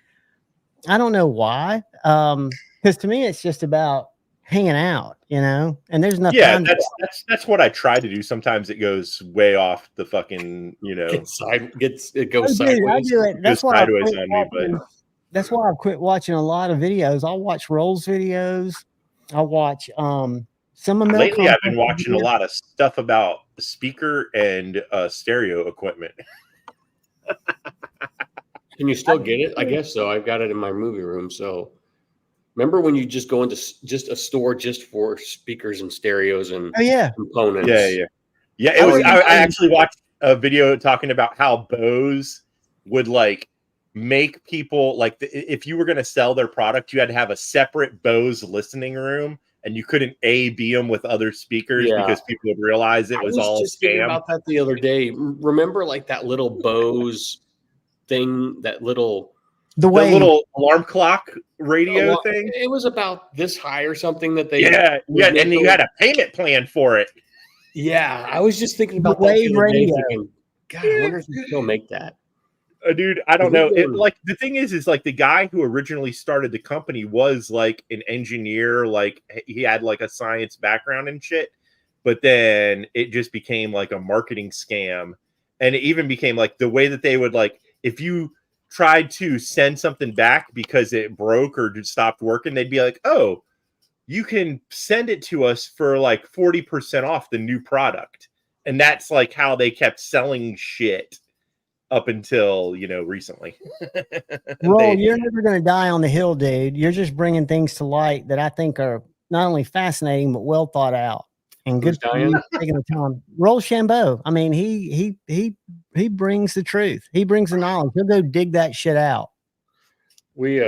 Speaker 1: I don't know why. Because to me, it's just about hanging out, you know, and there's enough time.
Speaker 2: That's what I try to do. Sometimes it goes way off the fucking, you know,
Speaker 6: It
Speaker 1: Oh,
Speaker 6: goes
Speaker 1: dude,
Speaker 6: sideways.
Speaker 1: I do it. That's
Speaker 2: goes
Speaker 1: why
Speaker 2: sideways on me, but
Speaker 1: that's why I've quit watching a lot of videos. I'll watch Rolls videos. I'll watch some of
Speaker 2: lately
Speaker 1: Milcom
Speaker 2: I've been watching a lot of stuff about speaker and stereo equipment.
Speaker 6: Can you still get it? I guess so. I've got it in my movie room. So remember when you just go into just a store just for speakers and stereos and
Speaker 1: Oh yeah,
Speaker 6: components?
Speaker 2: Yeah. It was. I actually watched a video talking about how Bose would like make people like if you were going to sell their product, you had to have a separate Bose listening room, and you couldn't A/B them with other speakers because people would realize it was all
Speaker 6: just thinking
Speaker 2: scam.
Speaker 6: about that the other day. Remember, like that little Bose thing, that little
Speaker 2: little alarm clock radio thing.
Speaker 6: It was about this high or something that they
Speaker 2: and you had a payment plan for it.
Speaker 6: Yeah, I was just thinking about that the other day, thinking, God, I wonder if you still make that.
Speaker 2: Dude, I don't know. Like the thing is like the guy who originally started the company was like an engineer, like he had like a science background and shit. But then it just became like a marketing scam, and it even became like the way that they would like if you tried to send something back because it broke or stopped working, they'd be like, "Oh, you can send it to us for like 40% off the new product." And that's like how they kept selling shit up until, you know, recently.
Speaker 1: Roll, you're never going to die on the hill, dude. You're just bringing things to light that I think are not only fascinating, but well thought out. And good for you taking the time. Roll Shambo. I mean, he brings the truth. He brings the knowledge. He'll go dig that shit out.
Speaker 6: We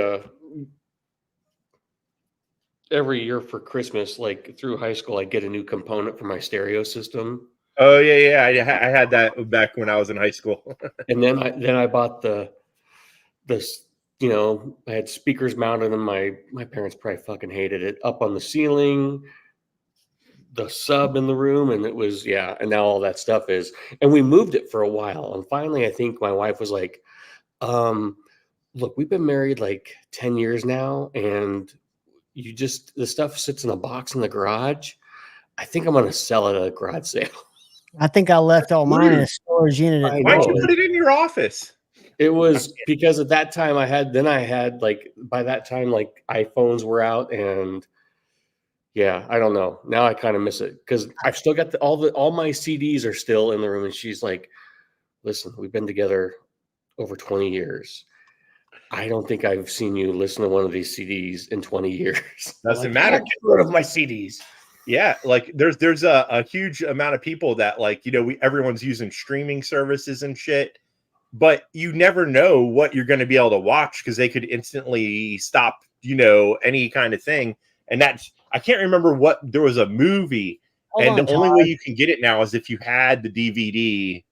Speaker 6: every year for Christmas, like through high school, I get a new component for my stereo system.
Speaker 2: Oh yeah. I had that back when I was in high school.
Speaker 6: And then I bought the you know, I had speakers mounted, and my parents probably fucking hated it, up on the ceiling, the sub in the room, and it was and now all that stuff is, and we moved it for a while, and finally I think my wife was like, look, we've been married like 10 years now, and the stuff sits in a box in the garage. I think I'm gonna sell it at a garage sale.
Speaker 1: I think I left all mine in a storage unit.
Speaker 2: Why don't you put it in your office?
Speaker 6: It was because at that time I had like, by that time, like iPhones were out, and I don't know. Now I kind of miss it because I've still got all my CDs are still in the room, and she's like, listen, we've been together over 20 years. I don't think I've seen you listen to one of these CDs in 20 years.
Speaker 2: Doesn't matter.
Speaker 6: Get rid of my CDs.
Speaker 2: Yeah, like there's a huge amount of people that like, you know, everyone's using streaming services and shit, but you never know what you're going to be able to watch because they could instantly stop, you know, any kind of thing. And that's, I can't remember there was a movie
Speaker 1: Hold
Speaker 2: And
Speaker 1: on,
Speaker 2: the only
Speaker 1: Todd.
Speaker 2: way you can get it now is if you had the DVD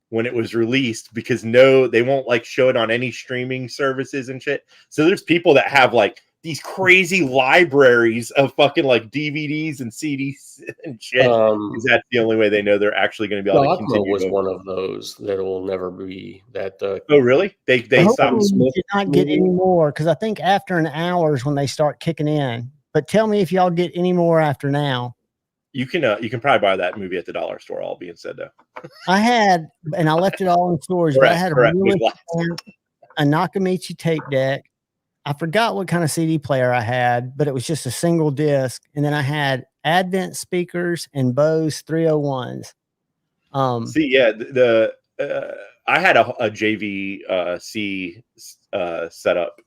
Speaker 2: when it was released, because they won't like show it on any streaming services and shit. So there's people that have like these crazy libraries of fucking like DVDs and CDs and shit. Because that's the only way they know they're actually going to be able to
Speaker 6: Dogma
Speaker 2: continue.
Speaker 6: was one of those that will never be that.
Speaker 2: Oh, really? They stopped.
Speaker 1: Hopefully you
Speaker 6: Smith
Speaker 1: did not get
Speaker 6: movie?
Speaker 1: any more, because I think after an hour is when they start kicking in. But tell me if y'all get any more after now.
Speaker 2: You can probably buy that movie at the dollar store. All being said, though,
Speaker 1: I had, and I left it all in storage,
Speaker 2: Or
Speaker 1: but I
Speaker 2: at-
Speaker 1: had a
Speaker 2: or at
Speaker 1: really
Speaker 2: Big Lots.
Speaker 1: a Nakamichi tape deck. I forgot what kind of CD player I had, but it was just a single disc. And then I had Advent speakers and Bose 301s.
Speaker 2: See, yeah, I had a JVC setup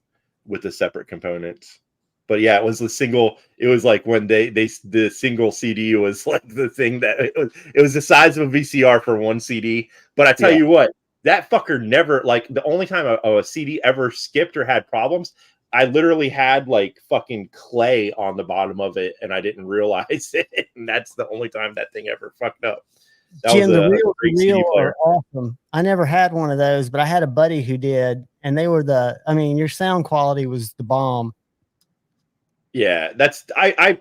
Speaker 2: with the separate components, but yeah, it was the single. It was like when the single CD was like the thing that it was the size of a VCR for one CD. But I tell you what, that fucker never, like, the only time a CD ever skipped or had problems, I literally had like fucking clay on the bottom of it, and I didn't realize it. And that's the only time that thing ever fucked up. That
Speaker 1: Jim,
Speaker 2: was
Speaker 1: the
Speaker 2: a
Speaker 1: real
Speaker 2: great CD player.
Speaker 1: are awesome. I never had one of those, but I had a buddy who did, and they were your sound quality was the bomb.
Speaker 2: Yeah, that's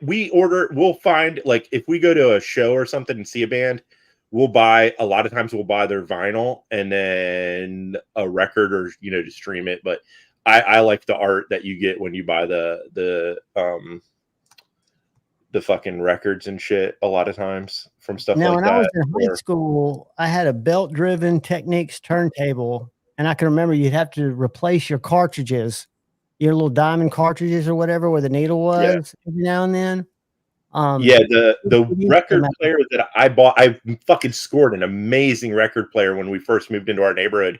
Speaker 2: we'll find, like, if we go to a show or something and see a band, we'll buy their vinyl and then a record, or to stream it. But I like the art that you get when you buy the fucking records and shit a lot of times from stuff
Speaker 1: Now,
Speaker 2: like
Speaker 1: when
Speaker 2: that.
Speaker 1: I was in high school, I had a belt-driven Technics turntable, and I can remember you'd have to replace your cartridges, your little diamond cartridges or whatever, where the needle was every now and then.
Speaker 2: The record player that I bought, I fucking scored an amazing record player when we first moved into our neighborhood.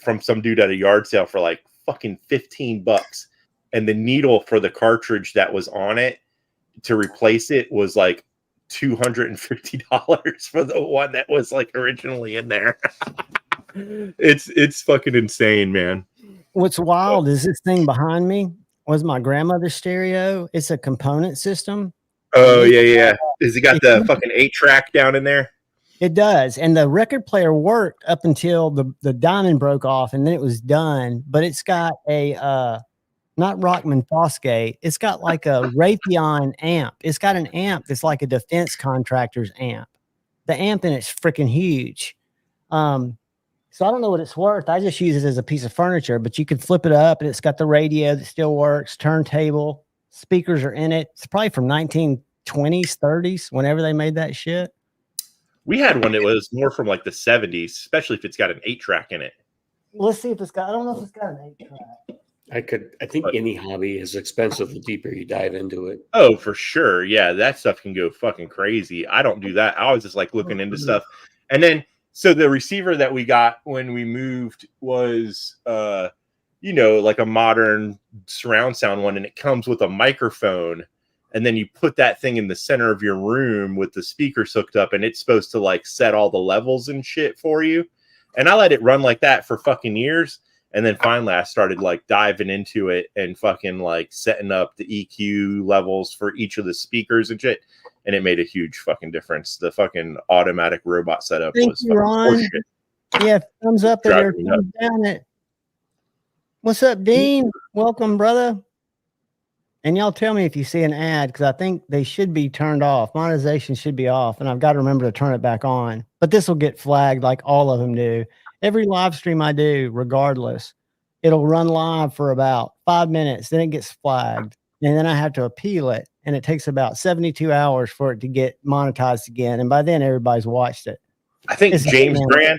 Speaker 2: From some dude at a yard sale for like fucking $15, and the needle for the cartridge that was on it to replace it was like $250 for the one that was like originally in there. It's fucking insane, man.
Speaker 1: What's wild is this thing behind me was my grandmother's stereo. It's a component system.
Speaker 2: Oh, yeah. Has he got the fucking 8-track down in there?
Speaker 1: It does. And the record player worked up until the diamond broke off, and then it was done. But it's got a not Rockman Fosgate. It's got like a Raytheon amp. It's got an amp that's like a defense contractor's amp. The amp in it's freaking huge. So I don't know what it's worth. I just use it as a piece of furniture, but you can flip it up, and it's got the radio that still works, turntable, speakers are in it. It's probably from 1920s, 30s, whenever they made that shit.
Speaker 2: We had one that was more from like the 70s, especially if it's got an 8-track in it.
Speaker 1: Let's see if it's got, I don't know if it's got an 8-track.
Speaker 6: I think any hobby is expensive the deeper you dive into it.
Speaker 2: Oh, for sure. Yeah, that stuff can go fucking crazy. I don't do that. I was just like looking into stuff. And then, so the receiver that we got when we moved was, like a modern surround sound one, and it comes with a microphone. And then you put that thing in the center of your room with the speakers hooked up, and it's supposed to like set all the levels and shit for you. And I let it run like that for fucking years. And then finally I started like diving into it and fucking like setting up the EQ levels for each of the speakers and shit. And it made a huge fucking difference. The fucking automatic robot setup was fucking horseshit.
Speaker 1: Yeah, thumbs up it or thumbs down it. What's up, Dean? Welcome, brother. And y'all tell me if you see an ad, because I think they should be turned off. Monetization should be off, and I've got to remember to turn it back on. But this will get flagged like all of them do. Every live stream I do, regardless, it'll run live for about 5 minutes. Then it gets flagged, and then I have to appeal it. And it takes about 72 hours for it to get monetized again. And by then, everybody's watched it.
Speaker 2: I think James Brand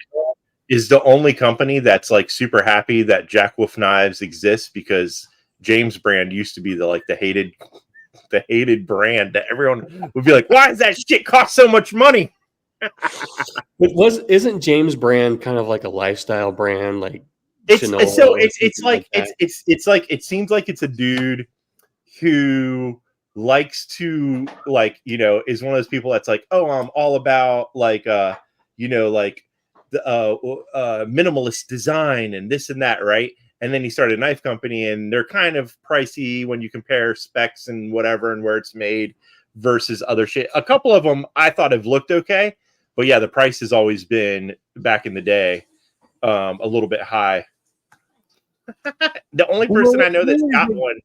Speaker 2: is the only company that's like super happy that Jack Wolf Knives exists, because James Brand used to be the hated brand that everyone would be like, why does that shit cost so much money?
Speaker 6: Isn't James Brand kind of like a lifestyle brand? Like
Speaker 2: it seems like it's a dude who likes to is one of those people that's like, oh, I'm all about the minimalist design and this and that, right? And then he started a knife company, and they're kind of pricey when you compare specs and whatever and where it's made. versus other shit. A couple of them I thought have looked okay, but yeah, the price has always been back in the day a little bit high. The only person I know that's got one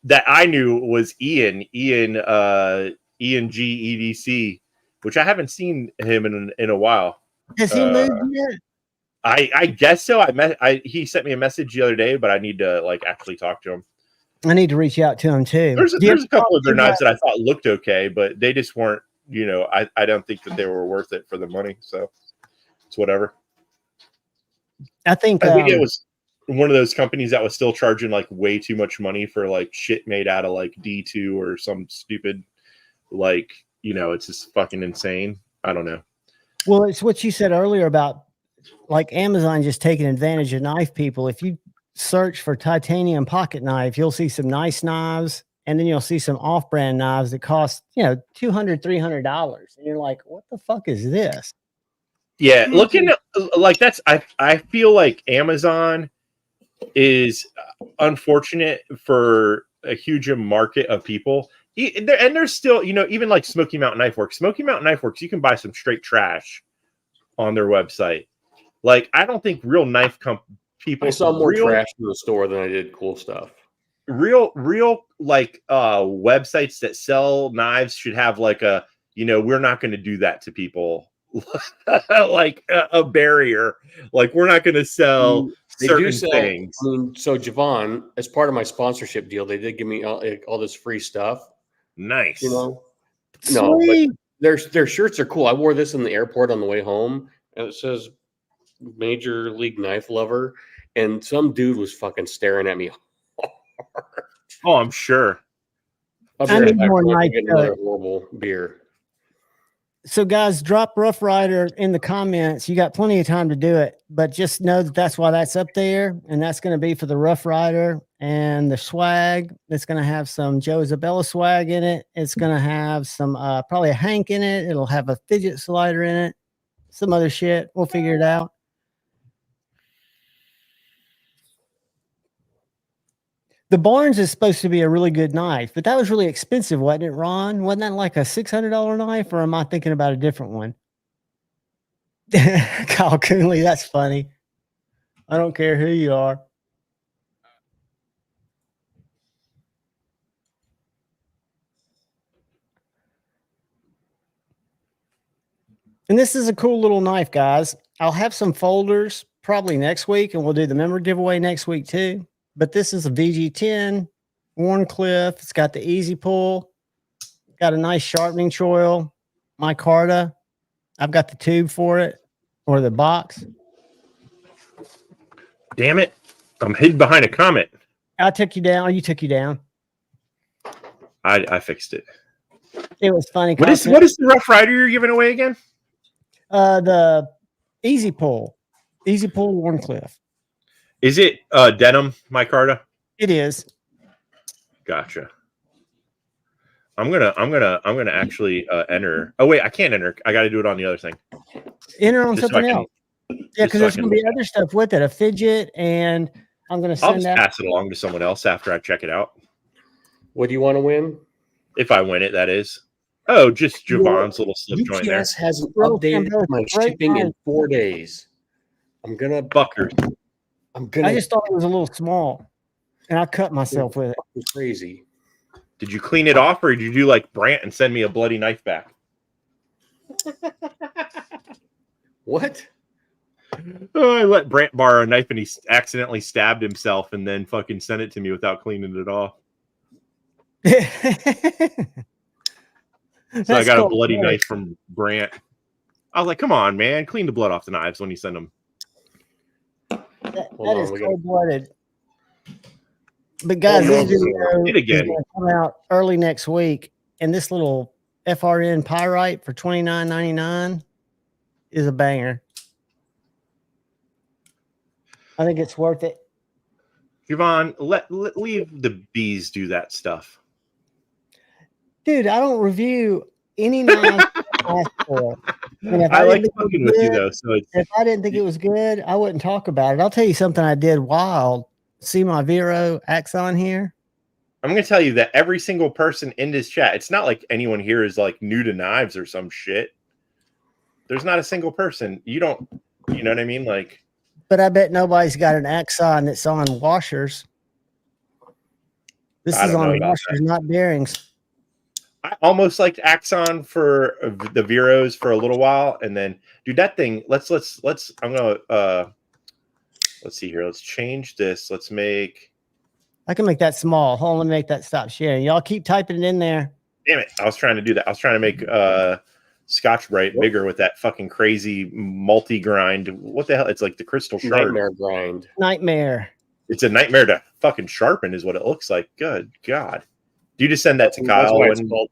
Speaker 2: that I knew was Ian G EDC, which I haven't seen him in a while.
Speaker 1: Has he moved yet?
Speaker 2: I guess so. He sent me a message the other day, but I need to like actually talk to him.
Speaker 1: I need to reach out to him too.
Speaker 2: There's a couple of their knives that I thought looked okay, but they just weren't. I don't think that they were worth it for the money. So it's whatever.
Speaker 1: I think
Speaker 2: it was one of those companies that was still charging like way too much money for like shit made out of like D2 or some stupid like it's just fucking insane. I don't know.
Speaker 1: Well, it's what you said earlier about like Amazon just taking advantage of knife people. If you search for titanium pocket knife, you'll see some nice knives, and then you'll see some off-brand knives that cost $200, $300, and you're like, what the fuck is this?
Speaker 2: Yeah, looking at like that's I feel like Amazon is unfortunate for a huge market of people, and there's still even like Smoky Mountain Knife Works. Smoky Mountain Knife Works, you can buy some straight trash on their website. Like I don't think real knife people.
Speaker 6: I saw more trash in the store than I did cool stuff. Real
Speaker 2: like websites that sell knives should have like a we're not going to do that to people. Like a barrier, like we're not going to sell certain things.
Speaker 6: I mean, so Javon, as part of my sponsorship deal, they did give me all this free stuff.
Speaker 2: Nice.
Speaker 6: No, but their shirts are cool. I wore this in the airport on the way home, and it says Major League Knife Lover, and some dude was fucking staring at me hard.
Speaker 2: Oh, I'm sure.
Speaker 6: I need more knife. Another horrible beer.
Speaker 1: So guys, drop Rough Rider in the comments. You got plenty of time to do it, but just know that that's why that's up there, and that's going to be for the Rough Rider and the swag. It's going to have some Joe Isabella swag in it. It's going to have some probably a Hank in it. It'll have a fidget slider in it, some other shit. We'll figure it out. The Barnes is supposed to be a really good knife, but that was really expensive, wasn't it, Ron? Wasn't that like a $600 knife, or am I thinking about a different one? Kyle Coonley, that's funny. I don't care who you are. And this is a cool little knife, guys. I'll have some folders probably next week, and we'll do the member giveaway next week too. But this is a VG10 Warncliffe. It's got the easy pull, got a nice sharpening choil, micarta. I've got the tube for it, or the box.
Speaker 2: Damn it. I'm hidden behind a comment.
Speaker 1: I took you down. You took you down.
Speaker 2: I fixed it.
Speaker 1: It was funny.
Speaker 2: What is the Rough Rider you're giving away again?
Speaker 1: The easy pull Warncliffe.
Speaker 2: Is it denim micarta?
Speaker 1: It is.
Speaker 2: Gotcha. I'm gonna actually enter. Oh wait, I can't enter. I got to do it on the other thing.
Speaker 1: Enter on something else. Yeah, because there's gonna be other stuff with it, a fidget, and I'm gonna send
Speaker 2: I'll pass it along to someone else after I check it out.
Speaker 6: What do you want to win?
Speaker 2: If I win it, that is. Oh, just Javon's little slip joint there.
Speaker 6: UPS hasn't updated my shipping in 4 days. I'm gonna
Speaker 2: Buckers.
Speaker 1: I just thought it was a little small, and I cut myself with it.
Speaker 6: It's crazy.
Speaker 2: Did you clean it off, or did you do like Brant and send me a bloody knife back?
Speaker 6: What?
Speaker 2: Oh, I let Brant borrow a knife, and he accidentally stabbed himself, and then fucking sent it to me without cleaning it off. So I got a bloody knife from Brant. I was like, "Come on, man, clean the blood off the knives when you send them."
Speaker 1: That is cold-blooded. But guys, this video is going to come out early next week, and this little FRN pyrite for $29.99 is a banger. I think it's worth it.
Speaker 2: Javon, leave the bees do that stuff.
Speaker 1: Dude, I don't review any knife I ask for. And if
Speaker 2: I like fucking with you though. So
Speaker 1: if I didn't think it was good, I wouldn't talk about it. I'll tell you something I did wild. See my Vero Axon here?
Speaker 2: I'm going to tell you that every single person in this chat, it's not like anyone here is like new to knives or some shit. There's not a single person. You know what I mean? Like,
Speaker 1: But I bet nobody's got an Axon that's on washers. This
Speaker 2: I
Speaker 1: is
Speaker 2: don't know
Speaker 1: on
Speaker 2: about
Speaker 1: washers, not bearings.
Speaker 2: I almost liked Axon for the Veros for a little while, and then dude, that thing. Let's. I'm gonna let's see here. Let's change this. Let's make.
Speaker 1: I can make that small. Hold on, let me make that stop sharing. Y'all keep typing it in there.
Speaker 2: Damn it! I was trying to do that. I was trying to make Scotch Brite bigger with that fucking crazy multi grind. What the hell? It's like the crystal shard.
Speaker 6: Nightmare grind.
Speaker 1: Nightmare.
Speaker 2: It's a nightmare to fucking sharpen, is what it looks like. Good God. Do you just send that to Kyle?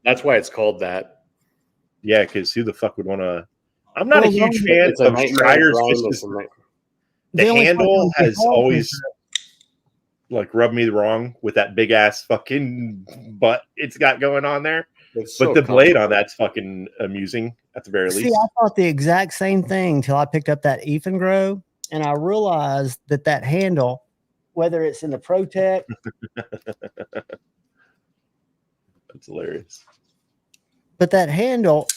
Speaker 6: That's why it's called that.
Speaker 2: Yeah, because who the fuck would want to? I'm not a huge fan
Speaker 6: It's a
Speaker 2: of
Speaker 6: nightmare
Speaker 2: Striders.
Speaker 6: grind.
Speaker 2: The handle has always like rubbed me wrong with that big ass fucking butt it's got going on there. But the blade on that's fucking amusing at the very least.
Speaker 1: See, I thought the exact same thing until I picked up that Ethan Grow, and I realized that handle, whether it's in the ProTech,
Speaker 2: that's hilarious.
Speaker 1: but that handle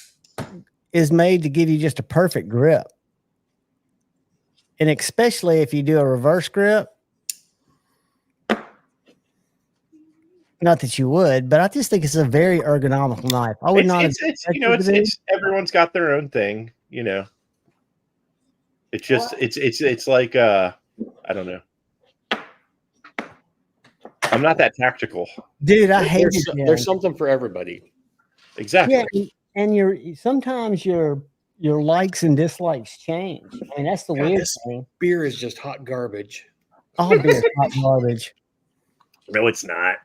Speaker 1: is made to give you just a perfect grip. And especially if you do a reverse grip, not that you would, but I just think it's a very ergonomical knife. I would not.
Speaker 2: It's everyone's got their own thing, you know. It's just it's like I don't know. I'm not that tactical,
Speaker 1: dude. I hate it.
Speaker 6: There's something for everybody.
Speaker 2: Exactly.
Speaker 1: Yeah, and sometimes your likes and dislikes change. I mean, that's the weird thing.
Speaker 6: Beer is just hot garbage.
Speaker 1: All beer is hot garbage.
Speaker 2: No, it's not.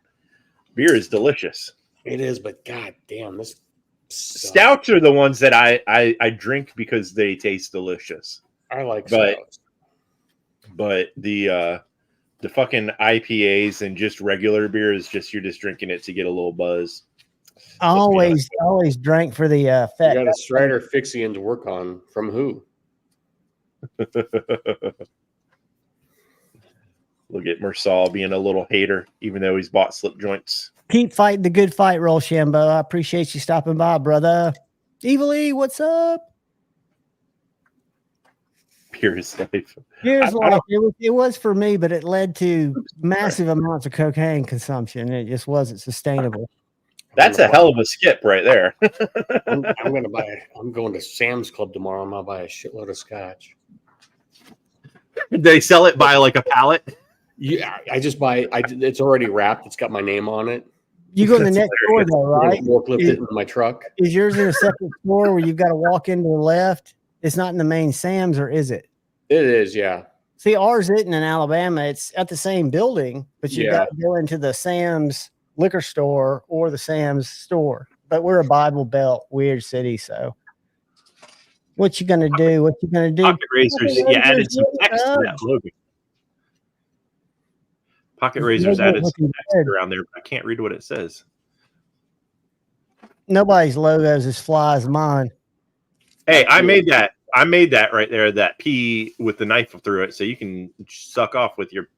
Speaker 2: Beer is delicious.
Speaker 6: It is, but god damn, this
Speaker 2: stouts are the ones that I drink because they taste delicious.
Speaker 6: I like stouts.
Speaker 2: But the fucking IPAs and just regular beer is just you're just drinking it to get a little buzz.
Speaker 1: I always drank for the effect.
Speaker 6: You got a Strider Fixian to work on from who?
Speaker 2: Look at Mersal being a little hater, even though he's bought slip joints.
Speaker 1: Keep fighting the good fight, Rochambeau. I appreciate you stopping by, brother. Evil E, what's up?
Speaker 2: Beer is life.
Speaker 1: Beer's life. It was for me, but it led to massive amounts of cocaine consumption. It just wasn't sustainable.
Speaker 2: That's a hell of a skip right there.
Speaker 6: I'm going to Sam's Club tomorrow. I'm gonna buy a shitload of scotch.
Speaker 2: They sell it by like a pallet.
Speaker 6: Yeah, I just buy. It's already wrapped. It's got my name on it.
Speaker 1: You go in the next door though, right?
Speaker 6: Forklift it in my truck.
Speaker 1: Is yours in a separate store where you've got to walk into the left? It's not in the main Sam's, or is it?
Speaker 6: It is, yeah.
Speaker 1: See, ours isn't in Alabama. It's at the same building, but you've got to go into the Sam's liquor store or the Sam's store. But we're a Bible Belt, weird city, so what you gonna do? What you gonna do?
Speaker 2: Pocket Razors, added some text to that logo. Pocket Razors added some text around there, but I can't read what it says.
Speaker 1: Nobody's logo is as fly as mine.
Speaker 2: Hey, I made that. I made that right there, that P with the knife through it, so you can suck off with your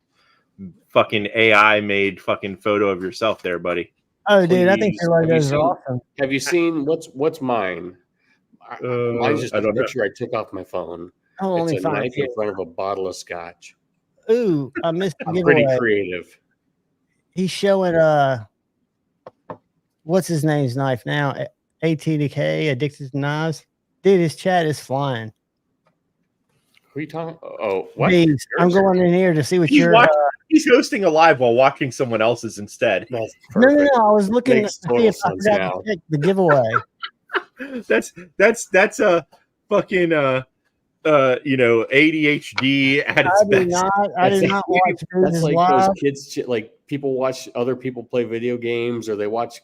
Speaker 2: fucking AI made fucking photo of yourself there, buddy.
Speaker 1: Oh, dude, I think your logos are awesome.
Speaker 6: Have you seen what's mine? Mine's just a picture I took off my phone.
Speaker 1: Oh,
Speaker 6: it's a knife in front of a bottle of scotch.
Speaker 1: Ooh, I missed the
Speaker 6: I'm
Speaker 1: giveaway.
Speaker 6: pretty creative.
Speaker 1: He's showing what's his name's knife now? ATDK, Addicted to Knives. Dude, his chat is flying.
Speaker 6: Who are you talking? Oh, what?
Speaker 1: Please, I'm going in here to see what
Speaker 2: he's hosting a live while watching someone else's instead.
Speaker 1: No. I was looking to see if I forgot to pick the giveaway.
Speaker 2: That's a fucking ADHD at its best.
Speaker 1: I did not watch
Speaker 6: That's like
Speaker 1: live.
Speaker 6: those kids, like people watch other people play video games, or they watch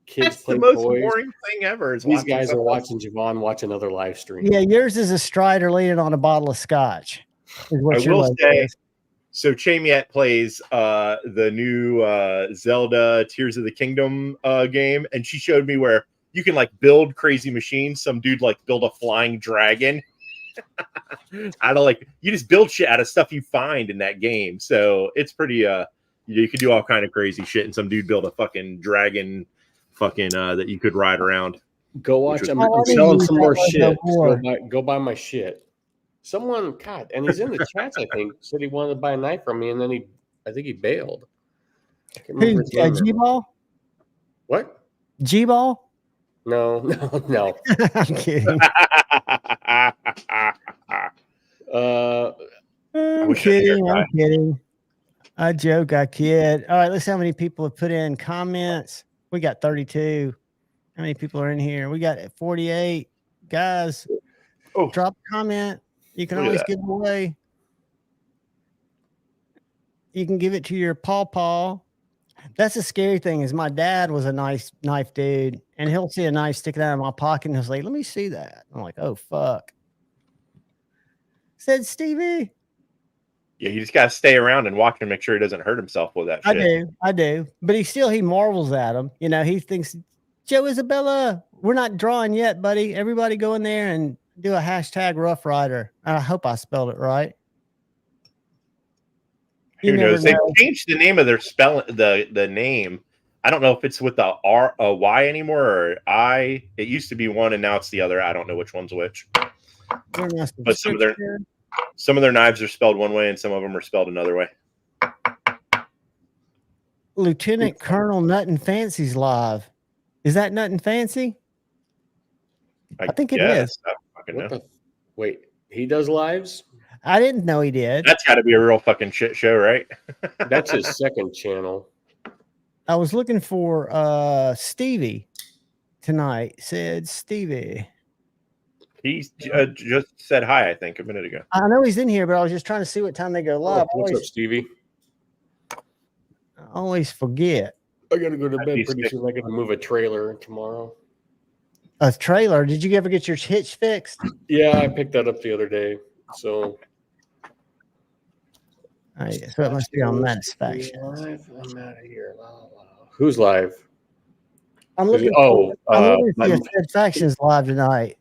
Speaker 6: kids
Speaker 2: That's
Speaker 6: play
Speaker 2: the most
Speaker 6: toys.
Speaker 2: boring thing ever.
Speaker 6: These guys are watching Javon watch another live stream.
Speaker 1: Yeah, yours is a Strider leaning on a bottle of scotch.
Speaker 2: I will say, so Chamiette plays the new Zelda Tears of the Kingdom game, and she showed me where you can like build crazy machines. Some dude like build a flying dragon. I don't like you just build shit out of stuff you find in that game. So it's pretty You could do all kind of crazy shit, and some dude built a fucking dragon, fucking that you could ride around.
Speaker 6: Go watch.
Speaker 2: was
Speaker 6: I'm,
Speaker 2: pretty
Speaker 6: I'm
Speaker 1: cool.
Speaker 6: selling
Speaker 1: Use
Speaker 6: some
Speaker 1: that
Speaker 6: more
Speaker 1: logo
Speaker 6: shit.
Speaker 1: more.
Speaker 6: Go buy my shit. Someone, God, and he's in the chats. I think said he wanted to buy a knife from me, and then I think he bailed. I can't remember his name.
Speaker 1: G-Ball?
Speaker 6: What?
Speaker 1: G-Ball?
Speaker 6: No.
Speaker 1: I'm kidding. I'm
Speaker 2: wish I had
Speaker 1: kidding.
Speaker 2: hair
Speaker 1: I'm kidding. I joke. I kid. All right. Let's see how many people have put in comments. We got 32. How many people are in here? We got 48. Guys,
Speaker 2: Oh.
Speaker 1: drop a comment. You can
Speaker 2: Look at
Speaker 1: always
Speaker 2: that.
Speaker 1: give it away. You can give it to your pawpaw. That's the scary thing is my dad was a nice knife dude, and he'll see a knife sticking out of my pocket, and he'll say, let me see that. I'm like, oh, fuck. Said Stevie.
Speaker 2: Yeah, you just gotta stay around and watch him, make sure he doesn't hurt himself with that shit.
Speaker 1: I do. But he marvels at him. You know, he thinks, Joe Isabella, we're not drawing yet, buddy. Everybody go in there and do a hashtag Rough Rider. I hope I spelled it right.
Speaker 2: Who knows? They changed the name of their the name. I don't know if it's with the R a Y anymore or I. It used to be one and now it's the other. I don't know which one's which. But some of their knives are spelled one way and some of them are spelled another way.
Speaker 1: Lieutenant Colonel Nuttin' Fancy's live. Is that Nuttin' Fancy? I think it is.
Speaker 2: I fucking know.
Speaker 6: Wait, he does lives?
Speaker 1: I didn't know he did.
Speaker 2: That's got to be a real fucking shit show, right?
Speaker 6: That's his second channel.
Speaker 1: I was looking for Stevie tonight. Said Stevie.
Speaker 2: He just said hi, I think, a minute ago.
Speaker 1: I know he's in here, but I was just trying to see what time they go live.
Speaker 6: What's up, Stevie?
Speaker 1: I always forget.
Speaker 6: I gotta go to bed pretty soon. I gotta move a trailer tomorrow.
Speaker 1: A trailer? Did you ever get your hitch fixed?
Speaker 6: Yeah, I picked that up the other day. So
Speaker 1: so it must be on Satisfaction.
Speaker 6: I'm out of here. Who's live?
Speaker 1: I'm looking. Satisfaction's live tonight.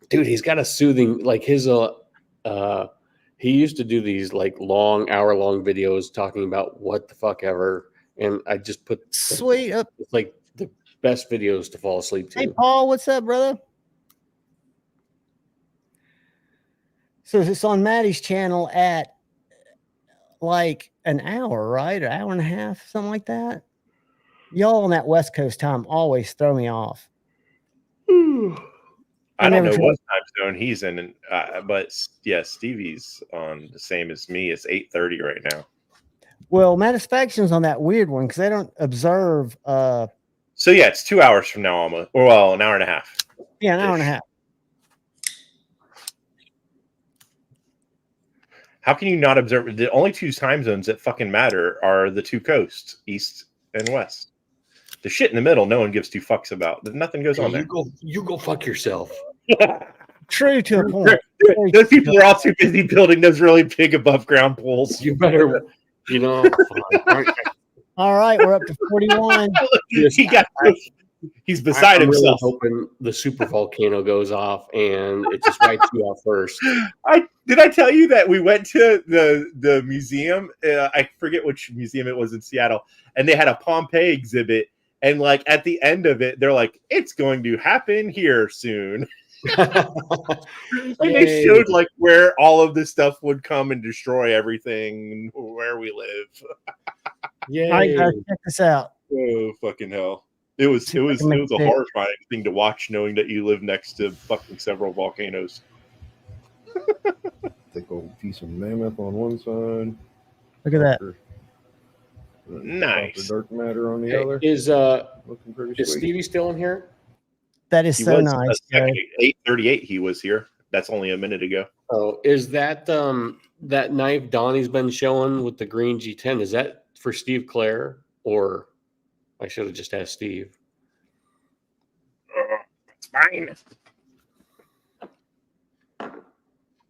Speaker 6: Dude, he's got a soothing, like his he used to do these like long, hour-long videos talking about what the fuck ever, and I just put
Speaker 1: sweet up.
Speaker 6: It's like the best videos to fall asleep to.
Speaker 1: Hey, Paul, what's up, brother? So it's on Maddie's channel at like an hour, right? An hour and a half, something like that. Y'all on that West Coast time always throw me off.
Speaker 2: I don't know what time zone he's in, but yeah, Stevie's on the same as me. It's 8:30 right now.
Speaker 1: Well, Satisfaction's on that weird one because they don't observe.
Speaker 2: So yeah, it's 2 hours from now almost, or well, an hour and a half.
Speaker 1: Yeah, an hour and a half.
Speaker 2: How can you not observe? The only two time zones that fucking matter are the two coasts, east and west. The shit in the middle, no one gives two fucks about. Nothing goes on there.
Speaker 6: You go fuck yourself.
Speaker 1: True to a point.
Speaker 2: Those people are all too busy building those really big above ground pools.
Speaker 6: You better,
Speaker 1: All right, we're up to 41.
Speaker 2: He's beside himself.
Speaker 6: Really hoping the super volcano goes off and it just wipes you out first.
Speaker 2: Did I tell you that we went to the museum? I forget which museum it was in Seattle, and they had a Pompeii exhibit. And like at the end of it, they're like, "It's going to happen here soon." And they showed like where all of this stuff would come and destroy everything where we live.
Speaker 1: Yeah, all right, guys, check this out.
Speaker 2: Oh fucking hell! It was a horrifying thing to watch, knowing that you live next to fucking several volcanoes.
Speaker 7: Thick old piece of mammoth on one side.
Speaker 1: Look at that.
Speaker 2: Nice.
Speaker 7: Dark matter on the other.
Speaker 6: Is
Speaker 7: looking pretty
Speaker 6: is
Speaker 7: sweet.
Speaker 6: Stevie still in here?
Speaker 1: That is so nice.
Speaker 2: 8:38. He was here. That's only a minute ago.
Speaker 6: Oh, is that that knife Donnie's been showing with the green G10? Is that for Steve Clare, or I should have just asked Steve?
Speaker 2: It's fine.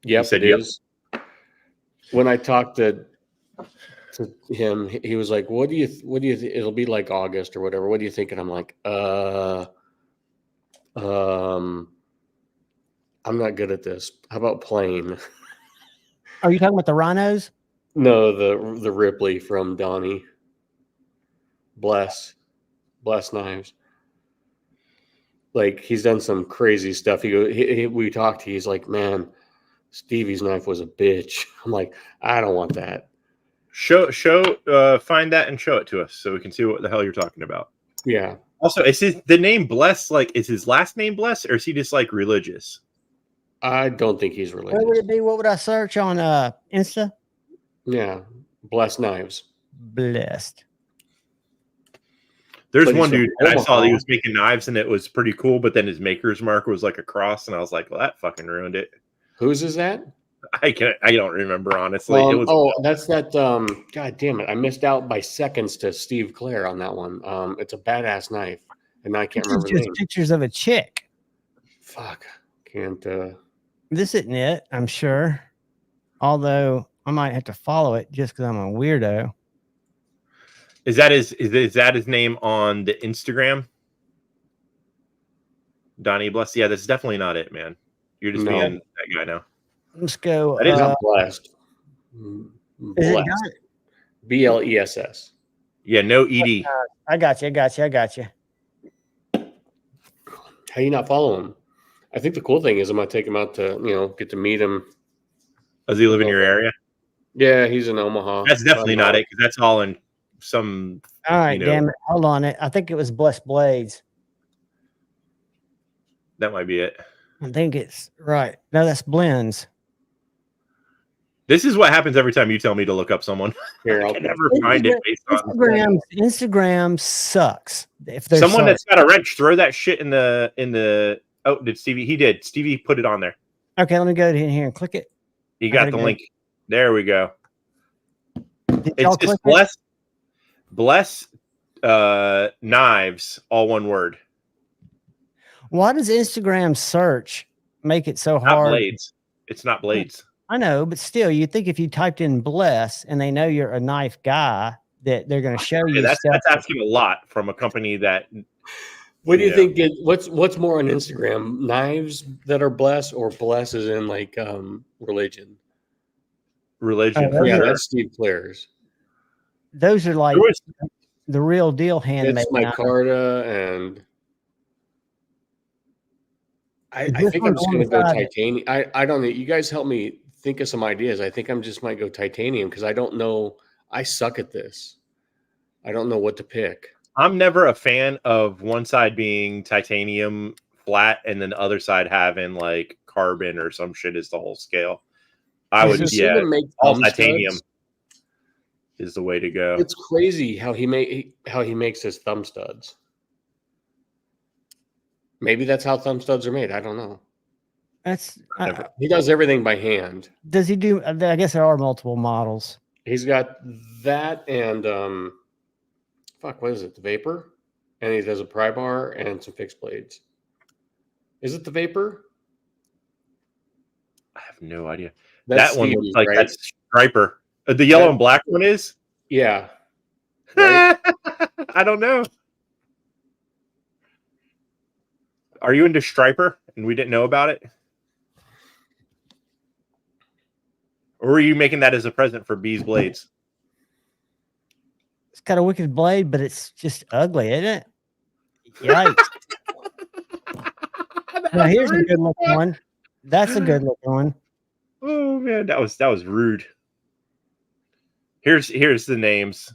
Speaker 6: Yep, it is. When I talked to him, he was like, what do you it'll be like August or whatever. What do you think? And I'm like, I'm not good at this. How about plain?
Speaker 1: Are you talking about the rhinos?
Speaker 6: No, the Ripley from Donnie. Bless Knives. Like, he's done some crazy stuff. We talked. He's like, man, Stevie's knife was a bitch. I'm like, I don't want that.
Speaker 2: Find that and show it to us so we can see what the hell you're talking about.
Speaker 6: Yeah.
Speaker 2: Also, the name Bless, like, is his last name Bless, or is he just like religious?
Speaker 6: I don't think he's religious.
Speaker 1: What would it be? What would I search on Insta?
Speaker 6: Yeah. Bless Knives.
Speaker 1: Blessed.
Speaker 2: There's
Speaker 6: But
Speaker 2: one
Speaker 6: he's
Speaker 2: dude
Speaker 6: from
Speaker 2: that I saw that he
Speaker 6: Omaha.
Speaker 2: was making knives and it was pretty cool, but then his maker's mark was like a cross, and I was like, well, that fucking ruined it.
Speaker 6: Whose is that?
Speaker 2: I don't remember, honestly. It was
Speaker 6: That's that. God damn it! I missed out by seconds to Steve Clare on that one. It's a badass knife, and I can't
Speaker 1: This is
Speaker 6: remember the
Speaker 1: just
Speaker 6: name.
Speaker 1: pictures of a chick.
Speaker 6: Fuck, can't.
Speaker 1: This isn't it, I'm sure. Although I might have to follow it just because I'm a weirdo.
Speaker 2: Is that his name on the Instagram? Donnie Bless. Yeah, that's definitely not it, man. You're just
Speaker 6: No.
Speaker 2: being that guy now.
Speaker 1: Let's go.
Speaker 2: That is
Speaker 6: Not blessed.
Speaker 1: Is it
Speaker 6: Blessed. BLESS.
Speaker 2: Yeah, no ED.
Speaker 1: I got you.
Speaker 6: How you not follow him? I think the cool thing is I'm gonna take him out to get to meet him.
Speaker 2: Does he live in your area?
Speaker 6: Yeah, he's in Omaha.
Speaker 2: That's definitely not it, because that's all in some.
Speaker 1: All right, damn it. Hold on. I think it was Blessed Blades.
Speaker 2: That might be it.
Speaker 1: I think it's right. No, that's Blends.
Speaker 2: This is what happens every time you tell me to look up someone.
Speaker 6: Here,
Speaker 2: I
Speaker 6: I'll
Speaker 2: can never find it based on
Speaker 1: Instagram sucks. If there's
Speaker 2: someone that's got a wrench, throw that shit in the. Oh, did Stevie? He did. Stevie put it on there.
Speaker 1: Okay, let me go in here and click it.
Speaker 2: You got the link. There we go.
Speaker 1: Did y'all
Speaker 2: It's
Speaker 1: click
Speaker 2: bless knives, all one word.
Speaker 1: Why does Instagram search make it so
Speaker 2: Not
Speaker 1: hard?
Speaker 2: blades. It's not blades.
Speaker 1: I know, but still, you'd think if you typed in bless and they know you're a knife guy, that they're going to show you
Speaker 2: That's
Speaker 1: stuff.
Speaker 2: asking a lot from a company that.
Speaker 6: What do you think? What's more on Instagram? Knives that are blessed, or bless is in like religion?
Speaker 2: Religion.
Speaker 1: Oh,
Speaker 6: Yeah,
Speaker 2: sure.
Speaker 6: that's Steve Clare's.
Speaker 1: Those are like the real deal handmade.
Speaker 6: It's micarta, and I think I'm just going to go titanium. I don't know. You guys help me think of some ideas. I think I'm just might go titanium because I don't know. I suck at this. I don't know what to pick.
Speaker 2: I'm never a fan of one side being titanium flat and then the other side having like carbon or some shit as the whole scale. I would, all titanium is the way to go.
Speaker 6: It's crazy how he makes his thumb studs. Maybe that's how thumb studs are made. I don't know.
Speaker 1: That's
Speaker 6: he does everything by hand.
Speaker 1: Does he do? I guess there are multiple models.
Speaker 6: He's got that and what is it? The Vapor, and he does a pry bar and some fixed blades. Is it the Vapor?
Speaker 2: I have no idea.
Speaker 6: That's
Speaker 2: that one
Speaker 6: Stevie's,
Speaker 2: looks like
Speaker 6: right?
Speaker 2: that's Striper. The yellow and black one is?
Speaker 6: Yeah. Right?
Speaker 2: I don't know. Are you into Striper and we didn't know about it? Or were you making that as a present for Bee's Blades?
Speaker 1: It's got a wicked blade, but it's just ugly, isn't it? Yikes. Now here's a good looking one. That's a good looking one.
Speaker 2: Oh man, that was rude. Here's the names.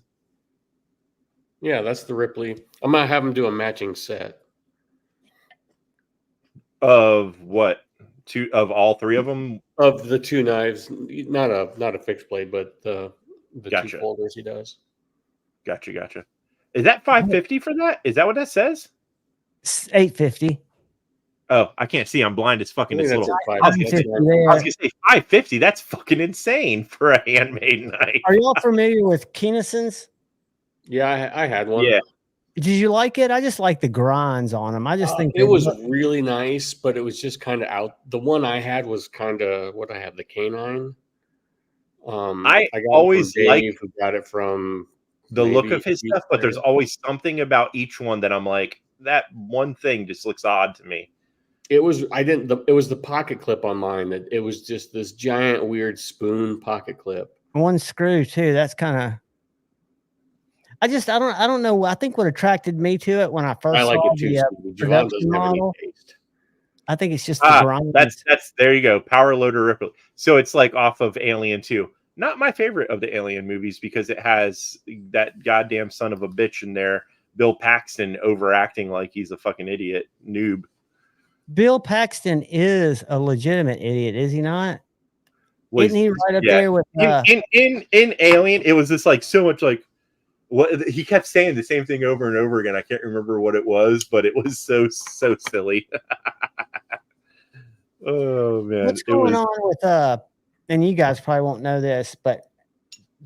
Speaker 6: Yeah, that's the Ripley. I'm gonna have him do a matching set.
Speaker 2: Of what? Two of all three of them?
Speaker 6: Of the two knives, not a fixed blade, but the
Speaker 2: Gotcha.
Speaker 6: two folders he does.
Speaker 2: Gotcha. Is that $550 for that? Is that what that says?
Speaker 1: It's $850.
Speaker 2: Oh, I can't see. I'm blind as fucking this little.
Speaker 1: I was
Speaker 2: gonna say $550. That's fucking insane for a handmade knife.
Speaker 1: Are y'all familiar with Kenison's?
Speaker 6: Yeah, I had one.
Speaker 2: Yeah.
Speaker 1: Did you like it? I just like the grinds on them. I just think
Speaker 6: it was really nice, but it was just kind of out. The one I had was kind of what I have, the canine.
Speaker 2: I
Speaker 6: got
Speaker 2: always
Speaker 6: Dave,
Speaker 2: like
Speaker 6: who got it from
Speaker 2: the look of his stuff, but there's always something about each one that I'm like, that one thing just looks odd to me.
Speaker 6: It was it was the pocket clip on mine that it was just this giant weird spoon pocket clip.
Speaker 1: One screw too. That's kind of. I don't know. I think what attracted me to it when I first
Speaker 6: I like
Speaker 1: saw
Speaker 6: it too.
Speaker 1: the
Speaker 6: Stevie. Javon
Speaker 1: production
Speaker 6: doesn't have any
Speaker 1: model,
Speaker 6: taste.
Speaker 1: I think it's just the grind.
Speaker 2: That's there you go. Power Loader Ripley. So it's like off of Alien 2. Not my favorite of the Alien movies because it has that goddamn son of a bitch in there, Bill Paxton, overacting like he's a fucking idiot noob.
Speaker 1: Bill Paxton is a legitimate idiot, is he not? Isn't he right up there with
Speaker 2: in Alien? It was just like so much like what he kept saying the same thing over and over again. I can't remember what it was, but it was so silly. Oh man,
Speaker 1: what's going on with and you guys probably won't know this, but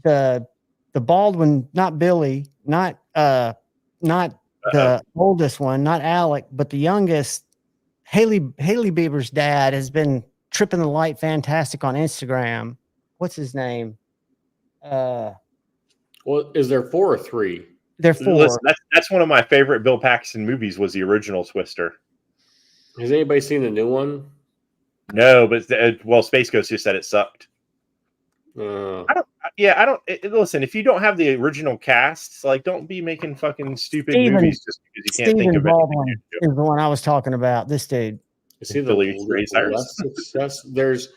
Speaker 1: the Baldwin, not Billy, not the oldest one, not Alec, but the youngest, Haley Bieber's dad has been tripping the light fantastic on Instagram. What's his name?
Speaker 6: Well, is there 4 or 3?
Speaker 1: They're 4.
Speaker 2: Listen, that's one of my favorite Bill Paxton movies. Was the original Twister.
Speaker 6: Has anybody seen the new one?
Speaker 2: No, but Space Ghost just said it sucked.
Speaker 6: Uh,
Speaker 2: I don't. Listen, if you don't have the original casts, like, don't be making fucking stupid movies just because you can't think of
Speaker 1: Baldwin
Speaker 2: it.
Speaker 1: is the one I was talking about. This dude.
Speaker 6: is he the
Speaker 2: Billy Ray Cyrus.
Speaker 6: less success? There's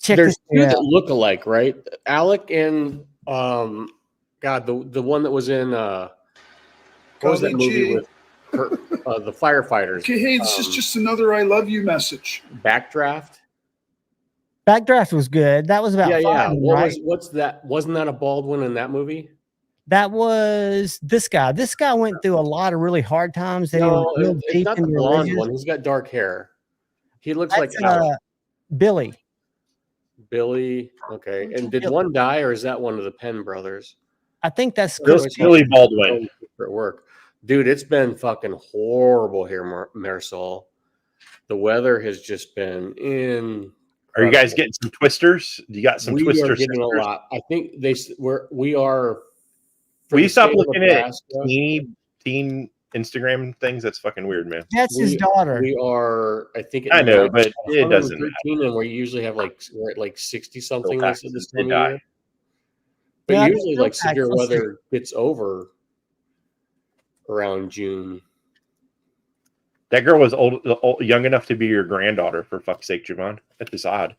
Speaker 1: Check
Speaker 6: there's
Speaker 1: this
Speaker 6: 2
Speaker 1: out.
Speaker 6: that look alike, right? Alec and God, the one that was in what was that movie with the firefighters?
Speaker 8: Okay, hey, this is just another "I love you" message.
Speaker 6: Backdraft.
Speaker 1: Backdraft was good. That was about fighting, right?
Speaker 6: What's that? Wasn't that a Baldwin in that movie?
Speaker 1: That was this guy. This guy went through a lot of really hard times.
Speaker 6: No, it's not the blonde one. He's got dark hair. He looks like
Speaker 1: Billy.
Speaker 6: Billy. Okay. And did one die, or is that one of the Penn brothers?
Speaker 1: I think that's
Speaker 2: Billy Baldwin.
Speaker 6: At work. Dude, it's been fucking horrible here, Marisol. The weather has just been in.
Speaker 2: Are you guys getting some twisters? You got some twisters?
Speaker 6: We are getting a lot. I think we are.
Speaker 2: Will you stop looking at teen Instagram things? That's fucking weird, man.
Speaker 1: That's his daughter.
Speaker 6: We are. I think.
Speaker 2: I know, but it doesn't matter.
Speaker 6: And we usually have we're at 60 something. They said this time of year. But
Speaker 1: Yeah,
Speaker 6: usually, severe weather gets over around June.
Speaker 2: That girl was young enough to be your granddaughter, for fuck's sake, Javon. That's just odd.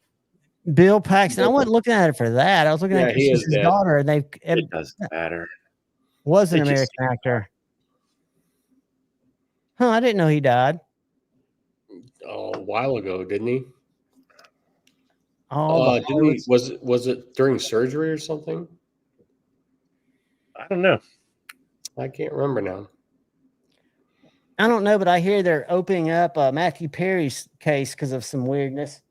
Speaker 1: Bill Paxton. I wasn't looking at it for that. I was looking at his daughter, and
Speaker 2: it doesn't matter.
Speaker 1: Was an American actor. Huh? I didn't know he died.
Speaker 6: Oh, a while ago, didn't he?
Speaker 1: Oh,
Speaker 6: was it during surgery or something?
Speaker 2: I don't know.
Speaker 6: I can't remember now.
Speaker 1: I don't know, but I hear they're opening up Matthew Perry's case because of some weirdness.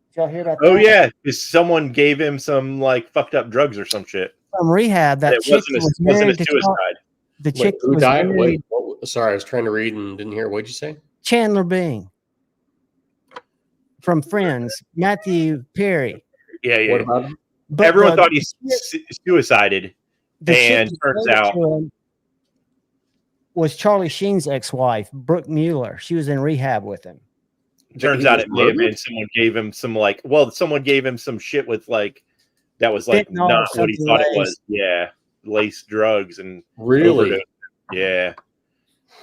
Speaker 1: Did y'all hear about that?
Speaker 2: Oh, yeah. Because someone gave him some fucked up drugs or some shit.
Speaker 1: Some rehab. That chick
Speaker 2: wasn't a suicide.
Speaker 1: The chick
Speaker 6: who
Speaker 1: was
Speaker 6: died?
Speaker 1: married.
Speaker 6: Wait, sorry, I was trying to read and didn't hear. What'd you say?
Speaker 1: Chandler Bing from Friends. Matthew Perry.
Speaker 2: Yeah.
Speaker 6: What about him?
Speaker 2: But everyone thought he suicided. And turns out
Speaker 1: was Charlie Sheen's ex-wife, Brooke Mueller. She was in rehab with him.
Speaker 2: Turns out it may have been someone gave him someone gave him some shit with that was not what he thought it was. Yeah. Laced drugs and
Speaker 6: really
Speaker 2: overdose. Yeah.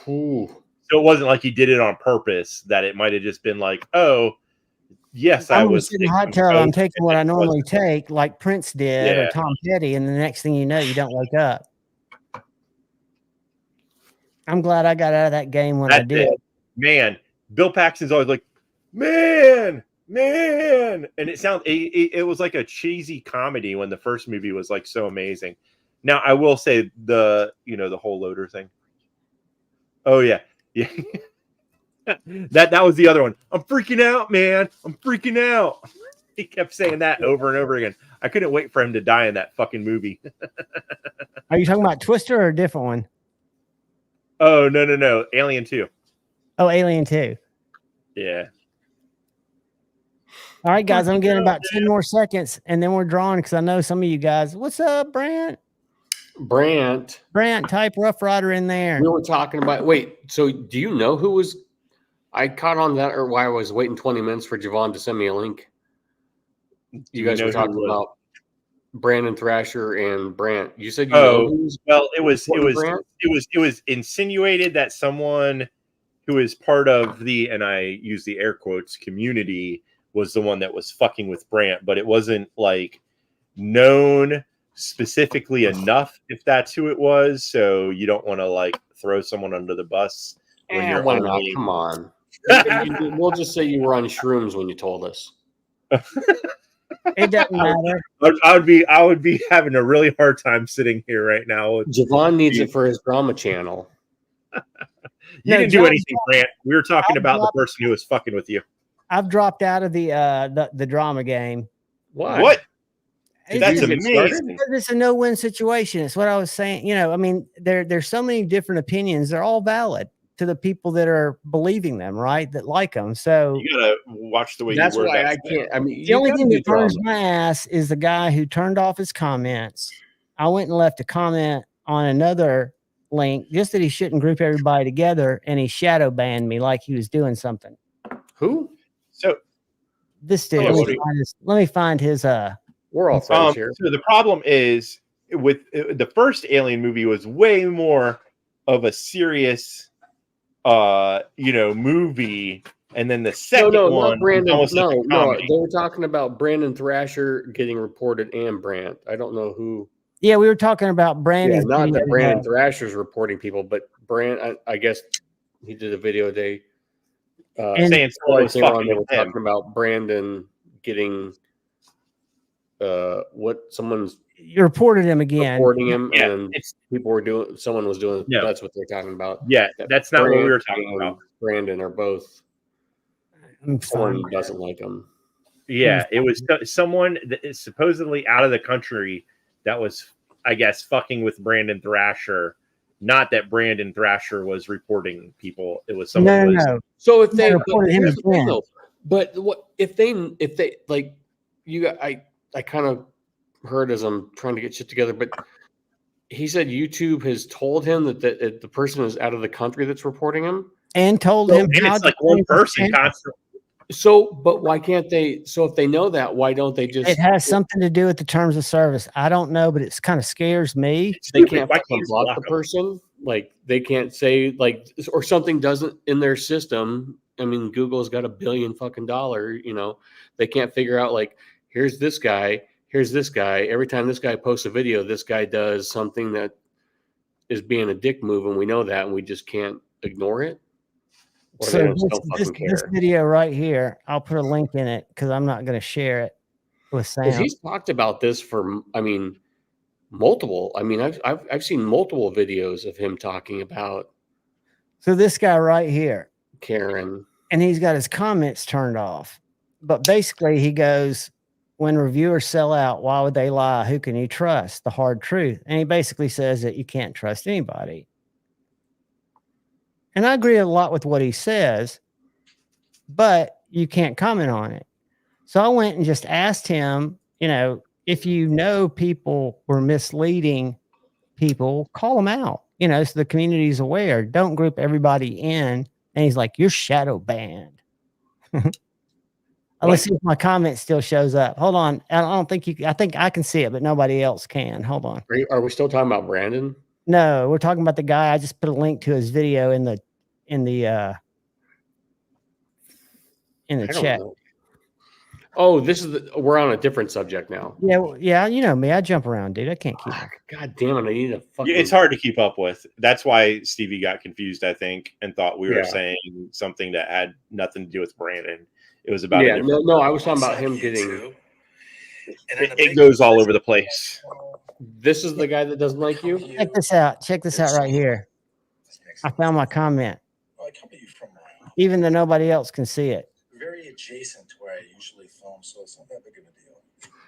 Speaker 6: Ooh.
Speaker 2: So it wasn't like he did it on purpose, that it might have just been oh, yes, I was
Speaker 1: in hot tub. I'm taking what I normally take, like Prince did or Tom Petty, and the next thing you know, you don't wake up. I'm glad I got out of that game when I did.
Speaker 2: Man, Bill Paxton's always like, man, and it was like a cheesy comedy when the first movie was so amazing. Now I will say the whole loader thing. Oh yeah. that was the other one. I'm freaking out, man. I'm freaking out. He kept saying that over and over again. I couldn't wait for him to die in that fucking movie.
Speaker 1: Are you talking about Twister or a different one?
Speaker 2: Oh, no. Alien 2.
Speaker 1: Oh, Alien 2.
Speaker 2: Yeah.
Speaker 1: All right, guys. I'm getting about 10 more seconds, and then we're drawing because I know some of you guys. What's up, Brant, type Rough Rider in there.
Speaker 6: We were talking about. Wait, so do you know who was? I caught on that, or why I was waiting 20 minutes for Javon to send me a link. You guys were talking about Brandon Thrasher and Brant. You said you know who's
Speaker 2: well, it was
Speaker 6: Brant?
Speaker 2: it was insinuated that someone who is part of the, and I use the air quotes, community was the one that was fucking with Brant, but it wasn't like known specifically enough if that's who it was. So you don't want to like throw someone under the bus when you're
Speaker 6: why not?
Speaker 2: only...
Speaker 6: Come on. We'll just say you were on shrooms when you told us.
Speaker 1: It doesn't matter.
Speaker 2: I would be having a really hard time sitting here right now.
Speaker 6: Javon needs it for his drama channel.
Speaker 2: You didn't do anything, Grant. We were talking about the person who was fucking with you.
Speaker 1: I've dropped out of the drama game.
Speaker 6: Why?
Speaker 2: What?
Speaker 1: Dude,
Speaker 2: that's amazing.
Speaker 1: It's a no-win situation. It's what I was saying. You know, I mean, there's so many different opinions. They're all valid to the people that are believing them, right? That like them. So
Speaker 2: you gotta watch the way
Speaker 6: that's
Speaker 2: you word
Speaker 6: why
Speaker 2: that.
Speaker 6: I can't. I mean,
Speaker 1: the only thing that burns my ass is the guy who turned off his comments. I went and left a comment on another link just that he shouldn't group everybody together, and he shadow banned me like he was doing something.
Speaker 6: Who?
Speaker 2: So
Speaker 1: this dude. Let me find his.
Speaker 6: We're all friends here.
Speaker 2: So the problem is with the first Alien movie was way more of a serious, movie, and then the second one.
Speaker 6: Not Brandon. No, they were talking about Brandon Thrasher getting reported and Brant. I don't know who.
Speaker 1: Yeah, we were talking about Brandon.
Speaker 6: Yeah, not that Brandon Thrasher's reporting people, but Brant. I guess he did a video day
Speaker 2: saying someone was fucking
Speaker 6: they were
Speaker 2: with him.
Speaker 6: talking about Brandon getting what someone's
Speaker 1: you reported him again,
Speaker 6: reporting him,
Speaker 2: yeah,
Speaker 6: and people were doing. Someone was doing.
Speaker 2: No.
Speaker 6: That's what they're talking about.
Speaker 2: Yeah, that's not what we were talking about.
Speaker 6: Brandon are both. Someone doesn't like him.
Speaker 2: Yeah, it was someone that is supposedly out of the country that was, I guess, fucking with Brandon Thrasher. Not that Brandon Thrasher was reporting people. It was someone.
Speaker 1: No.
Speaker 6: So if they
Speaker 1: reported him again,
Speaker 6: but what if they like you? I kind of heard as I'm trying to get shit together, but he said YouTube has told him that the person is out of the country that's reporting him,
Speaker 1: and told him
Speaker 2: and it's like one person constantly.
Speaker 6: So, but why can't they? So, if they know that, why don't they just?
Speaker 1: It has something to do with the terms of service. I don't know, but it's kind of scares me.
Speaker 6: They can't block the person. Like they can't say like, or something doesn't in their system. I mean, Google's got $1 billion fucking dollar. They can't figure out like, here's this guy. Here's this guy. Every time this guy posts a video, this guy does something that is being a dick move, and we know that, and we just can't ignore it.
Speaker 1: So this video right here, I'll put a link in it because I'm not going to share it with Sam.
Speaker 6: He's talked about this for, multiple. I've seen multiple videos of him talking about.
Speaker 1: So this guy right here,
Speaker 6: Karen,
Speaker 1: and he's got his comments turned off. But basically, he goes, "When reviewers sell out, why would they lie? Who can you trust? The hard truth." And he basically says that you can't trust anybody. And I agree a lot with what he says, but you can't comment on it. So I went and just asked him, if people were misleading people, call them out, so the community's aware. Don't group everybody in. And he's like, you're shadow banned. Let's see if my comment still shows up. Hold on. I think I can see it, but nobody else can. Hold on.
Speaker 6: Are we still talking about Brandon?
Speaker 1: No, we're talking about the guy. I just put a link to his video in the chat.
Speaker 6: Oh, we're on a different subject now.
Speaker 1: Yeah, you know me. I jump around, dude. I can't keep up.
Speaker 6: God damn it! I need a fucking.
Speaker 2: It's hard to keep up with. That's why Stevie got confused, I think, and thought we were saying something that had nothing to do with Brandon. It was about
Speaker 6: no. I was talking about him getting.
Speaker 2: It goes all over the place.
Speaker 6: This is the guy that doesn't like you.
Speaker 1: Check this out. Check this out right here. I found my comment. Even though nobody else can see it.
Speaker 9: Very adjacent to where I usually film, so it's not that big of a deal.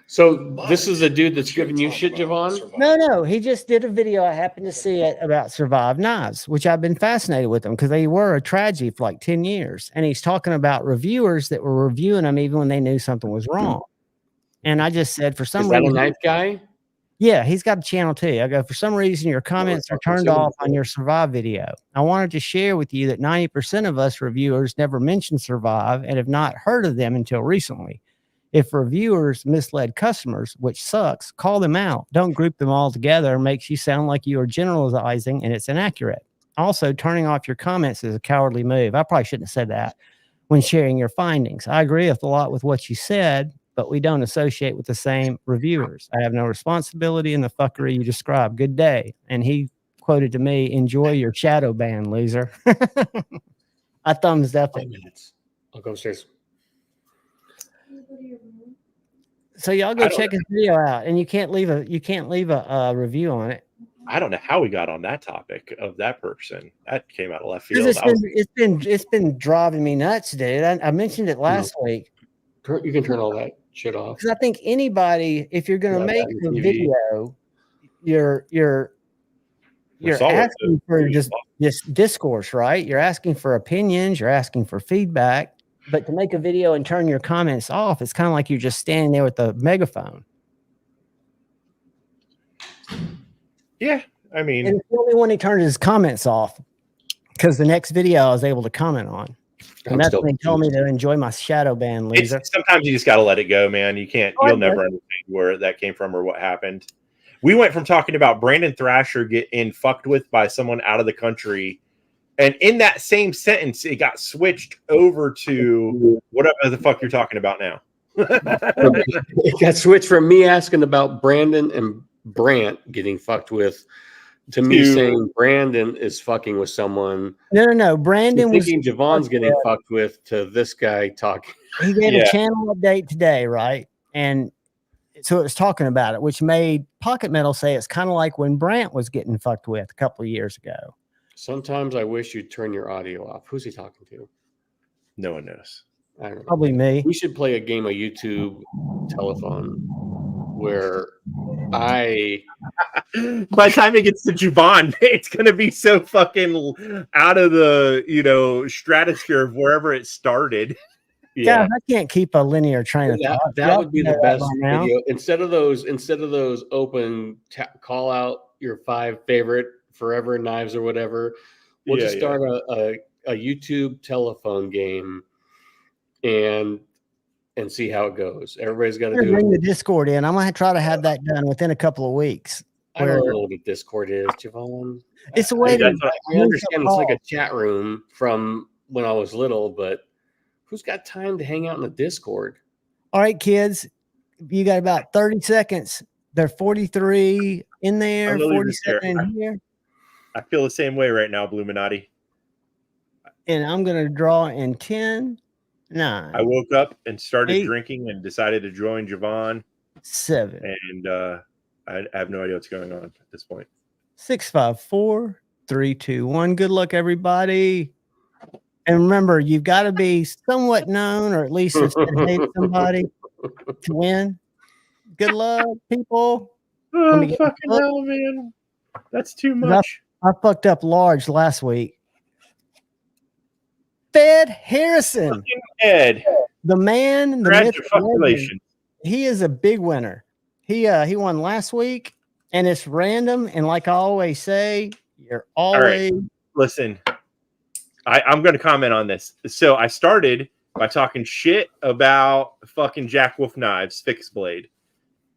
Speaker 6: So this is the dude that's giving you shit, Javon?
Speaker 1: No. He just did a video. I happened to see it about Survive Knives, which I've been fascinated with them because they were a tragedy for like 10 years. And he's talking about reviewers that were reviewing them even when they knew something was wrong. And I just said, for some reason.
Speaker 6: Is that a knife guy?
Speaker 1: Yeah, he's got a channel too. I go, for some reason, your comments are turned off on your Survive video. I wanted to share with you that 90% of us reviewers never mention Survive and have not heard of them until recently. If reviewers misled customers, which sucks, call them out. Don't group them all together. It makes you sound like you are generalizing and it's inaccurate. Also, turning off your comments is a cowardly move. I probably shouldn't have said that when sharing your findings. I agree with a lot with what you said, but we don't associate with the same reviewers. I have no responsibility in the fuckery you described. Good day. And he quoted to me, enjoy your shadow ban, loser. I thumbs up it.
Speaker 6: 5 minutes. I'll go upstairs.
Speaker 1: So y'all go check his video out, and you can't leave a review on it.
Speaker 2: I don't know how we got on that topic of that person. That came out of left field.
Speaker 1: It's been driving me nuts, dude. I mentioned it last week.
Speaker 6: You can turn all that shit off.
Speaker 1: Because I think anybody, if you're going to make a video, you're asking for just discourse, right? You're asking for opinions. You're asking for feedback. But to make a video and turn your comments off, it's kind of like you're just standing there with a megaphone.
Speaker 2: Yeah, I mean,
Speaker 1: and it's the only one he turned his comments off because the next video I was able to comment on. And that's when he told me to enjoy my shadow ban, loser.
Speaker 2: Sometimes you just got to let it go, man. You can't, you'll never understand where that came from or what happened. We went from talking about Brandon Thrasher getting fucked with by someone out of the country. And in that same sentence, it got switched over to whatever the fuck you're talking about now.
Speaker 6: It got switched from me asking about Brandon and Brant getting fucked with to me saying Brandon is fucking with someone.
Speaker 1: No. Brandon was
Speaker 6: thinking Javon's getting fucked with to this guy talking.
Speaker 1: He gave a channel update today, right? And so it was talking about it, which made Pocket Metal say it's kind of like when Brant was getting fucked with a couple of years ago.
Speaker 6: Sometimes I wish you'd turn your audio off. Who's he talking to?
Speaker 2: No one knows.
Speaker 6: I don't know.
Speaker 1: Probably me.
Speaker 6: We should play a game of YouTube telephone where by
Speaker 2: the time it gets to Javon, it's gonna be so fucking out of the stratosphere of wherever it started.
Speaker 1: Yeah, I can't keep a linear train of thought.
Speaker 6: That would be the best video. Instead of those open call out your 5 favorite forever knives or whatever, we'll just start a YouTube telephone game and see how it goes. Everybody's got to
Speaker 1: bring the Discord in. I'm gonna try to have that done within a couple of weeks.
Speaker 6: I don't know what a Discord is, Javon.
Speaker 1: It's a way
Speaker 6: I understand it's like a chat room from when I was little, but who's got time to hang out in the Discord?
Speaker 1: All right, kids, you got about 30 seconds. There are 43 in there, 47 in here.
Speaker 2: I feel the same way right now, Bluminati.
Speaker 1: And I'm going to draw in 10, 9.
Speaker 2: I woke up and started drinking and decided to join Javon.
Speaker 1: 7.
Speaker 2: And I have no idea what's going on at this point.
Speaker 1: 6, 5, 4, 3, 2, 1. Good luck, everybody. And remember, you've got to be somewhat known, or at least hate somebody to win. Good luck, people.
Speaker 2: Oh, fucking hell, man. That's too much.
Speaker 1: I fucked up large last week. Fed Harrison.
Speaker 2: Fucking Ed.
Speaker 1: The man, the myth,
Speaker 2: Congratulations.
Speaker 1: He is a big winner. He won last week, and it's random. And like I always say, you're always
Speaker 2: listen. I'm going to comment on this. So I started by talking shit about fucking Jack Wolf Knives Fixed Blade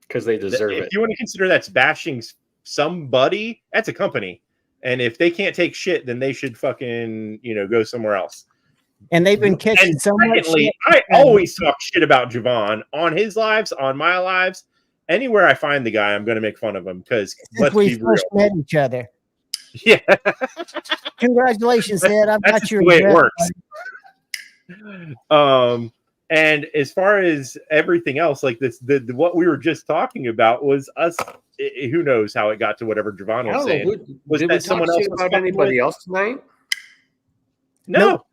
Speaker 6: because they deserve it.
Speaker 2: If you want to consider that's bashing somebody, that's a company, and if they can't take shit, then they should fucking go somewhere else.
Speaker 1: And they've been catching so much shit.
Speaker 2: I always talk shit about Javon on his lives, on my lives. Anywhere I find the guy, I'm going to make fun of him because let's be real.
Speaker 1: First met each other.
Speaker 2: Yeah.
Speaker 1: Congratulations, Ed. I've got your
Speaker 2: the way it works. And as far as everything else, like this, what we were just talking about was us. Who knows how it got to whatever Javon was saying?
Speaker 6: Did we someone else about anybody else tonight?
Speaker 2: No.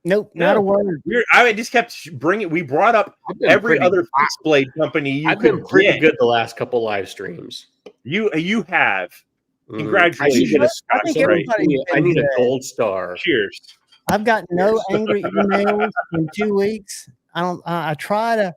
Speaker 1: Nope, not a word.
Speaker 2: I just kept bringing. We brought up every other fixed blade company.
Speaker 6: I've been pretty good the last couple live streams.
Speaker 2: You have. Congratulations!
Speaker 6: I need a gold star.
Speaker 2: Cheers.
Speaker 1: I've got no angry emails in 2 weeks. I try to,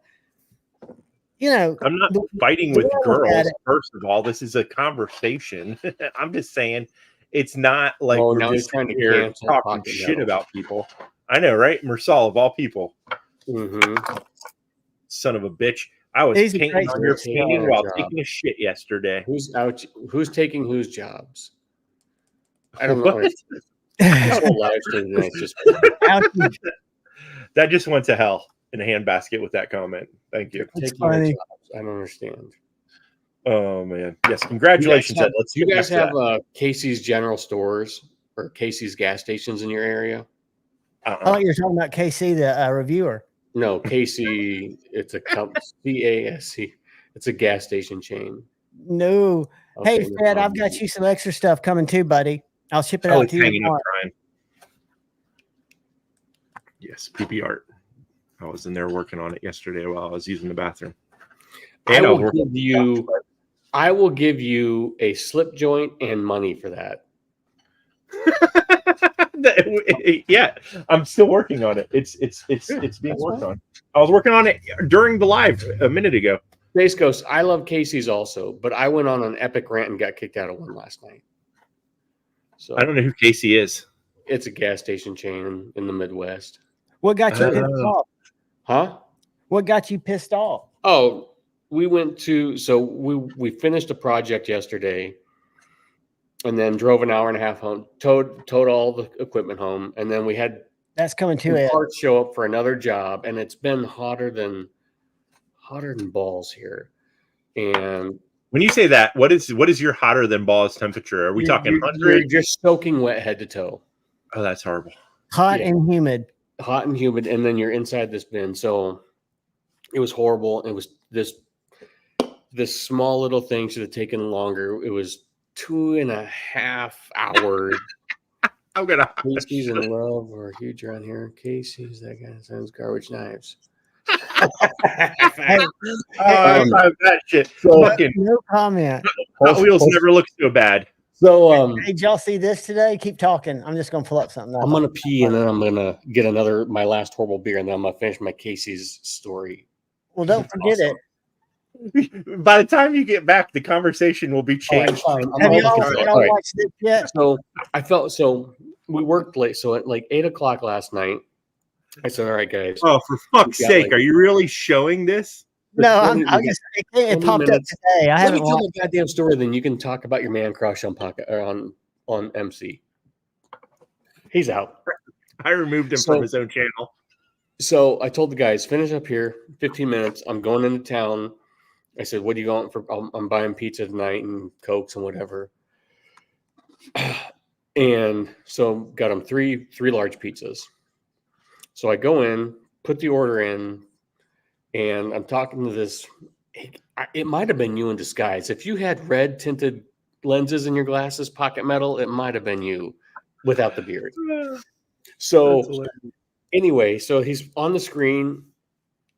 Speaker 2: I'm not fighting with girls. First of all, this is a conversation. I'm just saying, it's not like we're just trying to hear talking shit about people. I know, right? Mersal of all people.
Speaker 6: Mm-hmm.
Speaker 2: son of a bitch. I was
Speaker 1: He's a
Speaker 2: painting
Speaker 1: crazy
Speaker 2: on your
Speaker 6: person.
Speaker 2: painting
Speaker 6: Yeah,
Speaker 2: while
Speaker 6: job.
Speaker 2: taking a shit yesterday.
Speaker 6: Who's out? Who's taking whose jobs? I don't
Speaker 2: What?
Speaker 6: know. This whole live stream tonight's just
Speaker 1: Ouchie.
Speaker 2: That just went to hell in a handbasket with that comment. Thank you.
Speaker 1: It's
Speaker 6: taking our
Speaker 1: funny.
Speaker 6: jobs. I don't understand.
Speaker 2: Oh man. Yes, congratulations, Ed. Let's
Speaker 6: Do you
Speaker 2: get
Speaker 6: guys
Speaker 2: back to
Speaker 6: have Casey's General Stores or Casey's gas stations in your area?
Speaker 2: that.
Speaker 1: I thought you were talking about KC, the reviewer.
Speaker 6: No, Casey. It's a CASC. It's a gas station chain.
Speaker 1: No.
Speaker 6: Okay,
Speaker 1: Hey,
Speaker 6: no
Speaker 1: Fred, I've
Speaker 6: problem.
Speaker 1: got you some extra stuff coming too, buddy. I'll ship it
Speaker 2: Oh,
Speaker 1: out
Speaker 2: it's
Speaker 1: to you
Speaker 2: hanging up
Speaker 1: tomorrow.
Speaker 2: crying. Yes, PP art. I was in there working on it yesterday while I was using the bathroom. And
Speaker 6: I will give you a slip joint and money for that.
Speaker 2: Yeah, I'm still working on it. It's being worked on. I was working on it during the live a minute ago.
Speaker 6: Space Ghost, I love Casey's also, but I went on an epic rant and got kicked out of one last night. So
Speaker 2: I don't know who Casey is.
Speaker 6: it's a gas station chain in the Midwest.
Speaker 1: What got you pissed off?
Speaker 6: Huh?
Speaker 1: What got you pissed off?
Speaker 6: Oh, we we finished a project yesterday and then drove an hour and a half home, towed all the equipment home, and then we had
Speaker 1: That's coming to it.
Speaker 6: parts show up for another job, and it's been hotter than balls here. And
Speaker 2: When you say that, what is your hotter than balls temperature? Are we talking 100?
Speaker 6: You're just soaking wet head to toe.
Speaker 2: Oh, that's horrible.
Speaker 1: Hot
Speaker 6: Yeah.
Speaker 1: and humid.
Speaker 6: Hot and humid, and then you're inside this bin. So it was horrible. It was this small little thing should have taken longer. It was 2.5 hours.
Speaker 2: I'm gonna.
Speaker 6: Casey's in love or huge around here. Casey's that guy that sells garbage knives.
Speaker 2: That shit.
Speaker 6: So-
Speaker 2: Fucking
Speaker 1: No comment.
Speaker 2: Hot Wheels never looked so bad.
Speaker 6: So
Speaker 1: Hey, did y'all see this today? Keep talking. I'm just gonna pull up something.
Speaker 6: I'm gonna pee and then I'm gonna get my last horrible beer and then I'm gonna finish my Casey's story.
Speaker 1: Well, don't forget
Speaker 6: Awesome.
Speaker 1: it.
Speaker 2: By the time you get back, the conversation will be changed.
Speaker 6: Fine. I'm
Speaker 1: Have
Speaker 6: all
Speaker 1: y'all,
Speaker 6: looking for it.
Speaker 1: y'all
Speaker 6: All right.
Speaker 1: watched it yet?
Speaker 6: So we worked late. So at like 8:00 last night, I said, "All right, guys."
Speaker 2: Oh, for fuck's
Speaker 6: got,
Speaker 2: sake!
Speaker 6: like-
Speaker 2: are you really showing this?
Speaker 1: No,
Speaker 6: Let
Speaker 1: I'm
Speaker 6: me-
Speaker 1: just. It
Speaker 6: 20
Speaker 1: popped up
Speaker 6: minutes.
Speaker 1: today. I
Speaker 6: Let me
Speaker 1: haven't
Speaker 6: tell
Speaker 1: watched.
Speaker 6: the goddamn story. Then you can talk about your man crush on pocket or on MC. He's out.
Speaker 2: I removed him
Speaker 6: So-
Speaker 2: from his own channel.
Speaker 6: So I told the guys, finish up here, 15 minutes. I'm going into town. I said, what are you going for? I'm buying pizza tonight and Cokes and whatever. And so got them three large pizzas. So I go in, put the order in, and I'm talking to this. It might have been you in disguise. If you had red tinted lenses in your glasses, pocket metal, it might have been you without the beard. So anyway, so he's on the screen.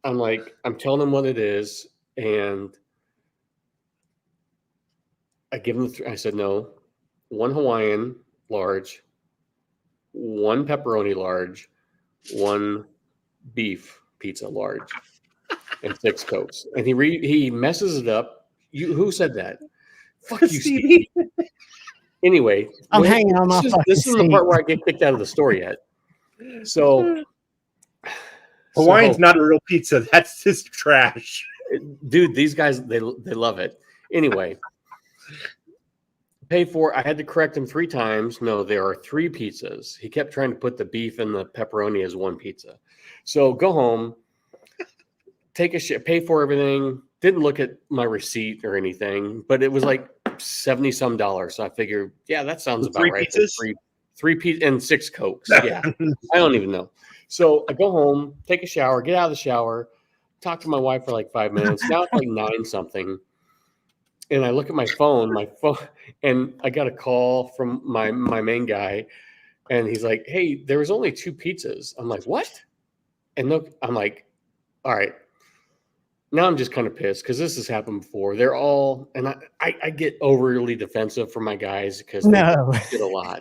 Speaker 6: I'm telling him what it is. And I give him I said, no, one Hawaiian large, one pepperoni large, one beef pizza large, and 6 Cokes. And he messes it up. Who said that? Fuck you, Stevie. Anyway,
Speaker 1: I'm hanging on my fucking
Speaker 6: this isn't the
Speaker 1: seat.
Speaker 6: part where I get kicked out of the store yet. So
Speaker 2: Hawaiian's not a real pizza. That's just trash.
Speaker 6: Dude, these guys they love it. Anyway, pay for. I had to correct him 3 times. No, there are 3 pizzas. He kept trying to put the beef and the pepperoni as one pizza. So go home, take a shit, pay for everything. Didn't look at my receipt or anything, but it was like $70-some. So I figured, yeah, that sounds about
Speaker 2: 3
Speaker 6: right.
Speaker 2: pizzas?
Speaker 6: Three pizzas and 6 Cokes. Yeah, I don't even know. So I go home, take a shower, get out of the shower, talk to my wife for like 5 minutes. Now it's like 9-something. And I look at my phone, and I got a call from my main guy. And he's like, hey, there was only 2 pizzas. I'm like, what? And look, I'm like, all right. Now I'm just kind of pissed because this has happened before. They're all, and I get overly defensive for my guys because they get a lot.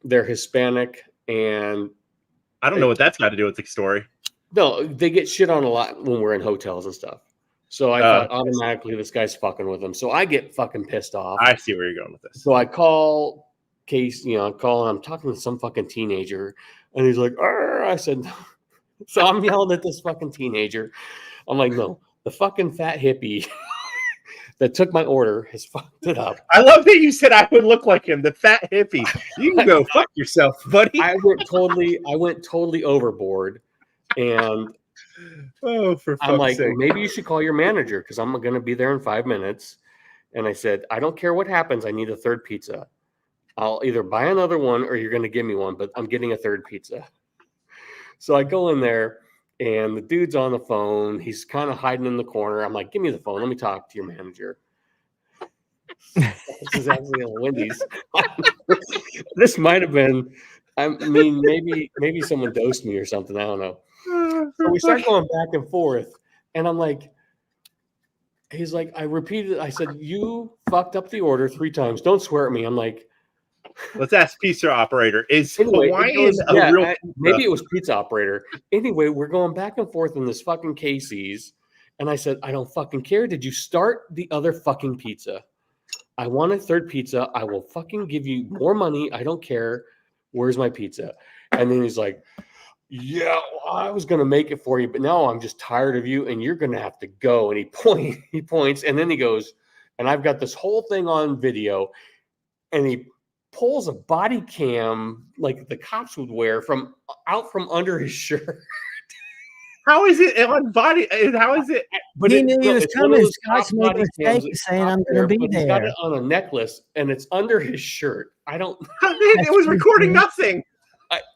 Speaker 6: They're Hispanic, and
Speaker 2: I don't know what that's got to do with the story.
Speaker 6: no, they get shit on a lot when we're in hotels and stuff. So I thought automatically this guy's fucking with them. So I get fucking pissed off.
Speaker 2: I see where you're going with this.
Speaker 6: So I call Case, I'm talking to some fucking teenager, and he's like, Arr! I said, So I'm yelling at this fucking teenager. I'm like, no, the fucking fat hippie that took my order has fucked it up.
Speaker 2: I love that you said I would look like him, the fat hippie. You can go fuck yourself, buddy.
Speaker 6: I went totally overboard, and
Speaker 2: Oh, for
Speaker 6: I'm
Speaker 2: fuck's
Speaker 6: like,
Speaker 2: sake.
Speaker 6: maybe you should call your manager because I'm going to be there in 5 minutes. And I said, I don't care what happens. I need a third pizza. I'll either buy another one or you're going to give me one, but I'm getting a third pizza. So I go in there and the dude's on the phone. He's kind of hiding in the corner. I'm like, give me the phone. Let me talk to your manager. This is actually a Wendy's. This might have been, I mean, maybe someone dosed me or something. I don't know. So we start going back and forth. And I'm like, he's like, I repeated, I said, you fucked up the order 3 times. Don't swear at me. I'm like,
Speaker 2: let's ask pizza operator. Is
Speaker 6: anyway,
Speaker 2: Hawaiian a real pizza?
Speaker 6: maybe it was pizza operator. Anyway, we're going back and forth in this fucking Casey's. And I said, I don't fucking care. Did you start the other fucking pizza? I want a third pizza. I will fucking give you more money. I don't care. Where's my pizza? And then he's like, yeah, well, I was going to make it for you, but now I'm just tired of you and you're going to have to go. And he points and then he goes, and I've got this whole thing on video, and he pulls a body cam like the cops would wear from under his shirt.
Speaker 2: How is it on body? How is it?
Speaker 6: But
Speaker 1: he knew he was coming. Scott's made a
Speaker 6: body cams
Speaker 1: mistake
Speaker 6: that's
Speaker 1: saying
Speaker 6: out
Speaker 1: I'm going
Speaker 6: there,
Speaker 1: to be
Speaker 6: but he's got
Speaker 1: there.
Speaker 6: it on a necklace and it's under his shirt. I don't.
Speaker 2: It was recording nothing.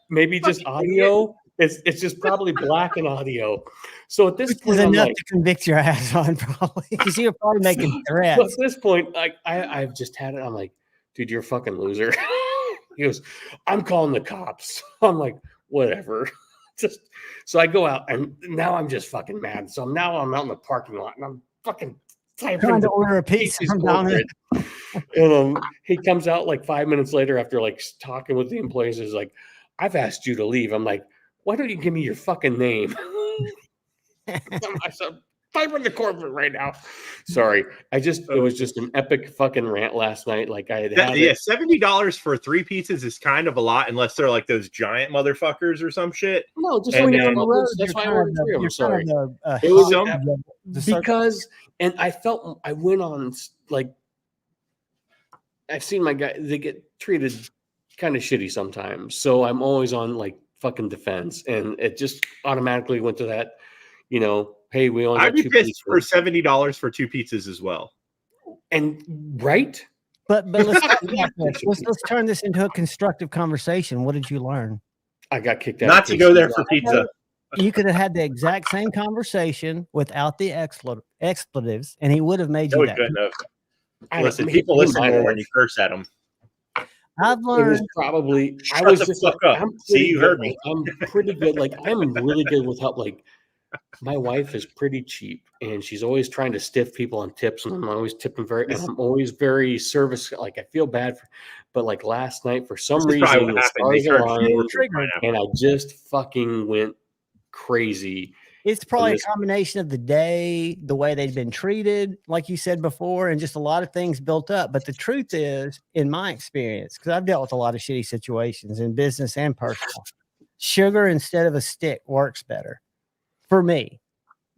Speaker 6: Maybe just audio. It's just probably black and audio. So at this
Speaker 1: Which
Speaker 6: point,
Speaker 1: is
Speaker 6: I'm
Speaker 1: enough
Speaker 6: like,
Speaker 1: to convict your ass on, probably, because you're probably making
Speaker 6: so
Speaker 1: threats.
Speaker 6: at this point, like I've just had it. I'm like, dude, you're a fucking loser. He goes, I'm calling the cops. I'm like, whatever. Just so I go out, and now I'm just fucking mad. So now I'm out in the parking lot, and I'm fucking
Speaker 1: Trying to order a pizza from down there.
Speaker 6: And he comes out like 5 minutes later after like talking with the employees. Is like, I've asked you to leave. I'm like, why don't you give me your fucking name? I said, type in the corporate right now. Sorry. It was just an epic fucking rant last night. Like I had
Speaker 2: Yeah, $70 for 3 pizzas is kind of a lot, unless they're like those giant motherfuckers or some shit.
Speaker 6: No, just
Speaker 2: And
Speaker 6: like
Speaker 2: then-
Speaker 6: that's why I ordered 3 of them. Sorry.
Speaker 1: It
Speaker 6: was because, and I felt I went on like, I've seen my guy, they get treated kind of shitty sometimes. So I'm always on like fucking defense, and it just automatically went to that, hey, we only
Speaker 2: I'd
Speaker 6: got
Speaker 2: be
Speaker 6: 2
Speaker 2: pissed for
Speaker 6: pizzas.
Speaker 2: $70 for 2 pizzas as well.
Speaker 6: And right?
Speaker 1: But let's turn this into a constructive conversation. What did you learn?
Speaker 6: I got kicked out.
Speaker 2: Not to go there for pizza.
Speaker 1: You could have had the exact same conversation without the expletives, and he would have made
Speaker 2: No,
Speaker 1: you
Speaker 2: we
Speaker 1: that.
Speaker 2: couldn't have.
Speaker 6: I
Speaker 2: Listen,
Speaker 6: mean,
Speaker 2: people
Speaker 6: he
Speaker 2: listen
Speaker 6: might
Speaker 2: more
Speaker 6: have.
Speaker 2: when you curse at them.
Speaker 1: I've
Speaker 6: It was
Speaker 1: learned.
Speaker 6: probably.
Speaker 2: Shut
Speaker 6: I was
Speaker 2: the
Speaker 6: just
Speaker 2: fuck
Speaker 6: like,
Speaker 2: up.
Speaker 6: I'm
Speaker 2: See,
Speaker 6: pretty
Speaker 2: you
Speaker 6: good,
Speaker 2: heard me.
Speaker 6: I'm pretty good. Like I'm really good with help. Like my wife is pretty cheap, and she's always trying to stiff people on tips, and I'm always tipping and I'm always very service. Like I feel bad but like last night for some
Speaker 2: This is probably
Speaker 6: reason
Speaker 2: what
Speaker 6: the
Speaker 2: happened. They
Speaker 6: stars
Speaker 2: charged
Speaker 6: aligned,
Speaker 2: more for pineapple.
Speaker 6: and I just fucking went crazy.
Speaker 1: It's probably a
Speaker 6: this-
Speaker 1: combination of the day, the way they've been treated, like you said before, and just a lot of things built up. But the truth is, in my experience, because I've dealt with a lot of shitty situations in business and personal, sugar instead of a stick works better for me.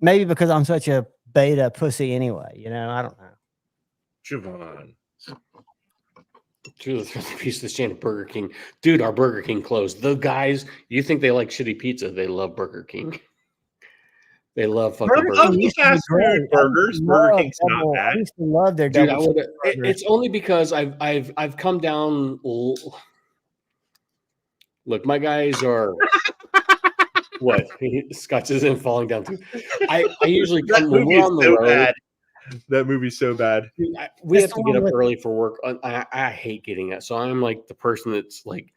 Speaker 1: Maybe because I'm such a beta pussy anyway. I don't know.
Speaker 2: Javon.
Speaker 6: Dude, the piece of this chain of Burger King. Dude, our Burger King closed. The guys, you think they like shitty pizza? They love Burger King. They love fucking
Speaker 2: Burger
Speaker 6: Burger
Speaker 2: King
Speaker 6: King.
Speaker 2: used to be great. Burgers. Burger King's not
Speaker 1: I
Speaker 2: bad.
Speaker 1: used to love their
Speaker 6: Dude,
Speaker 1: double.
Speaker 6: it's only because I've come down. Look, my guys are what? Scotch isn't falling down too. I usually
Speaker 2: That
Speaker 6: come when
Speaker 2: movie
Speaker 6: we're
Speaker 2: is
Speaker 6: on the
Speaker 2: so
Speaker 6: road.
Speaker 2: bad. That movie's so bad.
Speaker 6: Dude, we
Speaker 1: It's
Speaker 6: have to
Speaker 1: the
Speaker 6: get
Speaker 1: one
Speaker 6: up
Speaker 1: with-
Speaker 6: early for work. I hate getting up, so I'm like the person that's like,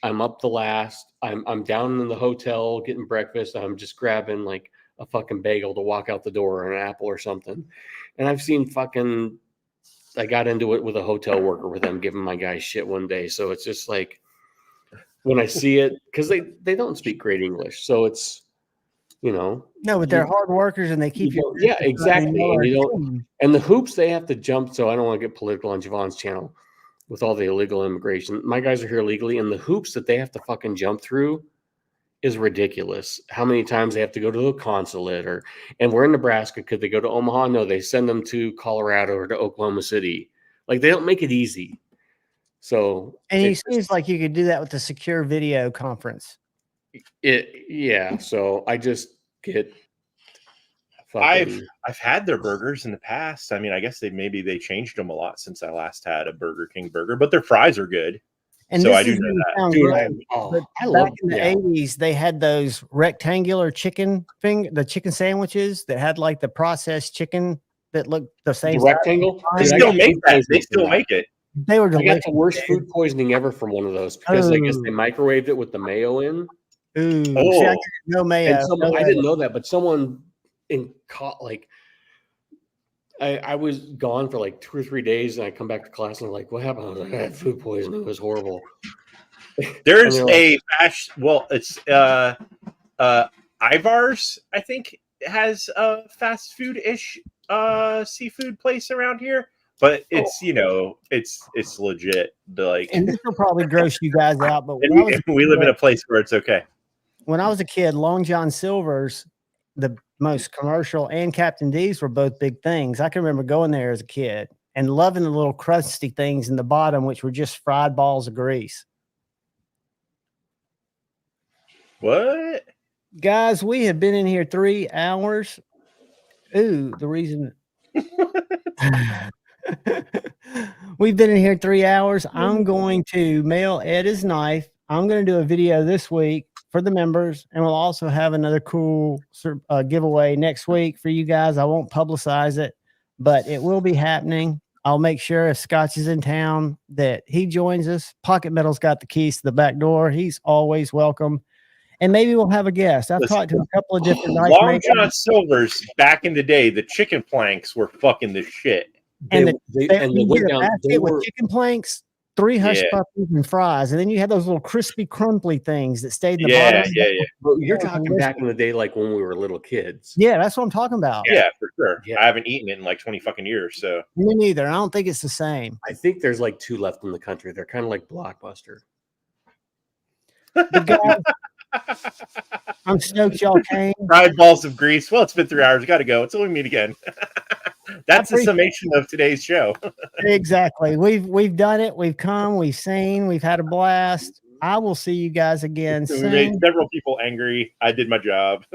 Speaker 6: I'm up the last. I'm down in the hotel getting breakfast. I'm just grabbing like a fucking bagel to walk out the door or an apple or something. And I've seen fucking. I got into it with a hotel worker with them giving my guys shit one day. So it's just like when I see it, because they don't speak great English, so it's
Speaker 1: No, but they're hard workers and they keep you.
Speaker 6: yeah, exactly. And you don't. And the hoops they have to jump. So I don't want to get political on Javon's channel with all the illegal immigration. My guys are here legally, and the hoops that they have to fucking jump through is ridiculous. How many times they have to go to the consulate, and we're in Nebraska. Could they go to Omaha? No, they send them to Colorado or to Oklahoma City. Like, they don't make it easy. So,
Speaker 1: And it seems like you could do that with the secure video conference.
Speaker 6: Yeah. So I just get
Speaker 2: I've had their burgers in the past. I mean, I guess maybe they changed them a lot since I last had a Burger King burger, but their fries are good.
Speaker 1: And
Speaker 2: so
Speaker 1: this
Speaker 2: I do
Speaker 1: is
Speaker 2: know that.
Speaker 1: sound
Speaker 6: Dude,
Speaker 1: great, but back in the 80s, they had those rectangular chicken the chicken sandwiches that had like the processed chicken that looked the same.
Speaker 6: The rectangle?
Speaker 2: They still make that. They still make it.
Speaker 1: They were
Speaker 6: I
Speaker 1: delicious.
Speaker 6: got the worst food poisoning ever from one of those because I guess they microwaved it with the mayo in.
Speaker 1: Ooh, see, I get no mayo.
Speaker 6: And I didn't know that, but someone I was gone for like 2 or 3 days, and I come back to class and I'm like, "What happened?" I was like, "I had food poisoning. It was horrible."
Speaker 2: There's it's Ivar's, I think, has a fast food-ish seafood place around here, but it's it's legit.
Speaker 1: And this will probably gross you guys out, but
Speaker 2: we live in a place where it's okay.
Speaker 1: When I was a kid, Long John Silver's, the most commercial, and Captain D's were both big things. I can remember going there as a kid and loving the little crusty things in the bottom, which were just fried balls of grease.
Speaker 2: What?
Speaker 1: Guys, we have been in here 3 hours. Ooh, the reason we've been in here 3 hours. I'm going to mail Ed his knife. I'm going to do a video this week for the members, and we'll also have another cool giveaway next week for you guys. I won't publicize it, but it will be happening. I'll make sure if Scotch is in town that he joins us. Pocket Metal's got the keys to the back door. He's always welcome. And maybe we'll have a guest. I've talked to a couple of different
Speaker 2: Long John Silver's back in the day, the chicken planks were fucking the shit.
Speaker 1: And you get a basket with chicken planks, 3 hush puppies and fries, and then you had those little crispy, crumbly things that stayed in the bottom.
Speaker 6: Yeah. But you're talking back in the day, like when we were little kids.
Speaker 1: Yeah, that's what I'm talking about.
Speaker 2: Yeah, for sure. Yeah. I haven't eaten it in like 20 fucking years. So
Speaker 1: me neither. I don't think it's the same.
Speaker 6: I think there's like 2 left in the country. They're kind of like Blockbuster.
Speaker 1: I'm stoked y'all came.
Speaker 2: Fried balls of grease. Well, it's been 3 hours. Got to go. Until we meet again. That's the summation of today's show.
Speaker 1: Exactly. We've done it. We've come. We've seen. We've had a blast. I will see you guys again soon.
Speaker 2: We made several people angry. I did my job.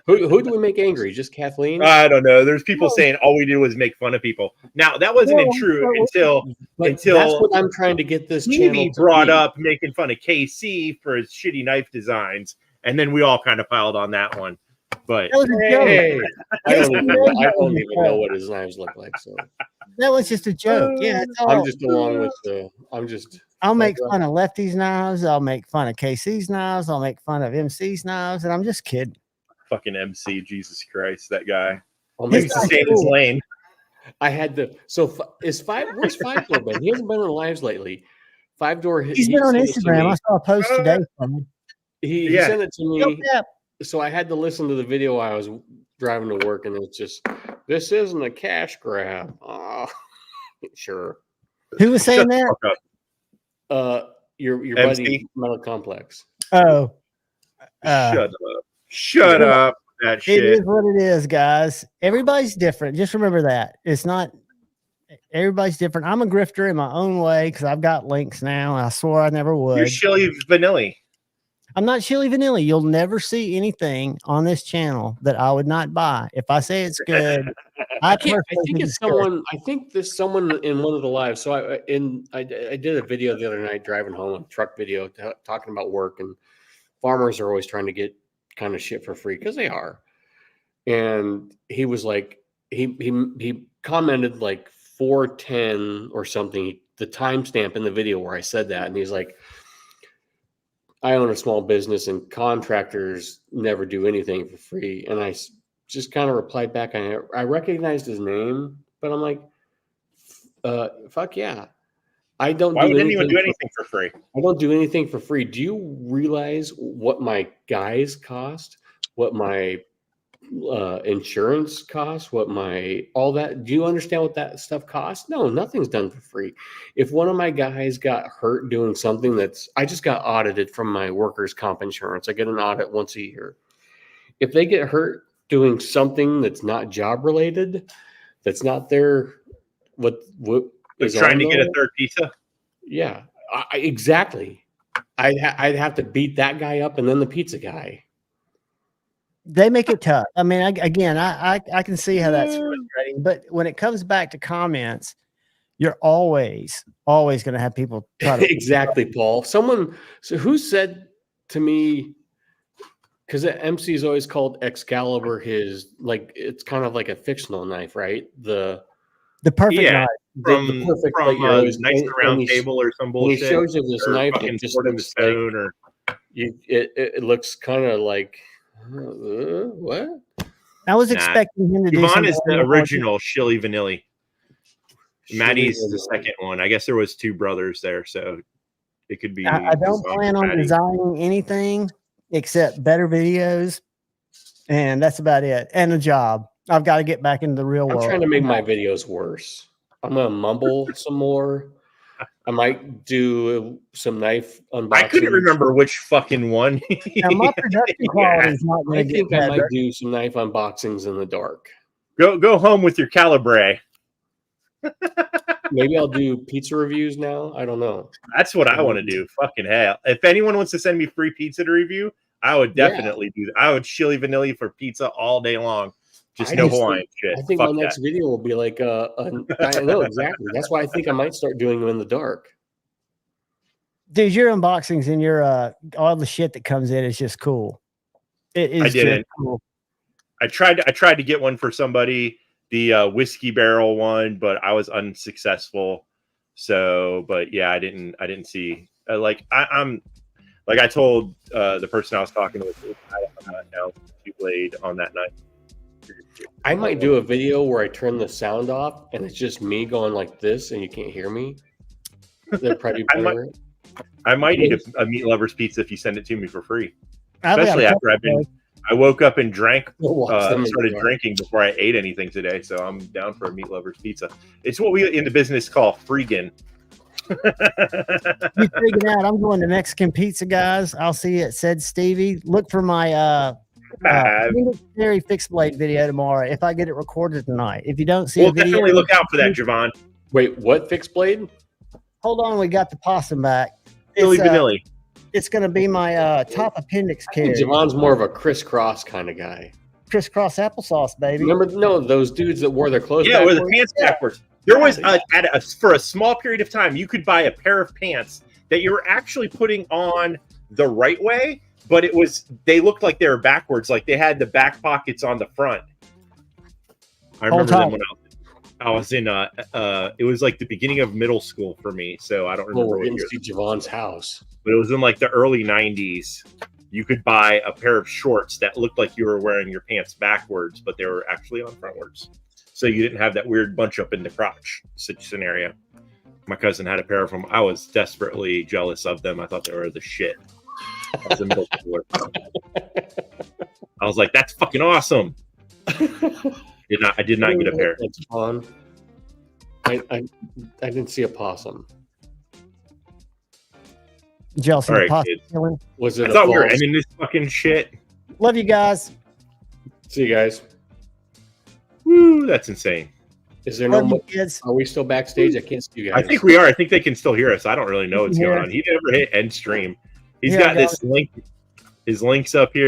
Speaker 6: Who do we make angry? Just Kathleen?
Speaker 2: I don't know. There's people saying all we did was make fun of people. Now that wasn't true until
Speaker 6: that's what I'm trying to get this channel
Speaker 2: brought up, making fun of KC for his shitty knife designs, and then we all kind of piled on that one. But
Speaker 6: hey, I don't even know what his knives look like. So
Speaker 1: that was just a joke. Yeah,
Speaker 6: I'm just along with the.
Speaker 1: I'll make fun of Lefty's knives. I'll make fun of KC's knives. I'll make fun of MC's knives, and I'm just kidding.
Speaker 2: Fucking MC, Jesus Christ, that guy.
Speaker 6: Well,
Speaker 2: he used to stay in his lane.
Speaker 6: I had the where's 5 Door been? He hasn't been on lives lately. 5 Door.
Speaker 1: He's been on Instagram. I saw a post today from him.
Speaker 6: He sent it to me. So I had to listen to the video while I was driving to work, and it's just, this isn't a cash grab. Oh, sure.
Speaker 1: Who was saying that?
Speaker 6: Your buddy Metal Complex.
Speaker 1: Oh,
Speaker 2: shut up. That shit.
Speaker 1: It is what it is, guys. Everybody's different. Just remember that it's not. Everybody's different. I'm a grifter in my own way because I've got links now. And I swore I never would.
Speaker 2: You're Chili Vanilli.
Speaker 1: I'm not Chili Vanilli. You'll never see anything on this channel that I would not buy. If I say it's good, I think
Speaker 6: it's someone. I think there's someone in one of the lives. So I did a video the other night driving home, a truck video talking about work, and farmers are always trying to get kind of shit for free because they are. And he was like, he commented like 4:10 or something, the timestamp in the video where I said that, and he's like, I own a small business and contractors never do anything for free. And I just kind of replied back. I recognized his name, but I'm like, fuck yeah. I don't
Speaker 2: Why would anyone do anything for free?
Speaker 6: I don't do anything for free. Do you realize what my guys cost? What my insurance costs, what my all that. Do you understand what that stuff costs? No, nothing's done for free. If one of my guys got hurt doing something I just got audited from my workers' comp insurance. I get an audit once a year. If they get hurt doing something that's not job related, that's not their what is
Speaker 2: trying to get a third pizza.
Speaker 6: Yeah, exactly. I'd have to beat that guy up and then the pizza guy.
Speaker 1: They make it tough. I mean, I can see how that's frustrating. But when it comes back to comments, you're always going to have people try to
Speaker 6: exactly, Paul. Who said to me, because the MC is always called Excalibur, it's kind of like a fictional knife, right? The
Speaker 1: perfect knife.
Speaker 2: The perfect Knights of the Round Table or some bullshit.
Speaker 6: He shows you this knife that just
Speaker 2: Sword in the Stone, or
Speaker 6: it looks kind of like what?
Speaker 1: I was expecting him to do.
Speaker 2: Yvonne is the original Shilly Vanilli. Maddie's the second one. I guess there was two brothers there, so it could be.
Speaker 1: I don't plan on designing anything except better videos, and that's about it. And a job. I've got to get back into the real world.
Speaker 6: I'm trying to make my videos worse. I'm gonna mumble some more. I might do some knife unboxing.
Speaker 2: I couldn't remember which fucking one.
Speaker 1: Now, my production quality is not going to get better.
Speaker 6: I might do some knife unboxings in the dark.
Speaker 2: Go home with your Calibre.
Speaker 6: Maybe I'll do pizza reviews now. I don't know.
Speaker 2: That's what I want to do. Fucking hell. If anyone wants to send me free pizza to review, I would definitely do that. I would Chili Vanilli for pizza all day long. Just no Hawaiian shit.
Speaker 6: I think my next video will be like I know exactly. That's why I think I might start doing them in the dark.
Speaker 1: Dude, your unboxings and your all the shit that comes in is just cool. It is.
Speaker 2: I didn't.
Speaker 1: Cool.
Speaker 2: I tried to get one for somebody, the whiskey barrel one, but I was unsuccessful. So, but yeah, I didn't see I'm like I told the person I was talking with, I'm not down to blade on that night.
Speaker 6: I might do a video where I turn the sound off and it's just me going like this and you can't hear me. That'd probably be better.
Speaker 2: I might eat a meat lover's pizza if you send it to me for free. Especially after I woke up and drank, started drinking before I ate anything today. So I'm down for a meat lover's pizza. It's what we in the business call freegan.
Speaker 1: You freaking out. I'm going to Mexican pizza, guys. I'll see you at Said Stevie. Look for my Terry fixed blade video tomorrow if I get it recorded tonight. If you don't see a video,
Speaker 2: definitely look out for that, Javon.
Speaker 6: Wait, what fixed blade?
Speaker 1: Hold on, we got the possum back.
Speaker 2: Chili Vanilli.
Speaker 1: It's going to be my top appendix carry.
Speaker 6: Javon's more of a crisscross kind of guy.
Speaker 1: Crisscross applesauce, baby.
Speaker 6: Remember, those dudes that wore their clothes
Speaker 2: backwards? Yeah, with the pants backwards. There was for a small period of time, you could buy a pair of pants that you were actually putting on the right way, but they looked like they were backwards, like they had the back pockets on the front. I remember them when I was in it was like the beginning of middle school for me, so I don't remember.
Speaker 6: We're getting to see Javon's house.
Speaker 2: But it was in like the early 90s. You could buy a pair of shorts that looked like you were wearing your pants backwards, but they were actually on frontwards. So you didn't have that weird bunch up in the crotch scenario. My cousin had a pair of them. I was desperately jealous of them. I thought they were the shit. I was in middle school. I was like, that's fucking awesome. I did not get a pair.
Speaker 6: That's fun. I didn't see a possum.
Speaker 1: Jealousy.
Speaker 2: All right,
Speaker 6: was it?
Speaker 2: I thought we were ending this fucking shit.
Speaker 1: Love you guys.
Speaker 6: See you guys.
Speaker 2: Woo, that's insane.
Speaker 6: Is there no more kids? Are we still backstage? I can't see you guys.
Speaker 2: I think we are. I think they can still hear us. I don't really know what's going on. He never hit end stream. He's got this link. His link's up here.